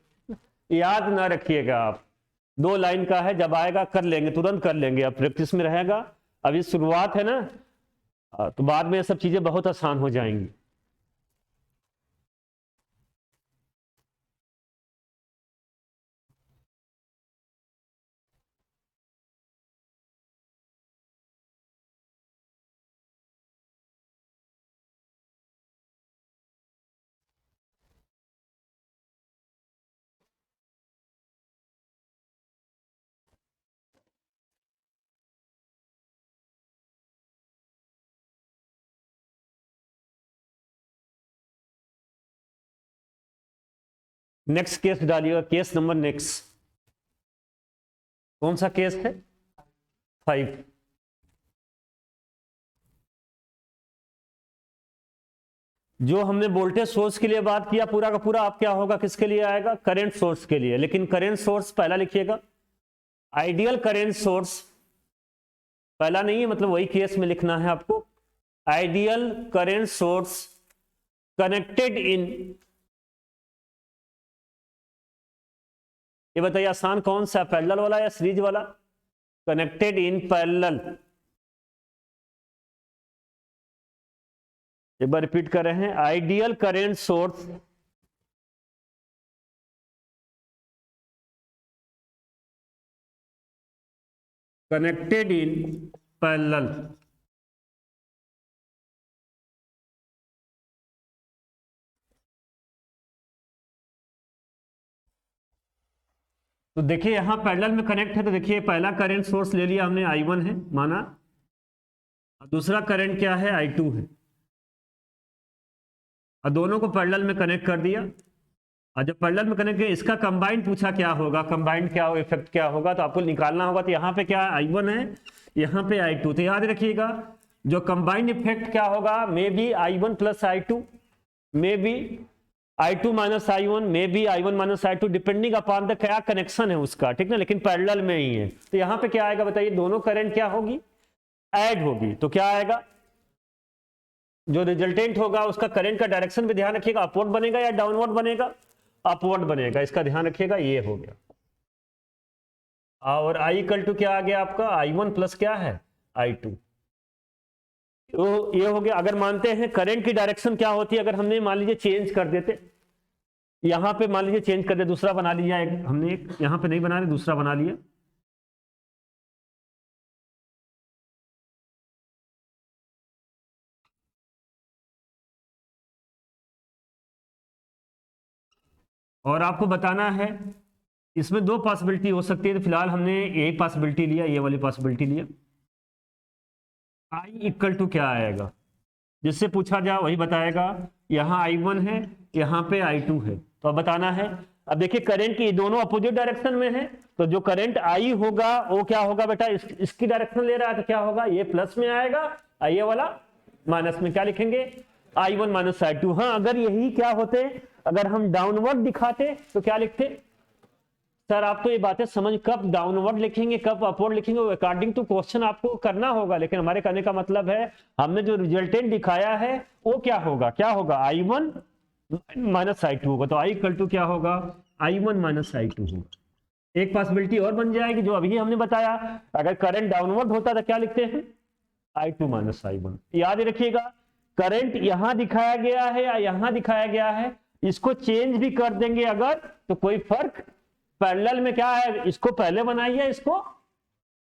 याद ना रखिएगा आप, 2 लाइन का है, जब आएगा कर लेंगे, तुरंत कर लेंगे। अब प्रैक्टिस में रहेगा, अभी शुरुआत है ना, तो बाद में ये सब चीजें बहुत आसान हो जाएंगी। नेक्स्ट केस डालिएगा, केस नंबर नेक्स्ट। कौन सा केस है, 5। जो हमने वोल्टेज सोर्स के लिए बात किया पूरा का पूरा, आप क्या होगा, किसके लिए आएगा, करंट सोर्स के लिए। लेकिन करंट सोर्स पहला लिखिएगा, आइडियल करंट सोर्स पहला नहीं है, मतलब वही केस में लिखना है आपको। Ideal current source connected in, ये बताइए आसान कौन सा, पैरेलल वाला या सीरीज वाला, कनेक्टेड इन पैरेलल। एक बार रिपीट कर रहे हैं, ideal current source connected in parallel. तो देखिए यहां पैरेलल में कनेक्ट है, तो देखिए पहला करंट सोर्स ले लिया हमने, I1 है माना, और दूसरा करंट क्या है, I2 है, और दोनों को पैरेलल में कनेक्ट कर दिया। और जब पैरेलल में कनेक्ट किया, इसका कंबाइंड पूछा क्या होगा, कंबाइंड क्या हो, इफेक्ट क्या होगा, तो आपको निकालना होगा। तो यहाँ पे क्या है, I1 है, यहाँ पे I2। तो याद रखिएगा जो कंबाइंड इफेक्ट क्या होगा, may be I1 plus I2, may be I2 minus I1, may be I1 minus I2, depending upon the क्या कनेक्शन है उसका, ठीक ना, लेकिन पैरेलल में ही है। तो यहाँ पे क्या आएगा बताइए, दोनों करंट क्या होगी, ऐड होगी। तो क्या आएगा, जो रिजल्टेंट होगा उसका करंट का डायरेक्शन भी ध्यान रखिएगा, अपवर्ड बनेगा या डाउनवर्ड बनेगा, अपवर्ड बनेगा, इसका ध्यान रखिएगा। ये हो गया। और I इक्वल टू क्या आ गया आपका, I1 प्लस क्या है I2। तो ये हो गया। अगर मानते हैं करंट की डायरेक्शन क्या होती है, अगर हमने मान लीजिए चेंज कर देते, यहां पे मान लीजिए चेंज कर दे, दूसरा बना लिया एक हमने, यहां पे नहीं बना रहे, दूसरा बना लिया, और आपको बताना है इसमें 2 पॉसिबिलिटी हो सकती है। तो फिलहाल हमने एक पॉसिबिलिटी लिया, ये वाली पॉसिबिलिटी लिया। I इक्वल टू क्या आएगा, जिससे पूछा जाए वही बताएगा। यहाँ I1 है, यहाँ पे I2 है, तो अब बताना है। अब देखिए करंट की दोनों अपोजिट डायरेक्शन में है, तो जो करंट I होगा वो क्या होगा बेटा, इसकी डायरेक्शन ले रहा है, तो क्या होगा, ये प्लस में आएगा, ये वाला माइनस में। क्या लिखेंगे, I1 माइनस I2। हाँ, अगर यही क्या होते, अगर हम डाउनवर्ड दिखाते तो क्या लिखते, सर आप तो ये बातें समझ, कब डाउनवर्ड लिखेंगे कब अपवर्ड लिखेंगे, अकॉर्डिंग टू क्वेश्चन आपको करना होगा। लेकिन हमारे कहने का मतलब है, हमने जो रिजल्टेंट दिखाया है वो क्या होगा, क्या होगा, I1 माइनस आई टू होगा, तो आई इक्वल टू क्या होगा, I one minus I two होगा। एक पॉसिबिलिटी और बन जाएगी जो अभी हमने बताया, अगर करंट डाउनवर्ड होता तो क्या लिखते हैं, आई टू माइनस आई वन। याद रखिएगा करंट यहां दिखाया गया है या यहां दिखाया गया है, इसको चेंज भी कर देंगे अगर तो कोई फर्क, पैरेलल में क्या है, इसको पहले बनाइए इसको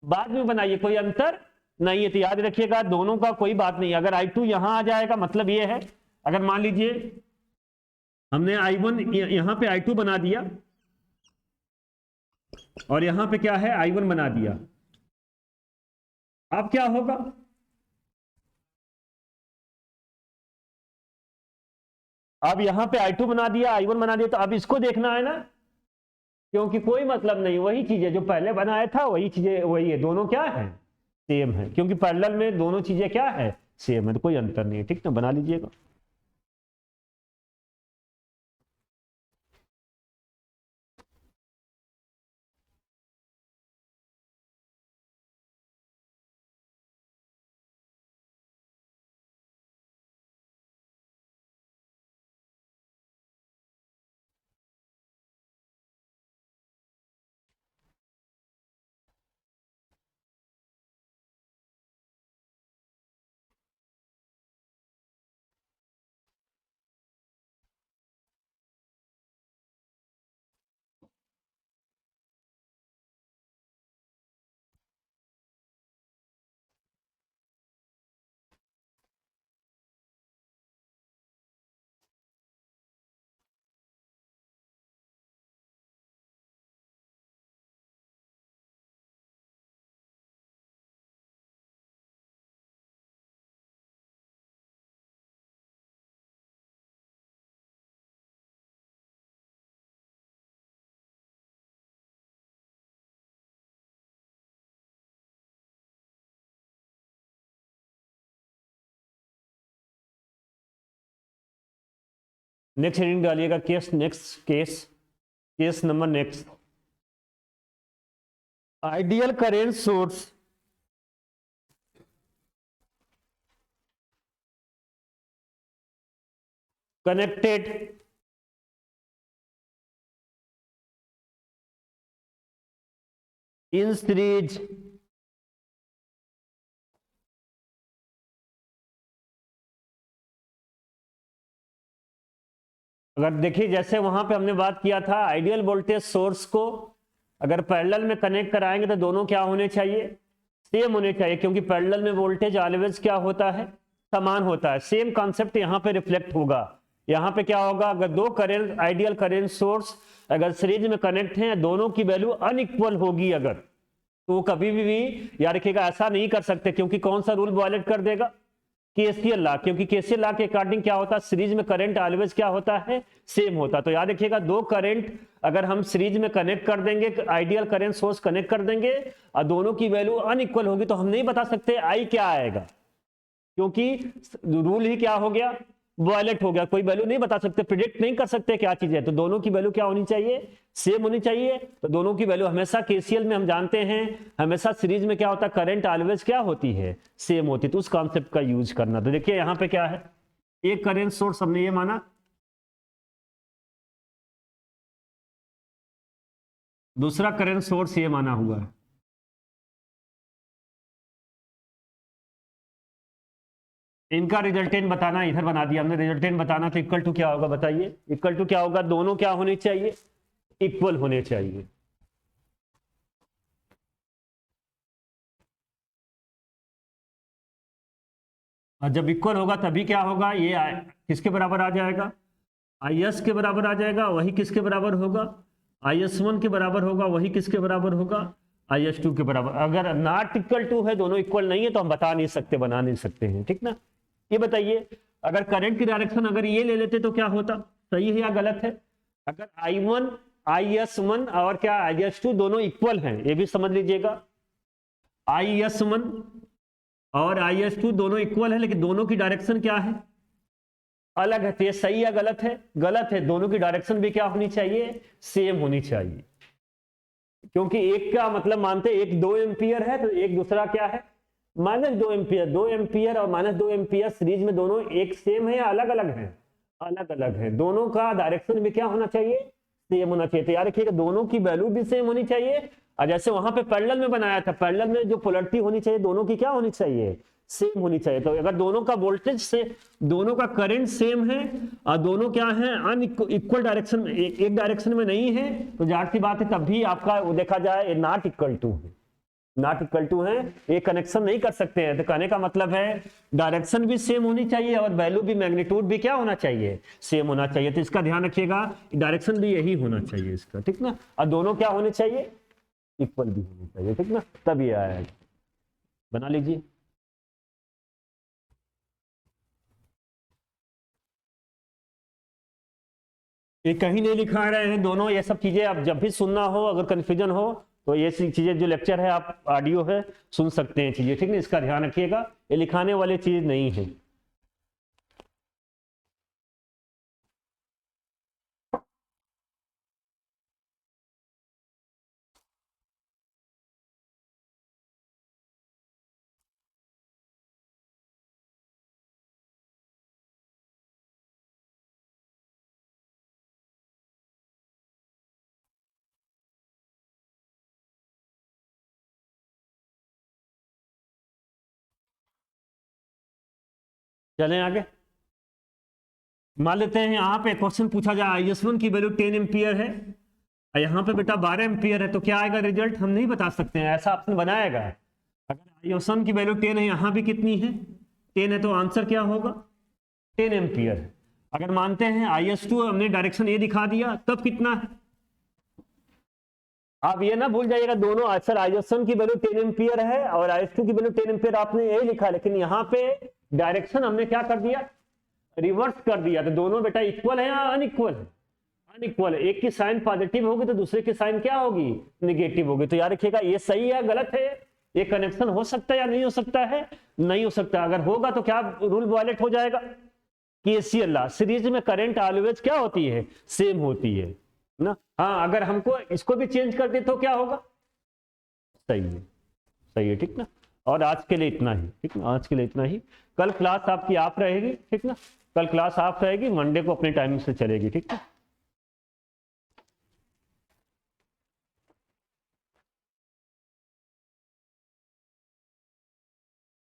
बाद में बनाइए, कोई अंतर नहीं है। तो याद रखिएगा दोनों का कोई बात नहीं, अगर I2 यहां आ जाएगा मतलब ये है, अगर मान लीजिए हमने I1 यहां पे I2 बना दिया और यहां पे क्या है I1 बना दिया, अब क्या होगा, अब यहां पे I2 बना दिया I1 बना दिया, तो अब इसको देखना है ना, क्योंकि कोई मतलब नहीं, वही चीजें जो पहले बनाया था वही चीजें वही है, दोनों क्या है सेम है, क्योंकि पैरेलल में दोनों चीजें क्या है सेम है, तो कोई अंतर नहीं है। ठीक ना, बना लीजिएगा। नेक्स्ट हेडिंग डालिएगा case, next case, case number next, ideal current source connected in series अगर देखिए जैसे वहां पे हमने बात किया था आइडियल वोल्टेज सोर्स को अगर पैरेलल में कनेक्ट कराएंगे तो दोनों क्या होने चाहिए, सेम होने चाहिए, क्योंकि पैरेलल में वोल्टेज ऑलवेज क्या होता है, समान होता है। सेम कॉन्सेप्ट यहाँ पे रिफ्लेक्ट होगा। यहाँ पे क्या होगा, अगर दो करेंट आइडियल करेंट सोर्स अगर सीरीज में कनेक्ट हैं, दोनों की वैल्यू अनइक्वल होगी अगर, तो कभी भी याद रखिएगा ऐसा नहीं कर सकते, क्योंकि कौन सा रूल वायलेट कर देगा, केसीएल लॉ, क्योंकि केसीएल लॉ के अकॉर्डिंग क्या होता है, सीरीज में करंट ऑलवेज क्या होता है, सेम होता है। तो याद रखिएगा दो करंट अगर हम सीरीज में कनेक्ट कर देंगे, आइडियल करंट सोर्स कनेक्ट कर देंगे और दोनों की वैल्यू अनइक्वल होगी, तो हम नहीं बता सकते आई क्या आएगा, क्योंकि रूल ही क्या हो गया, वायलेट हो गया। कोई वैल्यू नहीं बता सकते, प्रिडिक्ट नहीं कर सकते क्या चीज है, तो दोनों की वैल्यू क्या होनी चाहिए, सेम होनी चाहिए। तो दोनों की वैल्यू हमेशा केसीएल में हम जानते हैं हमेशा सीरीज में क्या होता है, करंट ऑलवेज क्या होती है, सेम होती है। तो उस कॉन्सेप्ट का यूज करना। तो देखिए यहां पे क्या है, एक करंट सोर्स हमने ये माना, दूसरा करंट सोर्स ये माना हुआ है, इनका रिजल्टेंट बताना, इधर बना दिया हमने रिजल्टेंट बताना। तो इक्वल टू क्या होगा बताइए, इक्वल टू क्या होगा, दोनों क्या होने चाहिए, इक्वल होने चाहिए। और जब इक्वल होगा तभी क्या होगा, ये किसके बराबर आ जाएगा, IS के बराबर आ जाएगा। वही किसके बराबर होगा, IS1 के बराबर होगा। वही किसके बराबर होगा, IS2 के बराबर। अगर नॉट इक्वल टू है, दोनों इक्वल नहीं है, तो हम बता नहीं सकते, बना नहीं सकते हैं। ठीक ना, ये बताइए अगर करंट की डायरेक्शन अगर ये ले लेते तो क्या होता, सही है या गलत है। अगर I1 IS1 और क्या IS2 दोनों इक्वल हैं, ये भी समझ लीजिएगा, IS1 और IS2 दोनों इक्वल है, लेकिन दोनों की डायरेक्शन क्या है, अलग है। तो ये सही या गलत है, गलत है। दोनों की डायरेक्शन भी क्या होनी चाहिए, सेम होनी चाहिए, क्योंकि एक का मतलब मानते एक 2 एम्पियर है, तो एक दूसरा क्या है, -2 एम्पियर। 2 एम्पियर और -2 एम्पियर सीरीज में दोनों एक सेम है या अलग अलग है, अलग अलग है, दोनों का डायरेक्शन भी क्या होना चाहिए, सेम होना चाहिए। तो याद रखिएगा दोनों की वैल्यू भी सेम होनी चाहिए, और जैसे वहां पे पैरेलल में बनाया था, पैरेलल में जो पोलैरिटी होनी चाहिए दोनों की क्या होनी चाहिए, सेम होनी चाहिए। तो अगर दोनों का वोल्टेज से, दोनों का करंट सेम है और दोनों क्या है अनइक्वल डायरेक्शन में, एक डायरेक्शन में नहीं है, तो जाहिर सी बात है तब भी आपका वो देखा जाए नॉट इक्वल टू है, नॉट इक्वल टू है, ये कनेक्शन नहीं कर सकते हैं। तो कहने का मतलब है डायरेक्शन भी सेम होनी चाहिए और वैल्यू भी, मैग्नीट्यूड भी क्या होना चाहिए, सेम होना चाहिए। तो इसका ध्यान रखिएगा, डायरेक्शन भी यही होना चाहिए इसका, ठीक ना, और दोनों क्या होने चाहिए, इक्वल भी होने चाहिए, ठीक ना, तब ये आएगा। बना लीजिए। ये कहीं नहीं लिखा रहे हैं दोनों, ये सब चीजें आप जब भी सुनना हो, अगर कंफ्यूजन हो तो ये चीजें, जो लेक्चर है आप ऑडियो है सुन सकते हैं चीजें, ठीक है, इसका ध्यान रखिएगा, ये लिखाने वाली चीज नहीं है। चलें आगे। मान लेते हैं यहाँ पे क्वेश्चन पूछा जाए IS1 की वैल्यू 10 एम्पियर है, और यहाँ पे बेटा 12 एम्पियर है, तो क्या आएगा रिजल्ट, हम नहीं बता सकते हैं, ऐसा ऑप्शन बनाएगा। अगर IS1 की वैल्यू 10 है, यहाँ भी कितनी है, 10 है, तो आंसर क्या होगा, 10 एम्पियर है। अगर मानते हैं IS2 हमने डायरेक्शन ये दिखा दिया, तब कितना है, आप ये ना भूल जाइएगा, दोनों आंसर IS1 की वैल्यू 10 एम्पियर है और IS2 की वैल्यू 10 एम्पियर, आपने यही लिखा, लेकिन यहाँ पे डायरेक्शन हमने क्या कर दिया, रिवर्स कर दिया। तो दोनों बेटा इक्वल है या अनइक्वल है, अनइक्वल है, एक की साइन पॉजिटिव होगी तो दूसरे की साइन क्या होगी, नेगेटिव होगी। तो याद रखिएगा ये सही है गलत है, ये कनेक्शन हो सकता है या नहीं हो सकता है, नहीं हो सकता। अगर होगा तो क्या रूल वायलेट हो जाएगा, KCL लॉ, सीरीज में करंट ऑलवेज क्या होती है, सेम होती है ना। हाँ, अगर हमको इसको भी चेंज कर दे तो क्या होगा, सही है, सही है, ठीक ना। और आज के लिए इतना ही, ठीक ना, आज के लिए इतना ही। कल क्लास आपकी ऑफ रहेगी, ठीक ना, कल क्लास ऑफ रहेगी, मंडे को अपने टाइमिंग से चलेगी, ठीक है।